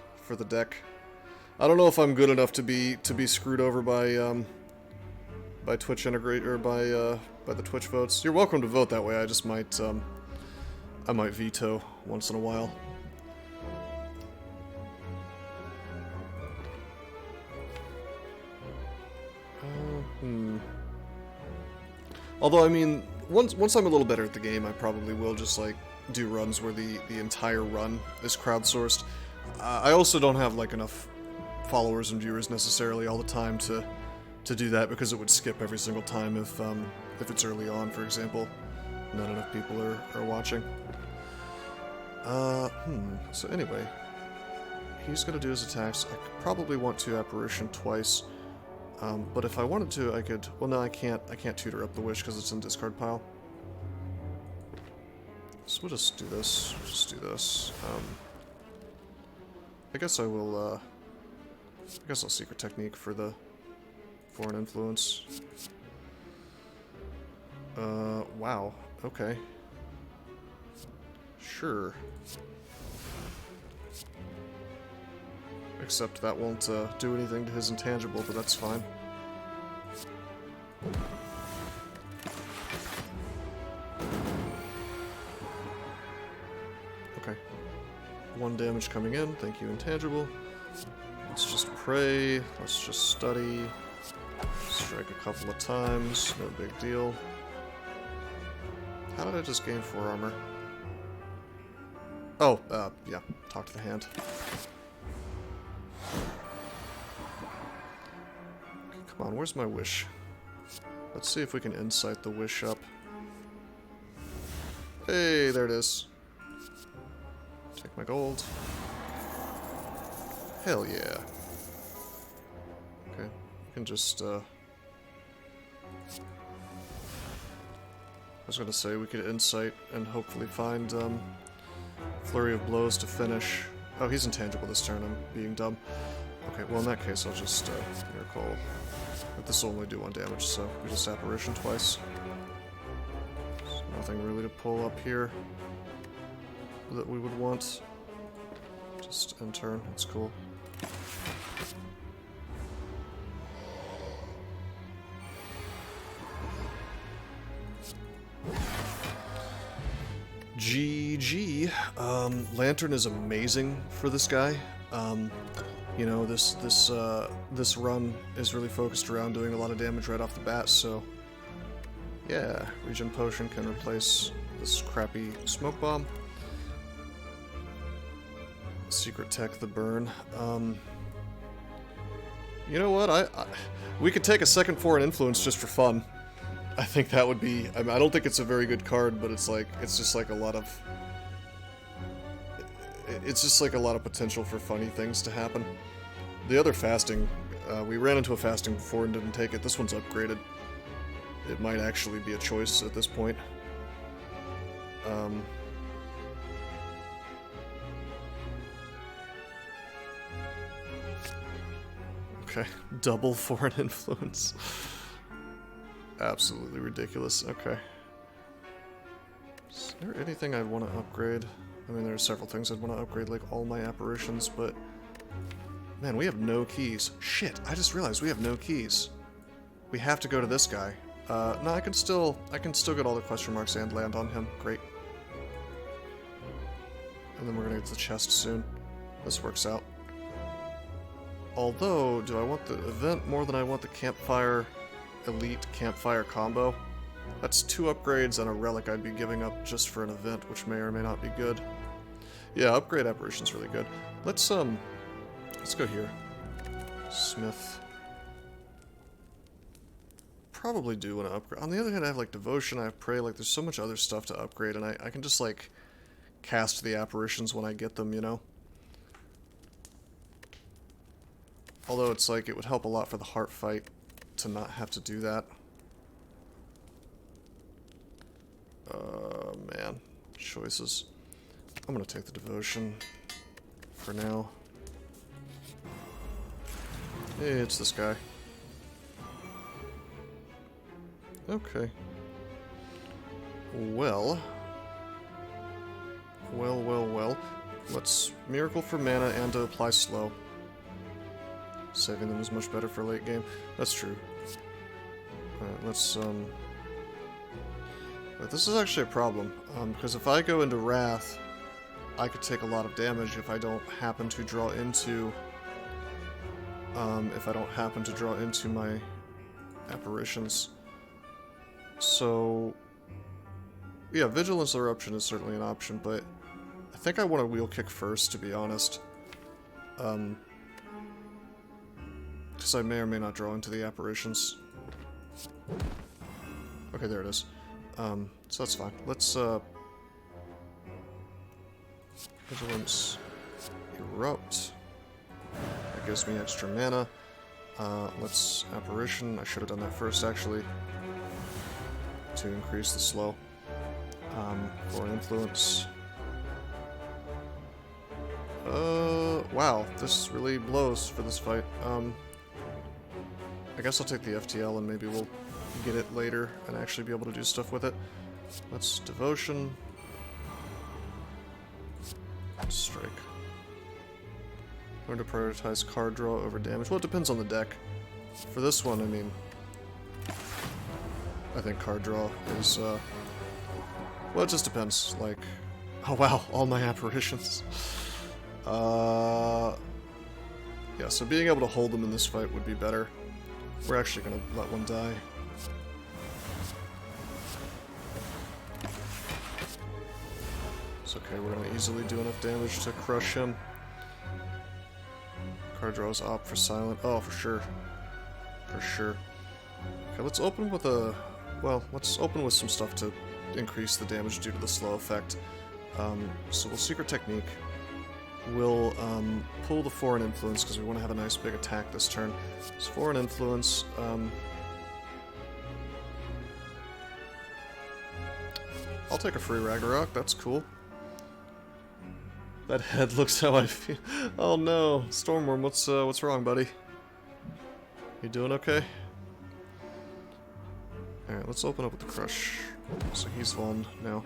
deck. I don't know if I'm good enough to be screwed over by Twitch integrate or by the Twitch votes. You're welcome to vote that way. I just might I might veto once in a while. Although, I mean, once I'm a little better at the game, I probably will just, like, do runs where the entire run is crowdsourced. I also don't have, like, enough followers and viewers necessarily all the time to do that, because it would skip every single time if it's early on, for example. Not enough people are watching. So anyway, he's gonna do his attacks. I could probably want to Apparition twice. But if I wanted to, I could... Well, no, I can't tutor up the Wish because it's in discard pile. So we'll just do this. Just do this. I guess I will, I guess I'll Secret Technique for the Foreign Influence. Wow. Okay. Sure. Except that won't do anything to his intangible, but that's fine. Okay. 1 damage coming in. Thank you, intangible. Let's just pray. Let's just study. Strike a couple of times. No big deal. How did I just gain 4 armor? Oh, yeah. Talk to the hand. Come on, where's my wish? Let's see if we can insight the wish up. Hey, there it is. Take my gold. Hell yeah. Okay, we can just, I was gonna say we could insight and hopefully find, Flurry of Blows to finish. Oh, he's intangible this turn, I'm being dumb. Okay, well in that case I'll just, Miracle. But this will only do 1 damage, so we just Apparition twice. There's nothing really to pull up here that we would want. Just end turn, it's cool. GG. Lantern is amazing for this guy. You know, this run is really focused around doing a lot of damage right off the bat, so yeah, Regen Potion can replace this crappy Smoke Bomb. Secret Tech, the Burn. You know what, we could take a second Foreign Influence just for fun. I think that would be, I mean, I don't think it's a very good card, but it's like, it's just like a lot of, it's just like a lot of potential for funny things to happen. The other fasting, we ran into a fasting before and didn't take it. This one's upgraded. It might actually be a choice at this point. Okay, double Foreign Influence. Absolutely ridiculous. Okay. Is there anything I'd want to upgrade? I mean, there are several things I'd want to upgrade, like all my apparitions, but... Man, we have no keys. Shit, I just realized we have no keys. We have to go to this guy. No, I can still get all the question marks and land on him. Great. And then we're gonna get to the chest soon. This works out. Although, do I want the event more than I want the Campfire... Elite Campfire combo? That's 2 upgrades and a relic I'd be giving up just for an event, which may or may not be good. Yeah, upgrade apparition's really good. Let's go here. Smith. Probably do want to upgrade. On the other hand, I have like Devotion, I have Pray, like there's so much other stuff to upgrade, and I can just like cast the apparitions when I get them, you know? Although it's like, it would help a lot for the heart fight to not have to do that. Man. Choices. I'm gonna take the Devotion for now. Hey, it's this guy. Okay. Well. Well. Let's Miracle for mana and to apply slow. Saving them is much better for late game. That's true. Alright, let's, But this is actually a problem, because if I go into Wrath, I could take a lot of damage if I don't happen to draw into... my apparitions. So... Yeah, Vigilance Eruption is certainly an option, but I think I want to Wheel Kick first, to be honest. Because I may or may not draw into the apparitions. Okay, there it is. So that's fine. Let's, Vigilance Erupt. That gives me extra mana. Let's Apparition. I should have done that first, actually. To increase the slow. For Influence. Wow. This really blows for this fight. I guess I'll take the FTL and maybe we'll get it later and actually be able to do stuff with it. Let's Devotion. Strike. Learn to prioritize card draw over damage. Well, it depends on the deck. For this one, I mean... I think card draw is, well, it just depends. Like... Oh wow, all my apparitions. Yeah, so being able to hold them in this fight would be better. We're actually gonna let one die. It's okay, we're gonna easily do enough damage to crush him. Card draws Opt for Silent. Oh, for sure. for sure. Okay, let's open with a... Well, let's open with some stuff to increase the damage due to the slow effect. So we'll Secret Technique. We'll pull the Foreign Influence because we want to have a nice big attack this turn. So Foreign Influence... I'll take a free Ragnarok, that's cool. That head looks how I feel. Oh no, Stormworm, what's wrong, buddy? You doing okay? Alright, let's open up with the Crush. So he's Vaughn now.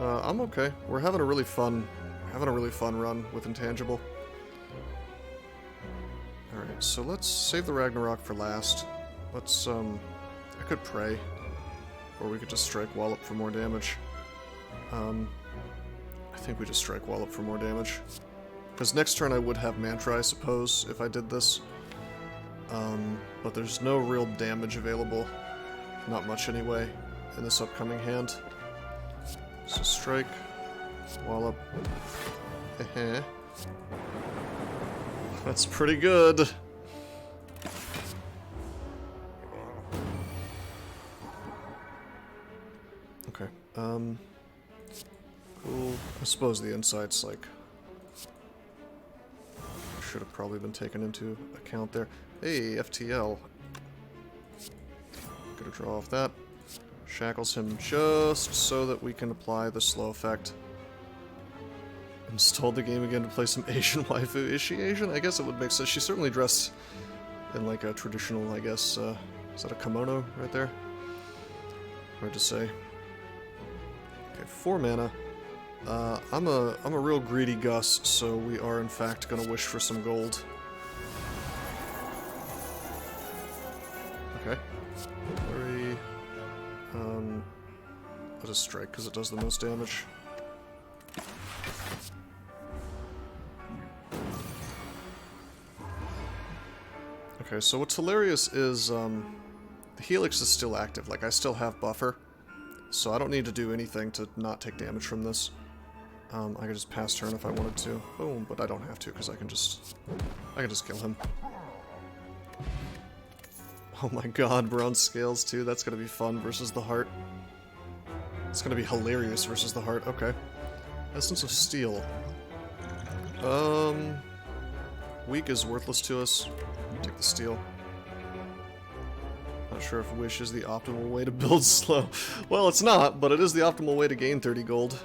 I'm okay. We're having a really fun run with Intangible. Alright, so let's save the Ragnarok for last. Let's, I could pray. Or we could just strike Wallop for more damage. I think we just strike Wallop for more damage. Because next turn I would have Mantra, I suppose, if I did this. But there's no real damage available. Not much anyway, in this upcoming hand. So strike, Wallop. That's pretty good. Okay, cool. I suppose the insight's like... should have probably been taken into account there. Hey, FTL. Gonna draw off that. Shackles him just so that we can apply the slow effect. Installed the game again to play some Asian waifu. Is she Asian? I guess it would make sense. She's certainly dressed in like a traditional, I guess, is that a kimono right there? Hard to say. Okay, 4 mana. I'm a real greedy Gus, so we are in fact gonna wish for some gold. Okay. Flurry. I'll just strike because it does the most damage. Okay, so what's hilarious is the Helix is still active. Like, I still have buffer, so I don't need to do anything to not take damage from this. I could just pass turn if I wanted to. Boom, but I don't have to because I can just kill him. Oh my god, bronze scales too. That's gonna be fun versus the heart. It's gonna be hilarious versus the heart. Okay. Essence of Steel. Weak is worthless to us. Take the steel. Not sure if Wish is the optimal way to build slow. Well, it's not, but it is the optimal way to gain 30 gold.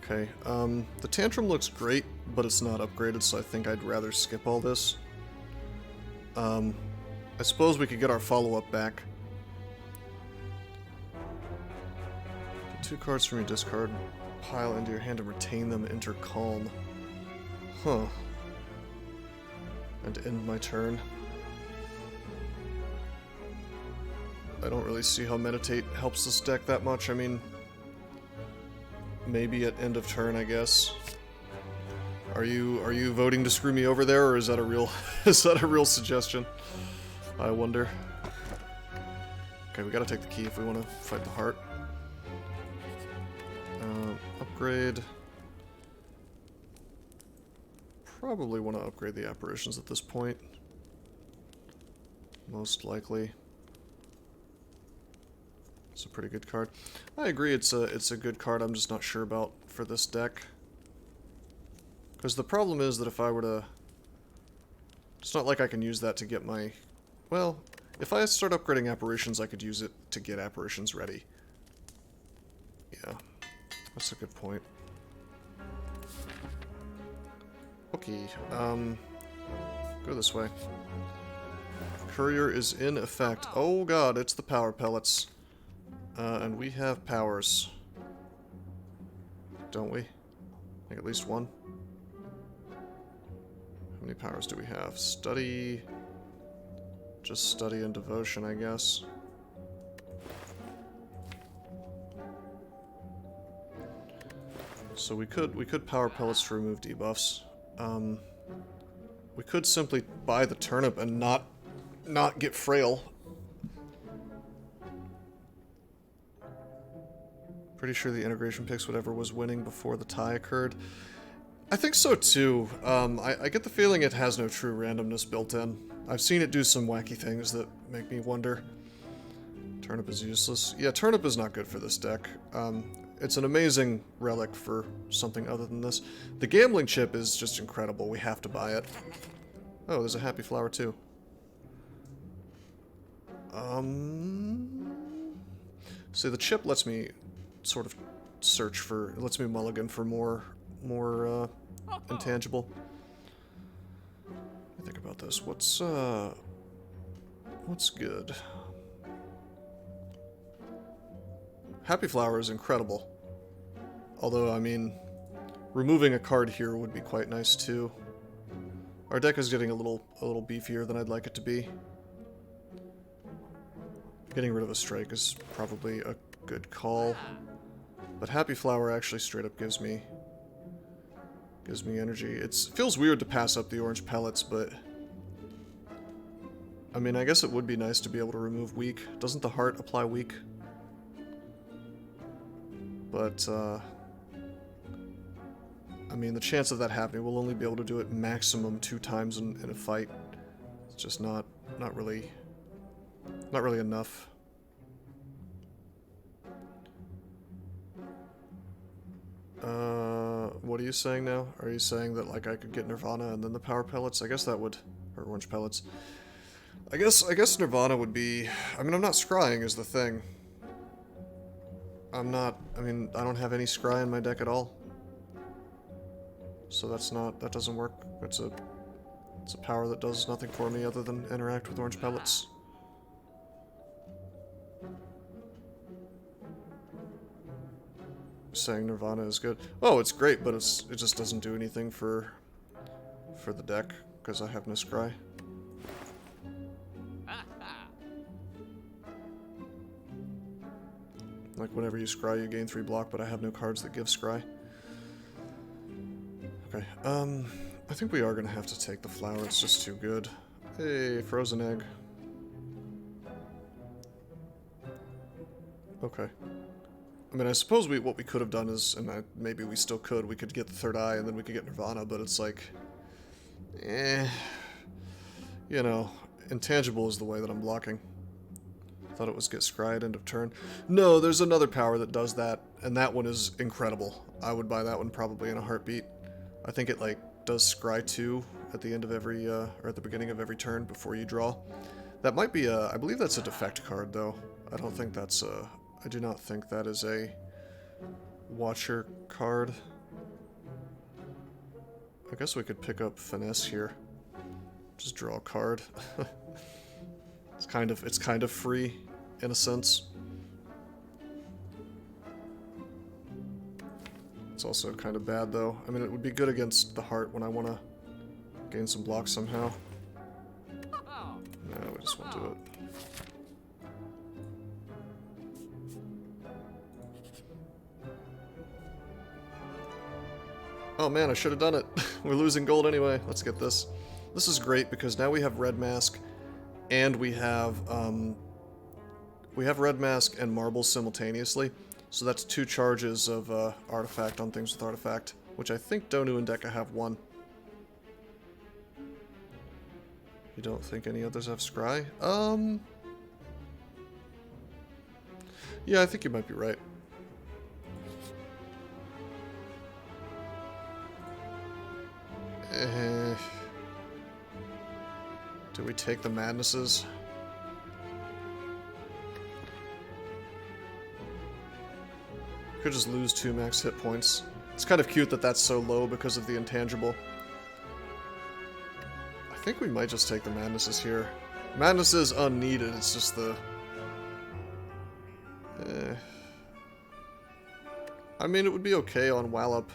Okay, the Tantrum looks great, but it's not upgraded, so I think I'd rather skip all this. I suppose we could get our follow-up back. Put 2 cards from your discard, pile into your hand and retain them, enter Calm. Huh. And end my turn. I don't really see how Meditate helps this deck that much. I mean, maybe at end of turn, I guess. Are you voting to screw me over there, or is that a real suggestion? I wonder. Okay, we gotta take the key if we want to fight the heart. Upgrade. Probably want to upgrade the apparitions at this point. Most likely. It's a pretty good card. I agree, it's a good card. I'm just not sure about for this deck. Because the problem is that if I were to... It's not like I can use that to get my... Well, if I start upgrading apparitions, I could use it to get apparitions ready. Yeah, that's a good point. Okay, go this way. Courier is in effect. Oh god, it's the power pellets. And we have powers. Don't we? Like at least one? How many powers do we have? Study... Just study and devotion, I guess. So we could power pellets to remove debuffs. We could simply buy the turnip and not get frail. Pretty sure the integration picks whatever was winning before the tie occurred. I think so too. I get the feeling it has no true randomness built in. I've seen it do some wacky things that make me wonder. Turnip is useless. Yeah, turnip is not good for this deck. It's an amazing relic for something other than this. The gambling chip is just incredible. We have to buy it. Oh, there's a happy flower too. See, the chip lets me sort of search for, it lets me mulligan for more intangible. Let me think about this. What's good? Happy Flower is incredible. Although, I mean, removing a card here would be quite nice too. Our deck is getting a little beefier than I'd like it to be. Getting rid of a strike is probably a good call. But Happy Flower actually straight up gives me energy. It feels weird to pass up the orange pellets, but I mean, I guess it would be nice to be able to remove weak. Doesn't the heart apply weak? But I mean, the chance of that happening, we'll only be able to do it maximum 2 times in a fight. It's just not really enough. What are you saying now? Are you saying that, like, I could get Nirvana and then the power pellets? I guess that would... or orange pellets. I guess Nirvana would be... I mean, I'm not scrying is the thing. I'm not... I mean, I don't have any scry in my deck at all. So that's not... that doesn't work. It's a power that does nothing for me other than interact with orange pellets. Saying Nirvana is good. Oh, it's great, but it just doesn't do anything for the deck because I have no scry. Like whenever you scry, you gain 3 block, but I have no cards that give scry. Okay, I think we are gonna have to take the flower. It's just too good. Hey, frozen egg. Okay. I mean, I suppose what we could have done is, and maybe we still could, we could get the third eye and then we could get Nirvana, but it's like, you know, intangible is the way that I'm blocking. Thought it was get scry at end of turn. No, there's another power that does that, and that one is incredible. I would buy that one probably in a heartbeat. I think it, like, does scry 2 at the end of every, or at the beginning of every turn before you draw. That might be I believe that's a defect card, though. I don't think that's I do not think that is a Watcher card. I guess we could pick up Finesse here. Just draw a card. It's kind of free, in a sense. It's also kind of bad, though. I mean, it would be good against the heart when I want to gain some blocks somehow. No, we just won't do it. Oh man, I should have done it. We're losing gold anyway. Let's get this. This is great because now we have Red Mask, and we have Red Mask and Marble simultaneously. So that's 2 charges of Artifact on things with Artifact, which I think Donu and Deka have 1. You don't think any others have Scry? Yeah, I think you might be right. Do we take the Madnesses? Could just lose 2 max hit points. It's kind of cute that that's so low because of the intangible. I think we might just take the Madnesses here. Madness is unneeded, it's just the... I mean, it would be okay on Wallop.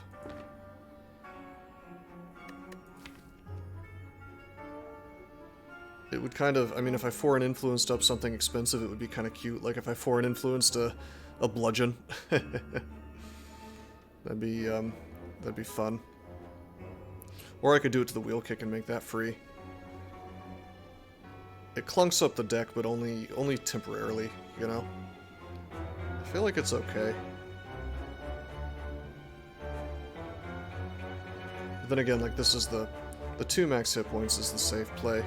It would kind of, I mean, if I foreign influenced up something expensive, it would be kind of cute. Like if I foreign influenced a bludgeon. That'd be fun. Or I could do it to the wheel kick and make that free. It clunks up the deck, but only temporarily, you know? I feel like it's okay. But then again, like, this is the 2 max hit points is the safe play.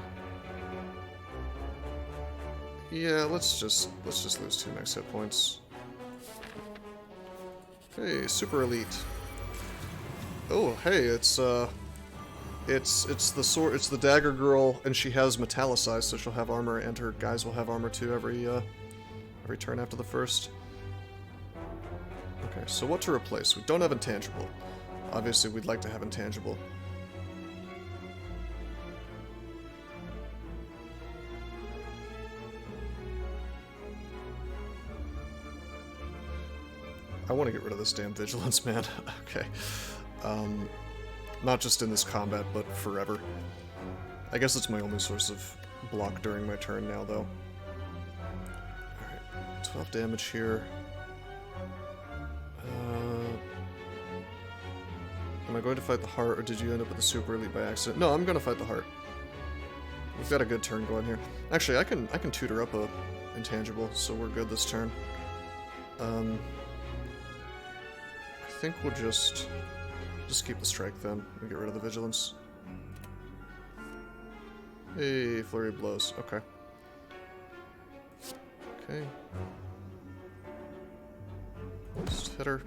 Yeah, let's just lose 2 max hit points. Hey, super elite. Oh, hey, it's the sword, it's the dagger girl, and she has metallicized, so she'll have armor, and her guys will have armor too every turn after the first. Okay, so what to replace? We don't have intangible. Obviously, we'd like to have intangible. I want to get rid of this damn vigilance, man. Okay. Not just in this combat, but forever. I guess it's my only source of block during my turn now, though. Alright, 12 damage here. Am I going to fight the heart, or did you end up with the super elite by accident? No, I'm going to fight the heart. We've got a good turn going here. Actually, I can tutor up a intangible, so we're good this turn. I think we'll just keep the strike then and get rid of the vigilance. Hey, flurry of blows. Okay. Okay. Just hit her.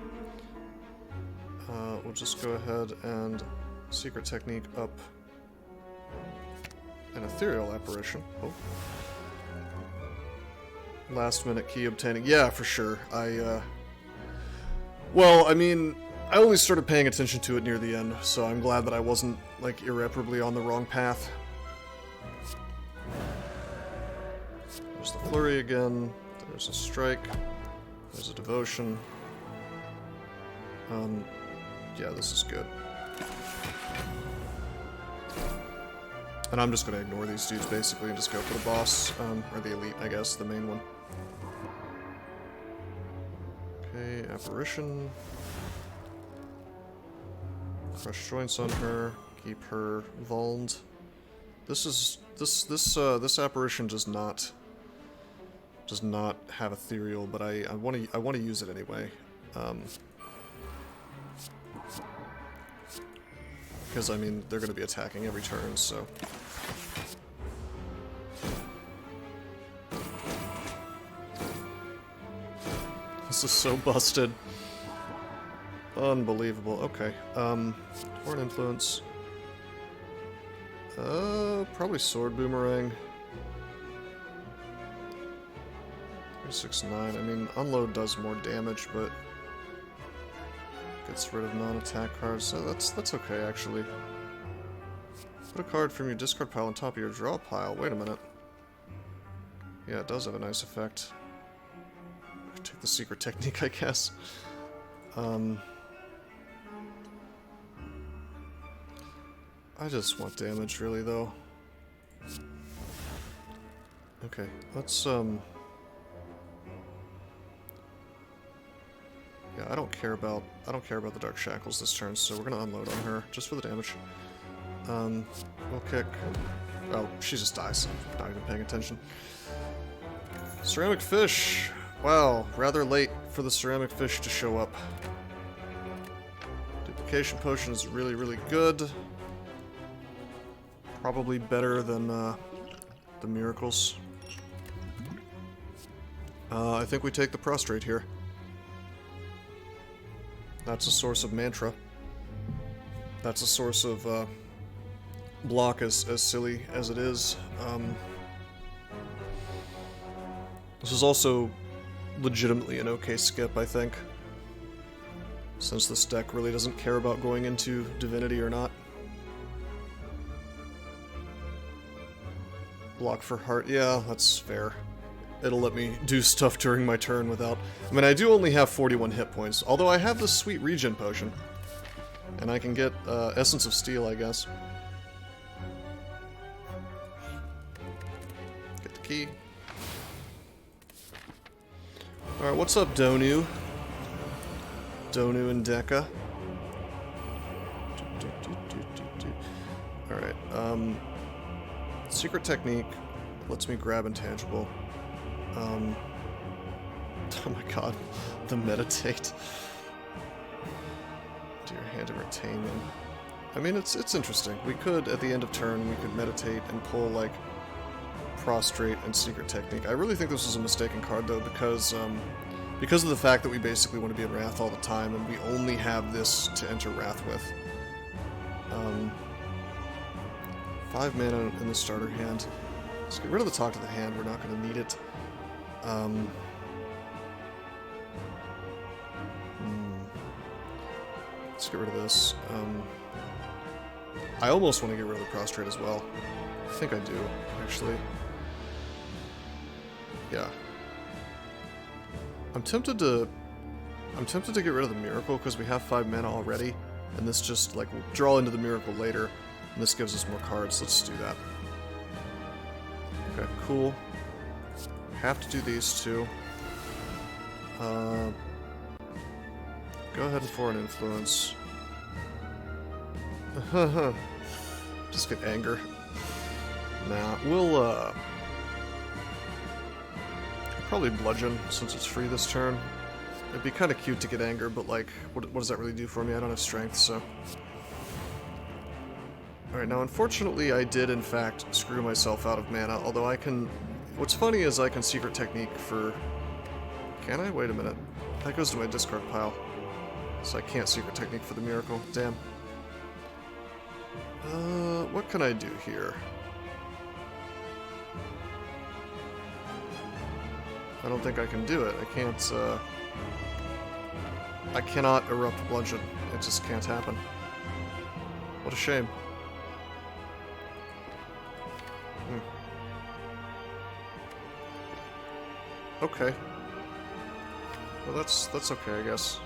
We'll just go ahead and secret technique up an ethereal apparition. Oh. Last minute key obtaining. Yeah, for sure. Well, I mean, I only started paying attention to it near the end, so I'm glad that I wasn't, like, irreparably on the wrong path. There's the flurry again. There's a strike. There's a devotion. Yeah, this is good. And I'm just gonna ignore these dudes, basically, and just go for the boss, or the elite, I guess, the main one. Okay, apparition. Crush joints on her. Keep her vulned. This apparition does not have ethereal, but I want to use it anyway. Because I mean they're going to be attacking every turn, so. This is so busted. Unbelievable. Okay. Foreign influence. Probably sword boomerang. 369. I mean, unload does more damage, but gets rid of non-attack cards. So that's okay, actually. Put a card from your discard pile on top of your draw pile. Wait a minute. Yeah, it does have a nice effect. Take the secret technique, I guess. I just want damage, really, though. Okay, let's, yeah, I don't care about the Dark Shackles this turn, so we're gonna unload on her, just for the damage. We'll kick... Oh, she just dies. I'm not even paying attention. Ceramic Fish! Wow, rather late for the Ceramic Fish to show up. Duplication Potion is really, really good. Probably better than the Miracles. I think we take the Prostrate here. That's a source of mantra. That's a source of block, as silly as it is. This is also legitimately an okay skip, I think. Since this deck really doesn't care about going into Divinity or not. Block for heart, yeah, that's fair. It'll let me do stuff during my turn without... I mean, I do only have 41 hit points, although I have this sweet regen potion. And I can get Essence of Steel, I guess. Get the key. Alright, what's up, Donu? Donu and Deka. Alright, Secret Technique lets me grab Intangible. Oh my god, the Meditate. Do your hand and retain them. I mean, it's interesting. We could, at the end of turn, we could meditate and pull, like, Prostrate and Secret Technique. I really think this was a mistaken card, though, because of the fact that we basically want to be in Wrath all the time, and we only have this to enter Wrath with. 5 mana in the starter hand. Let's get rid of the Talk to the Hand, we're not going to need it. Let's get rid of this. I almost want to get rid of the Prostrate as well. I think I do, actually. Yeah. I'm tempted to get rid of the Miracle because we have 5 mana already, and this just, like, we'll draw into the Miracle later, and this gives us more cards. Let's do that. Okay, cool. Have to do these two. Go ahead and Foreign Influence. Just get Anger. Nah, we'll, probably Bludgeon, since it's free this turn. It'd be kind of cute to get Anger, but, like, what does that really do for me? I don't have Strength, so... Alright, now, unfortunately, I did, in fact, screw myself out of mana, although I can... What's funny is I can Secret Technique for... Can I? Wait a minute. That goes to my discard pile. So I can't Secret Technique for the Miracle. Damn. What can I do here? I don't think I can do it. I can't, I cannot Erupt Bludgeon. It just can't happen. What a shame. Okay. Well, that's okay, I guess.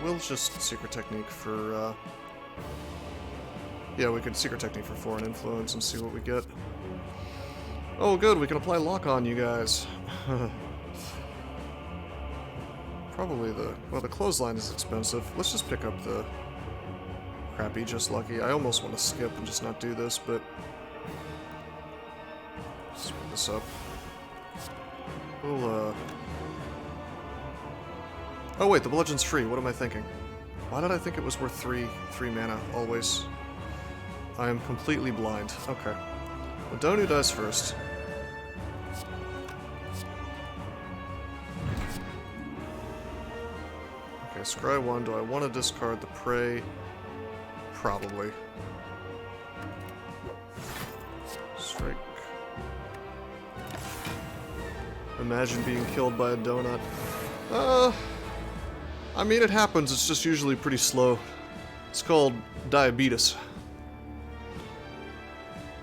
We'll just Secret Technique for, yeah, we could Secret Technique for Foreign Influence and see what we get. Oh, good, we can apply Lock on you guys. Probably well, the Clothesline is expensive. Let's just pick up the crappy Just Lucky. I almost want to skip and just not do this, but... Speed this up. We'll, Oh wait, the Bludgeon's free. What am I thinking? Why did I think it was worth 3 mana, always? I am completely blind. Okay. Well, Donu dies first. Okay, scry 1. Do I want to discard the Prey? Probably. Strike. Imagine being killed by a donut. I mean, it happens. It's just usually pretty slow. It's called diabetes.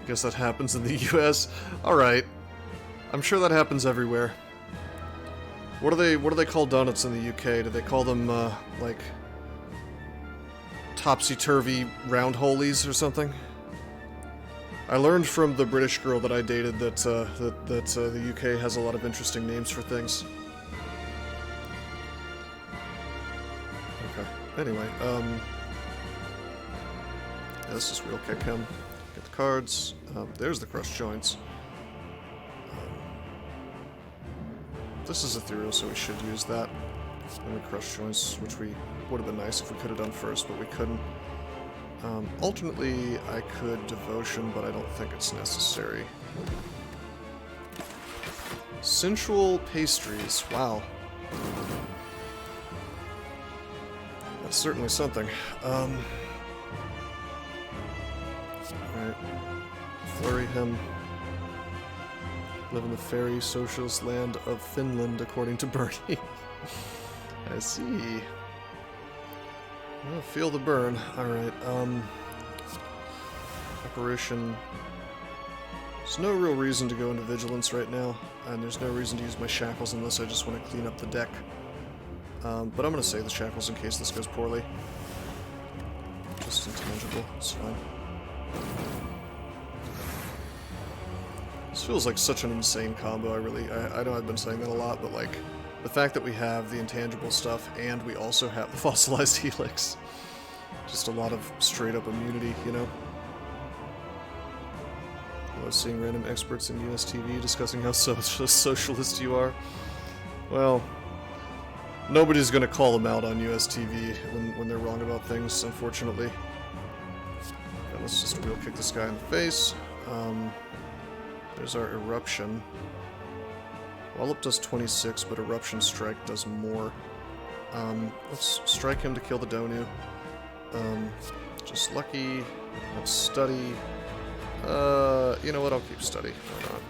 I guess that happens in the US. Alright. I'm sure that happens everywhere. What do they call donuts in the UK? Do they call them, like... topsy-turvy round holies or something? I learned from the British girl that I dated that, the UK has a lot of interesting names for things. Anyway, yeah, let's just wheel kick him. Get the cards. There's the crushed joints. This is ethereal, so we should use that. And we crushed joints, which would have been nice if we could have done first, but we couldn't. Alternately, I could Devotion, but I don't think it's necessary. Sensual Pastries. Wow. That's certainly something. Alright. Flurry him. Live in the fairy socialist land of Finland, according to Bernie. I see. Well, feel the burn. Alright, Apparition. There's no real reason to go into Vigilance right now, and there's no reason to use my Shackles unless I just want to clean up the deck. But I'm going to say the Shackles in case this goes poorly. Just intangible, it's fine. This feels like such an insane combo, I know I've been saying that a lot, but like, the fact that we have the intangible stuff and we also have the Fossilized Helix. Just a lot of straight-up immunity, you know? I was seeing random experts in US TV discussing how socialist you are. Well, Nobody's gonna call them out on USTV when they're wrong about things, unfortunately. And let's just wheel kick this guy in the face. There's our Eruption. Wallop does 26, but Eruption Strike does more. Let's strike him to kill the Donu. Just lucky. Let's study. You know what? I'll keep study. Why not?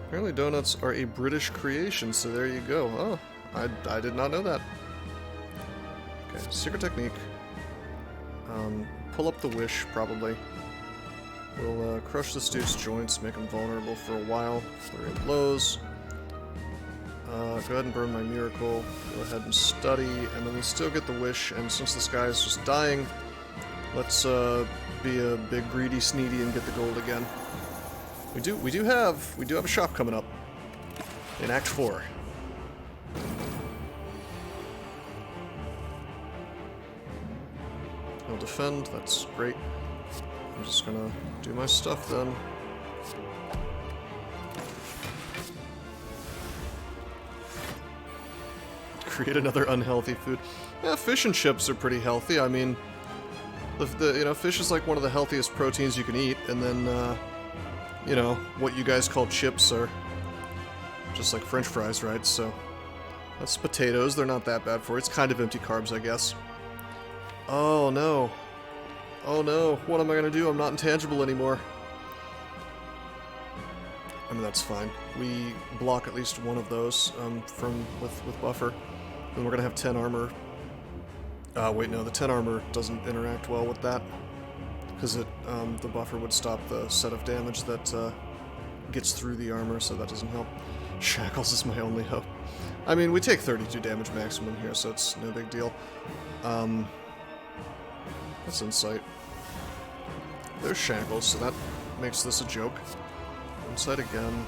Apparently donuts are a British creation, so there you go. Oh, I did not know that. Okay, secret technique. Pull up the wish, probably. We'll crush this dude's joints, make him vulnerable for a while. Flurry of blows. Go ahead and burn my miracle. Go ahead and study, and then we still get the wish. And since this guy is just dying, let's be a big greedy sneedy and get the gold again. We do have a shop coming up in Act 4. He'll defend. That's great. I'm just gonna do my stuff then. Create another unhealthy food. Yeah, fish and chips are pretty healthy. I mean, you know, fish is like one of the healthiest proteins you can eat, and then you know, what you guys call chips are just like French fries, right? So that's potatoes. They're not that bad for you. It's kind of empty carbs, I guess. Oh no. Oh no. What am I gonna do? I'm not intangible anymore. I mean, that's fine. We block at least one of those with buffer. Then we're gonna have 10 armor. Wait, no, the 10 armor doesn't interact well with that. Because the buffer would stop the set of damage that gets through the armor, so that doesn't help. Shackles is my only hope. I mean, we take 32 damage maximum here, so it's no big deal. That's Insight. There's Shackles, so that makes this a joke. Insight again.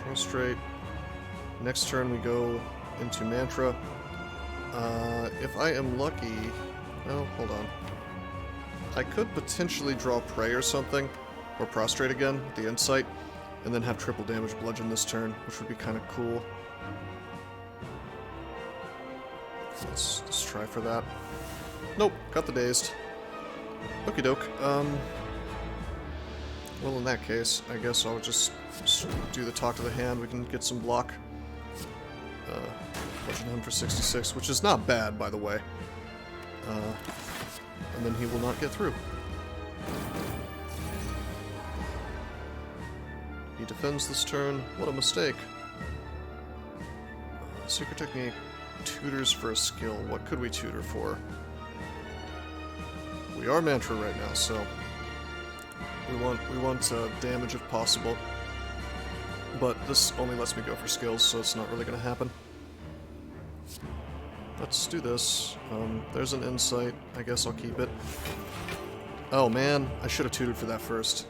Prostrate. Next turn we go into Mantra. If I am lucky... Oh, hold on. I could potentially draw Prey or something, or Prostrate again, with the Insight, and then have triple damage Bludgeon this turn, which would be kind of cool. Let's try for that. Nope, got the Dazed. Okie doke. Well, in that case, I guess I'll just do the Talk to the Hand. We can get some block. Bludgeon him for 66, which is not bad, by the way. And then he will not get through. He defends this turn. What a mistake. Secret technique. Tutors for a skill. What could we tutor for? We are Mantra right now, so we want damage if possible. But this only lets me go for skills, so it's not really going to happen. Let's do this. There's an Insight. I guess I'll keep it. Oh man, I should have tutored for that first.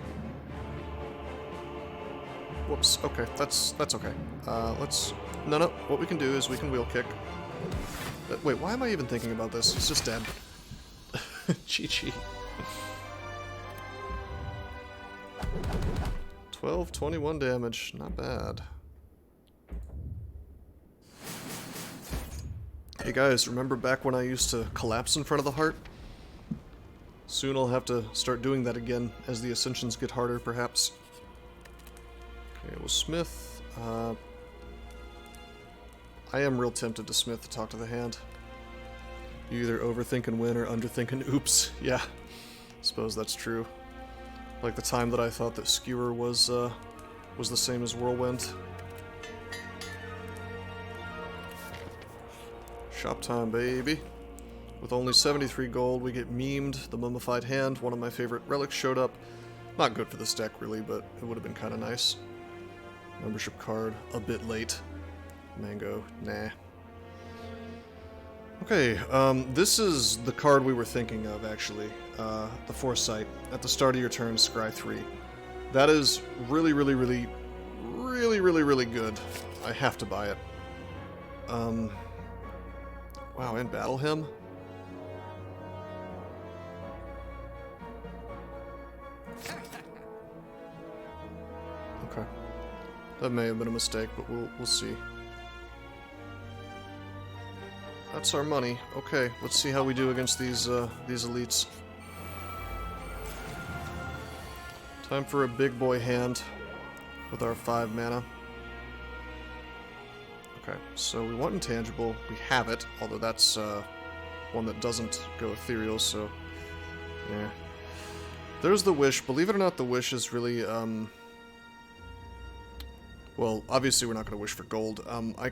Whoops. Okay, that's okay. No. What we can do is we can wheel kick. Wait, why am I even thinking about this? He's just dead. GG. 12, 21 damage. Not bad. Hey guys, remember back when I used to collapse in front of the heart? Soon I'll have to start doing that again as the ascensions get harder, perhaps. Okay, well, Smith. I am real tempted to Smith to Talk to the Hand. You either overthink and win or underthink and oops. Yeah, suppose that's true. Like the time that I thought that Skewer was the same as Whirlwind. Shop time, baby. With only 73 gold, we get memed. The Mummified Hand, one of my favorite relics, showed up. Not good for this deck, really, but it would have been kind of nice. Membership card, a bit late. Mango, nah. Okay, this is the card we were thinking of, actually. The Foresight. At the start of your turn, scry 3. That is really good. I have to buy it. Wow, and Battle Hymn? That may have been a mistake, but we'll see. That's our money. Okay, let's see how we do against these elites. Time for a big boy hand with our 5 mana. Okay, so we want intangible. We have it, although that's one that doesn't go ethereal, so yeah. There's the wish. Believe it or not, the wish is really well, obviously we're not going to wish for gold. I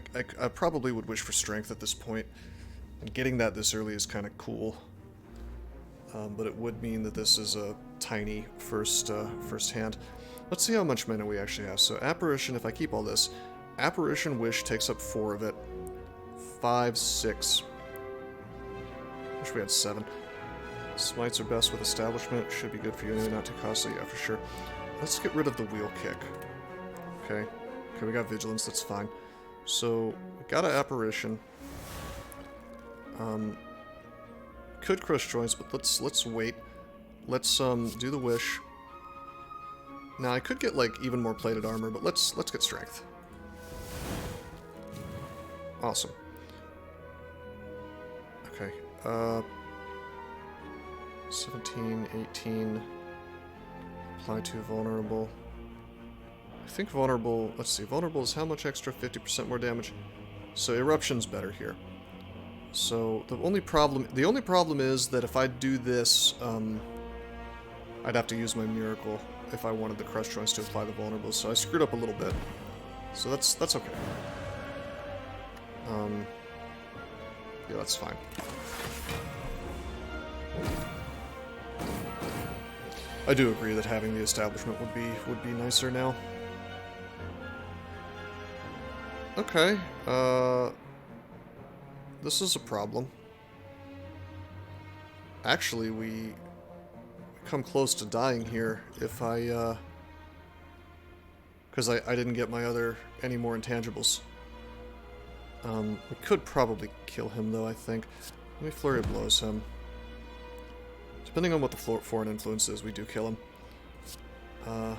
probably would wish for strength at this point. And getting that this early is kind of cool. But it would mean that this is a tiny first hand. Let's see how much mana we actually have. So Apparition, if I keep all this, Apparition Wish takes up 4 of it. 5, 6. Wish we had 7. Smites are best with Establishment. Should be good for you anyway, not too costly. Yeah, for sure. Let's get rid of the Wheel Kick. Okay. Okay, we got Vigilance, that's fine. So, we got an Apparition. Could Crush Joints, but let's wait. Let's do the Wish. Now, I could get, like, even more Plated Armor, but let's get Strength. Awesome. Okay, 17, 18, apply to Vulnerable. I think Vulnerable, let's see, Vulnerable is how much extra? 50% more damage. So Eruption's better here. So the only problem is that if I do this, I'd have to use my Miracle if I wanted the Crush Joints to apply the Vulnerable, so I screwed up a little bit. So that's okay. Yeah, that's fine. I do agree that having the Establishment would be nicer now. Okay, this is a problem. Actually, we come close to dying here if I, because I didn't get any more intangibles. We could probably kill him, though, I think. Let me Flurry of Blows him. Depending on what the foreign influence is, we do kill him.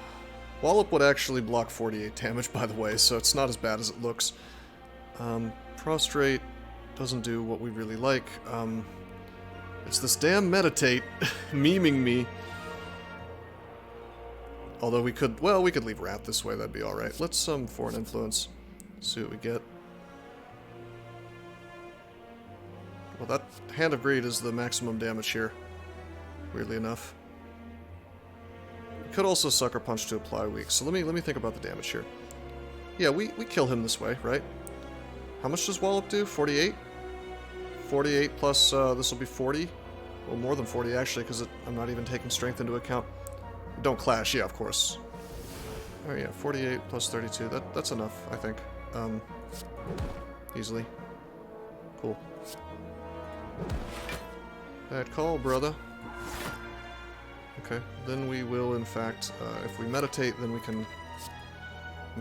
Wallop would actually block 48 damage, by the way, so it's not as bad as it looks. Prostrate doesn't do what we really like. It's this damn Meditate memeing me. Although we could leave Wrap this way, that'd be alright. Let's foreign influence. See what we get. Well, that Hand of Greed is the maximum damage here, weirdly enough. We could also Sucker Punch to apply weak, so let me think about the damage here. Yeah, we kill him this way, right? How much does Wallop do? 48? 48 plus, this will be 40? Well, more than 40, actually, because I'm not even taking strength into account. Don't clash, yeah, of course. Oh yeah, 48 plus 32, that's enough, I think. Easily. Cool. Bad call, brother. Okay, then we will, in fact, if we meditate, then we can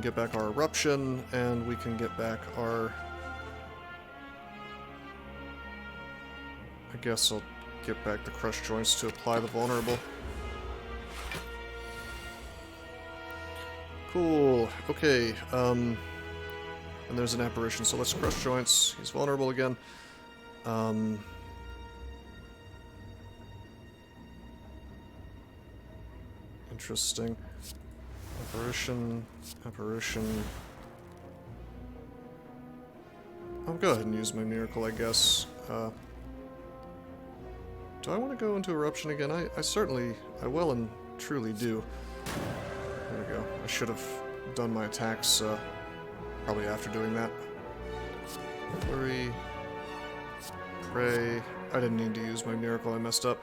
get back our Eruption, and we can get back our... I guess I'll get back the Crush Joints to apply the Vulnerable. Cool, okay, and there's an Apparition, so let's Crush Joints. He's vulnerable again. Interesting. Apparition. I'll go ahead and use my Miracle, I guess. Do I want to go into Eruption again? I well and truly do. There we go. I should have done my attacks, probably after doing that. Flurry. Pray. I didn't need to use my Miracle, I messed up.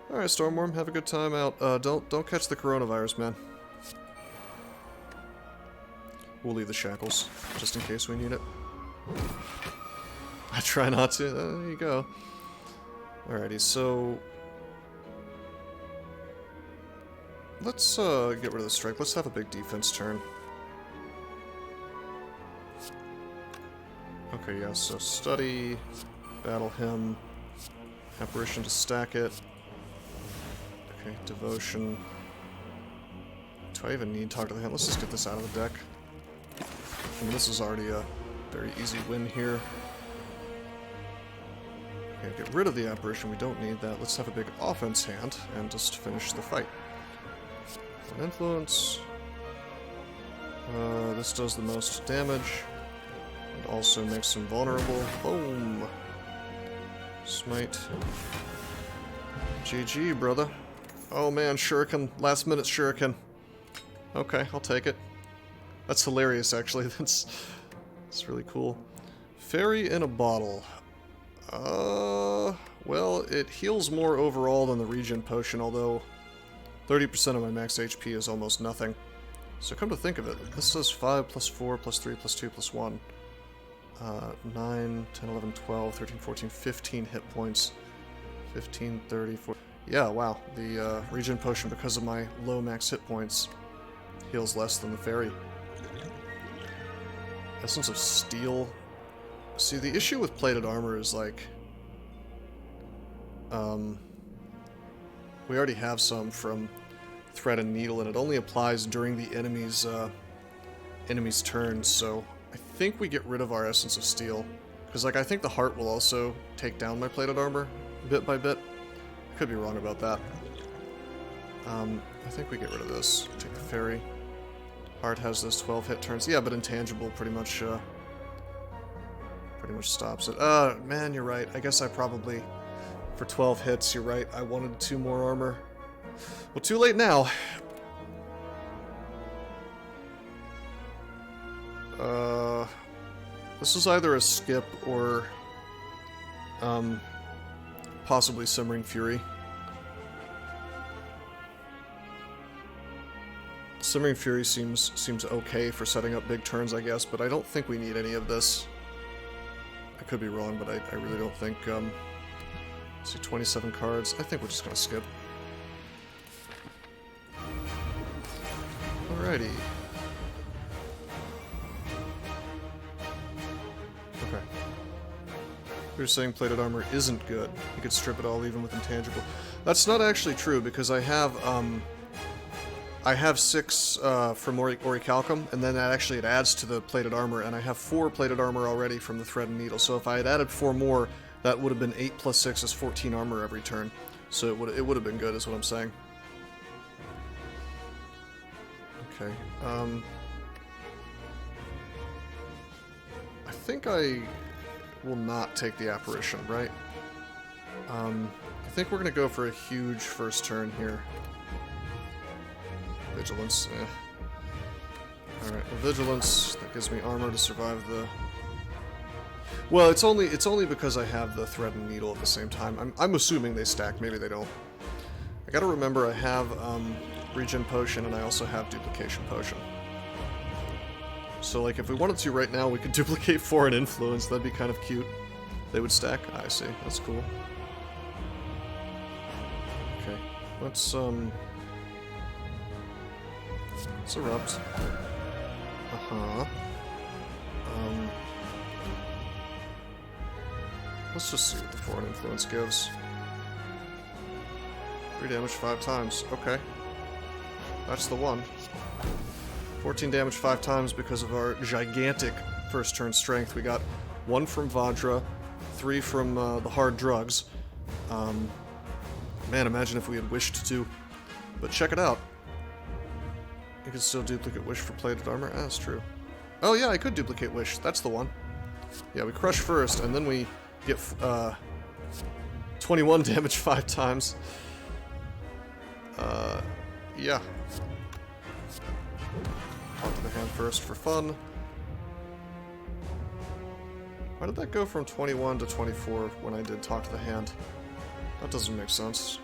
Alright, Stormworm, have a good time out. Don't catch the coronavirus, man. We'll leave the shackles, just in case we need it. I try not to. There you go. Alrighty, so... let's get rid of the strike. Let's have a big defense turn. Okay, yeah, so study, battle him, apparition to stack it. Okay, devotion. Do I even need Talk to the Hand? Let's just get this out of the deck. I mean, this is already a very easy win here. Okay, get rid of the apparition, we don't need that. Let's have a big offense hand and just finish the fight. An influence. This does the most damage. And also makes him vulnerable. Boom! Smite. GG, brother. Oh man, shuriken. Last minute shuriken. Okay, I'll take it. That's hilarious, actually. That's really cool. Fairy in a bottle. Well, it heals more overall than the regen potion, although 30% of my max HP is almost nothing. So come to think of it, this does 5 plus 4 plus 3 plus 2 plus 1. 9, 10, 11, 12, 13, 14, 15 hit points. 15, 30, 40. Yeah, wow. The regen potion, because of my low max hit points, heals less than the fairy. Essence of Steel. See, the issue with plated armor is, like, we already have some from Thread and Needle, and it only applies during the enemy's turn, so I think we get rid of our Essence of Steel. Because, like, I think the heart will also take down my plated armor, bit by bit. I could be wrong about that. I think we get rid of this. Take the fairy. Heart has those 12 hit turns. Yeah, but intangible pretty much stops it. Man, you're right. I guess I probably, for 12 hits, you're right. I wanted 2 more armor. Well, too late now. This is either a skip or, possibly Simmering Fury. Simmering Fury seems okay for setting up big turns, I guess, but I don't think we need any of this. I could be wrong, but I really don't think, let's see, 27 cards. I think we're just gonna skip. Alrighty. Okay. You're saying plated armor isn't good. You could strip it all even with intangible. That's not actually true, because I have 6 from Orichalcum, and then it adds to the plated armor, and I have 4 plated armor already from the Thread and Needle, so if I had added 4 more, that would have been 8 plus 6 is 14 armor every turn. So it would have been good, is what I'm saying. Okay, I think I will not take the apparition, right? I think we're gonna go for a huge first turn here. Vigilance, Alright, Vigilance, that gives me armor to survive the... Well, it's only because I have the Thread and Needle at the same time. I'm assuming they stack, maybe they don't. I gotta remember I have, Regen Potion, and I also have Duplication Potion. So, like, if we wanted to right now, we could duplicate Foreign Influence, that'd be kind of cute. They would stack? I see, that's cool. Okay, let's erupt. Let's just see what the Foreign Influence gives. 3 damage 5 times. Okay. That's the one. 14 damage 5 times because of our gigantic first turn strength. We got 1 from Vajra, 3 from the hard drugs. Man, imagine if we had wished to. But check it out. You can still duplicate Wish for plated armor. Ah, that's true. Oh yeah, I could duplicate Wish. That's the one. Yeah, we crush first, and then we get 21 damage 5 times. Yeah. Talk to the hand first for fun. Why did that go from 21 to 24 when I did talk to the hand? That doesn't make sense.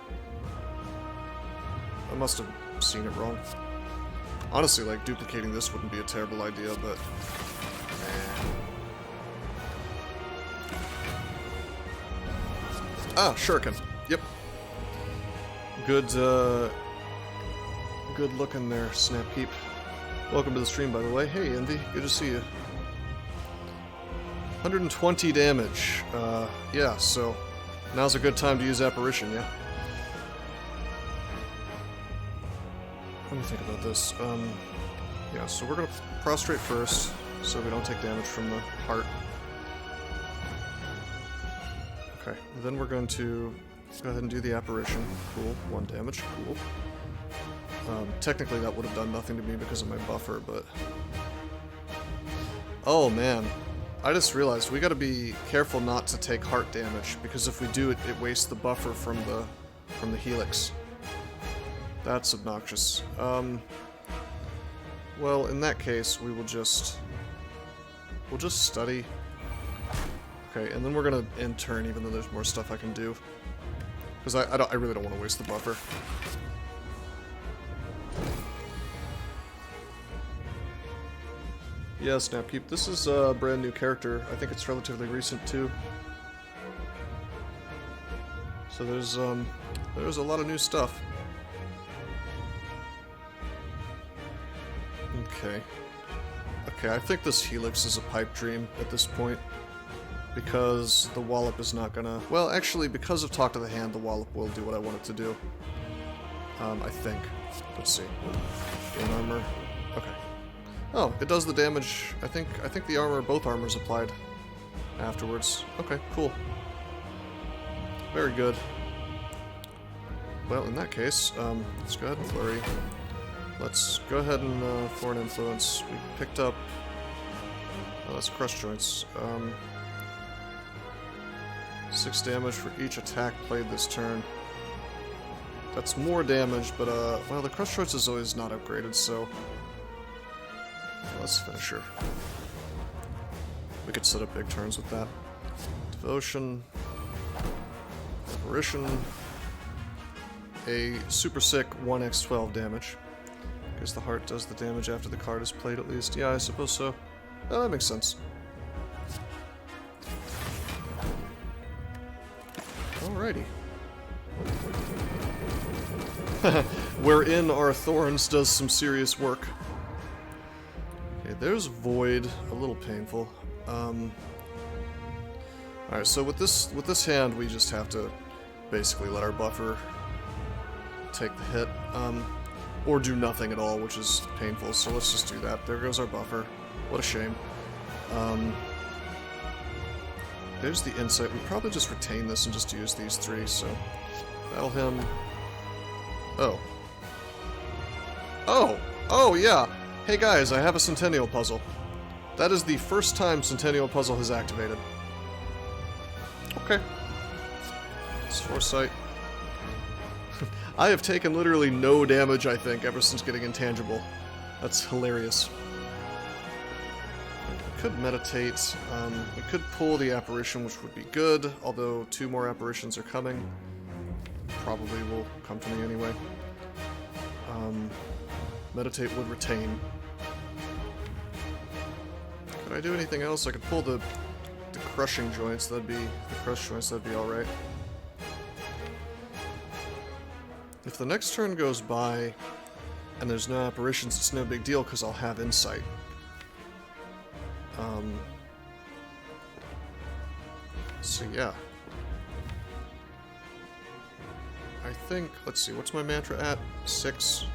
I must have seen it wrong. Honestly, like, duplicating this wouldn't be a terrible idea, but... Ah, Shuriken. Yep. Good, good looking there, Snapkeep. Welcome to the stream, by the way. Hey, Envy. Good to see you. 120 damage. Yeah, so... Now's a good time to use Apparition, yeah? Let me think about this. Yeah, so we're gonna prostrate first. so we don't take damage from the heart. Okay, then we're going to go ahead and do the apparition. Cool, 1 damage, cool. Technically that would have done nothing to me because of my buffer, but... Oh man, I just realized we gotta be careful not to take heart damage, because if we do it, it wastes the buffer from the helix. That's obnoxious. Well, in that case, we'll just study. Okay, and then we're gonna end turn, even though there's more stuff I can do. Because I really don't want to waste the buffer. Yeah, Snapkeep, this is a brand new character. I think it's relatively recent, too. So there's a lot of new stuff. Okay. Okay, I think this helix is a pipe dream at this point. Because the wallop is not gonna... Well, actually, because of Talk to the Hand, the wallop will do what I want it to do. I think. Let's see. Gain armor. Okay. Oh, it does the damage. I think the armor, both armors applied afterwards. Okay, cool. Very good. Well, in that case, let's go ahead and flurry. Let's go ahead and foreign influence. We picked up... Oh, that's crush joints. 6 damage for each attack played this turn. That's more damage, but well, the crush joints is always not upgraded, so let's finish her. We could set up big turns with that. Devotion, apparition, a super sick 1x12 damage. Because the heart does the damage after the card is played, at least. Yeah, I suppose so. Oh, that makes sense. Alrighty. Wherein our Thorns does some serious work. Okay, there's Void, a little painful. Alright, so with this hand, we just have to basically let our buffer take the hit, or do nothing at all, which is painful. So let's just do that. There goes our buffer. What a shame. There's the insight. We probably just retain this and just use these 3, so... Battle him. Oh. Oh! Oh, yeah! Hey guys, I have a Centennial Puzzle. That is the first time Centennial Puzzle has activated. Okay. It's Foresight. I have taken literally no damage, I think, ever since getting Intangible. That's hilarious. We could meditate. We could pull the apparition, which would be good, although 2 more apparitions are coming. Probably will come to me anyway. Meditate would retain. Could I do anything else? I could pull the crushing joints, that'd be... the crush joints, that'd be alright. If the next turn goes by, and there's no apparitions, it's no big deal, because I'll have insight. So yeah. I think, let's see, what's my mantra at? 6.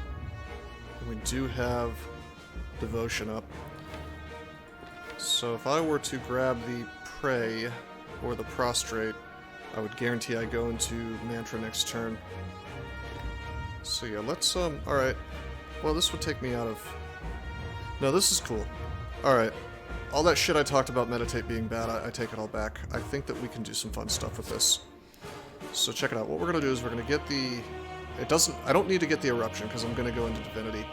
And we do have Devotion up. So if I were to grab the Pray, or the Prostrate, I would guarantee I go into mantra next turn. So yeah, let's, alright. Well, this would take me out of... No, this is cool. Alright. All that shit I talked about meditate being bad, I take it all back. I think that we can do some fun stuff with this. So check it out. What we're gonna do is we're gonna get the... I don't need to get the Eruption, because I'm gonna go into Divinity.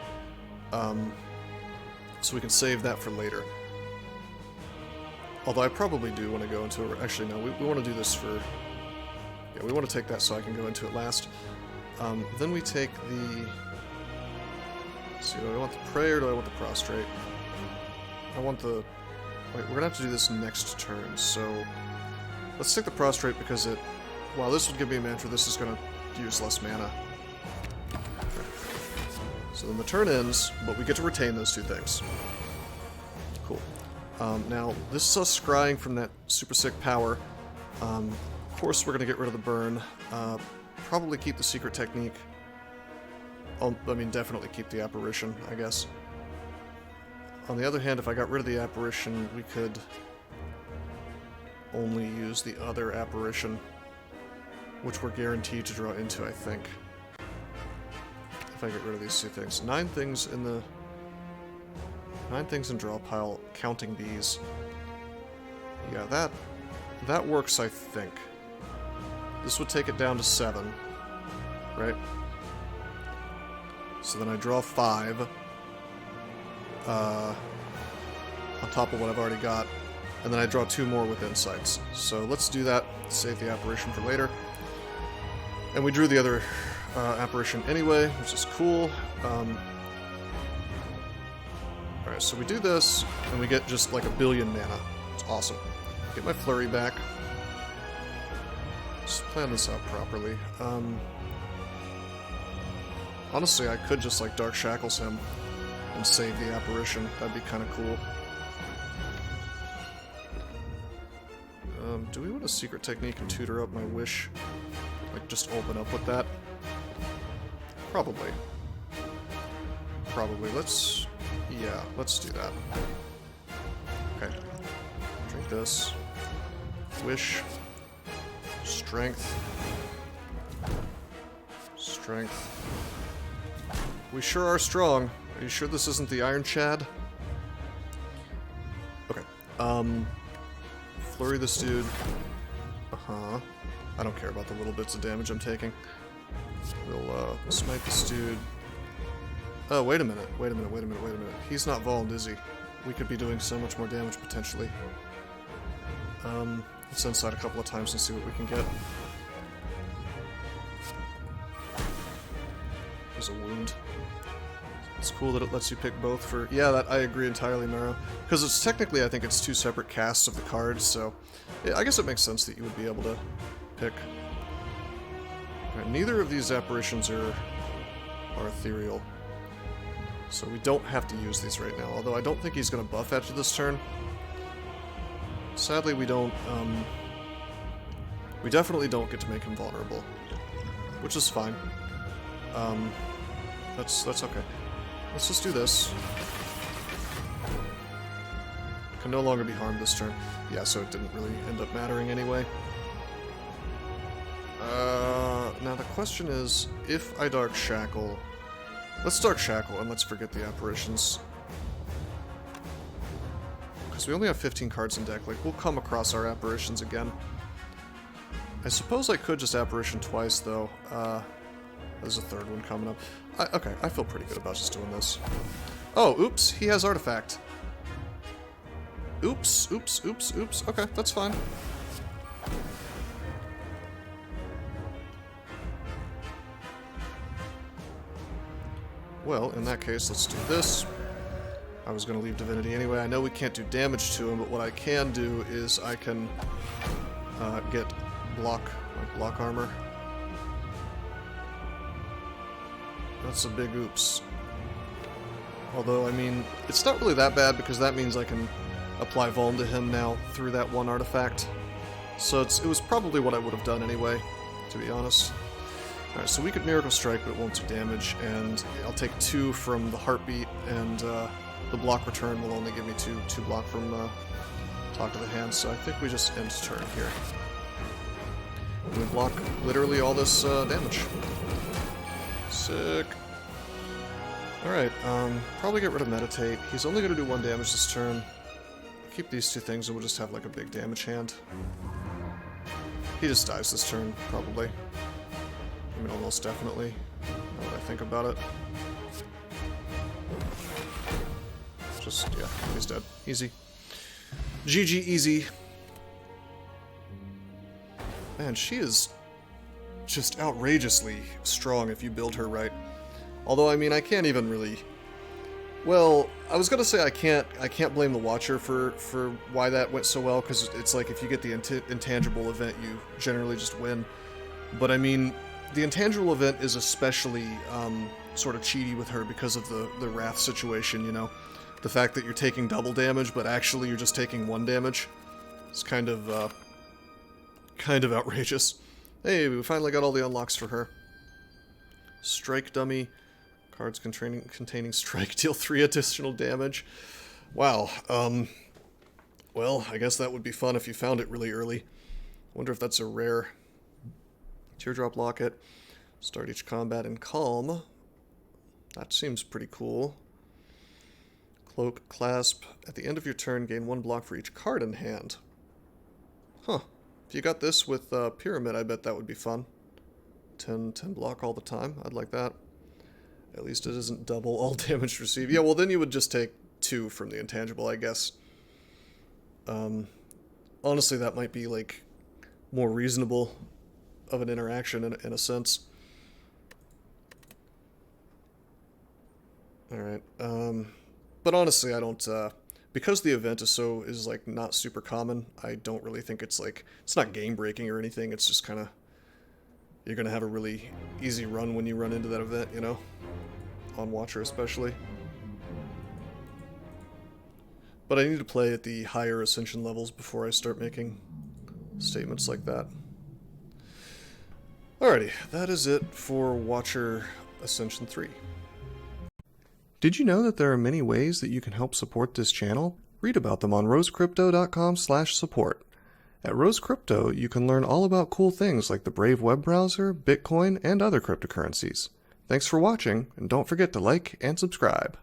So we can save that for later. Although I probably do want to go into it. Actually, no, we want to do this for... Yeah, we want to take that so I can go into it last. Then we take the... Let's see, do I want the Pray or do I want the Prostrate? I want the... Wait, we're gonna have to do this next turn, so... Let's take the Prostrate because it... While this would give me a mantra, this is gonna use less mana. Okay. So then the turn ends, but we get to retain those 2 things. Cool. Now, this is us scrying from that super sick power. Of course we're gonna get rid of the burn. Probably keep the secret technique. I mean, definitely keep the apparition, I guess. On the other hand, if I got rid of the apparition, we could only use the other apparition, which we're guaranteed to draw into, I think. If I get rid of these two things. 9 things in draw pile, counting these. Yeah, that works, I think. This would take it down to 7, right? So then I draw 5 on top of what I've already got, and then I draw 2 more with insights. So let's do that, save the apparition for later. And we drew the other apparition anyway, which is cool. Alright, so we do this, and we get just like 1 billion mana. It's awesome. Get my flurry back. Just plan this out properly. Honestly, I could just like Dark Shackles him and save the apparition. That'd be kind of cool. Do we want a secret technique and tutor up my wish? Like, just open up with that? Probably. Probably. Let's do that. Okay. Drink this. Wish. Strength. Strength. We sure are strong. Are you sure this isn't the Iron Chad? Okay. Flurry this dude. Uh-huh. I don't care about the little bits of damage I'm taking. We'll, smite this dude. Oh, wait a minute. Wait a minute. He's not Volned, is he? We could be doing so much more damage, potentially. Let's inside a couple of times and see what we can get. There's a wound. It's cool that it lets you pick both for... Yeah, that I agree entirely, Maro. Because it's technically, I think it's 2 separate casts of the cards, so... Yeah, I guess it makes sense that you would be able to pick. Right, neither of these apparitions are ethereal. So we don't have to use these right now, although I don't think he's going to buff after this turn. Sadly, we don't... we definitely don't get to make him vulnerable. Which is fine. That's okay. Let's just do this. Can no longer be harmed this turn. Yeah, so it didn't really end up mattering anyway. Now the question is, if I Dark Shackle... Let's Dark Shackle and let's forget the apparitions. Because we only have 15 cards in deck, like, we'll come across our apparitions again. I suppose I could just apparition twice, though. There's a third one coming up. Okay, I feel pretty good about just doing this. Oh, oops, he has Artifact. Oops. Okay, that's fine. Well, in that case, let's do this. I was going to leave Divinity anyway. I know we can't do damage to him, but what I can do is I can get block armor. That's a big oops. Although, I mean, it's not really that bad because that means I can apply Vuln to him now through that one artifact. So it was probably what I would have done anyway, to be honest. Alright, so we could Miracle Strike, but it won't do damage, and I'll take 2 from the Heartbeat, and the block return will only give me 2 block from Talk to the Hand, so I think we just end turn here. And we block literally all this damage. Sick. Alright, probably get rid of Meditate. He's only going to do 1 damage this turn. Keep these 2 things and we'll just have like a big damage hand. He just dies this turn, probably. I mean, almost definitely, now that I think about it. Just, yeah, he's dead. Easy. GG easy. Man, she is just outrageously strong if you build her right. Although, I mean, I can't even really... Well, I was gonna say I can't blame the Watcher for why that went so well, because it's like if you get the intangible event, you generally just win. But I mean, the intangible event is especially sort of cheaty with her because of the Wrath situation, you know? The fact that you're taking double damage, but actually you're just taking 1 damage. It's kind of outrageous. Hey, we finally got all the unlocks for her. Strike Dummy. Cards containing Strike deal 3 additional damage. Wow, well, I guess that would be fun if you found it really early. Wonder if that's a rare. Teardrop Locket. Start each combat in calm. That seems pretty cool. Cloak, Clasp. At the end of your turn, gain 1 block for each card in hand. Huh. If you got this with Pyramid, I bet that would be fun. 10 block all the time. I'd like that. At least it isn't double all damage received. Yeah, well then you would just take 2 from the intangible, I guess. Honestly, that might be, like, more reasonable of an interaction in a sense. Alright, but honestly, I don't, because the event is like, not super common, I don't really think it's, like, it's not game-breaking or anything, it's just kind of, you're gonna have a really easy run when you run into that event, you know? On Watcher especially. But I need to play at the higher Ascension levels before I start making statements like that. Alrighty, that is it for Watcher Ascension 3. Did you know that there are many ways that you can help support this channel? Read about them on rosecrypto.com/support. At Rose Crypto, you can learn all about cool things like the Brave web browser, Bitcoin, and other cryptocurrencies. Thanks for watching, and don't forget to like and subscribe.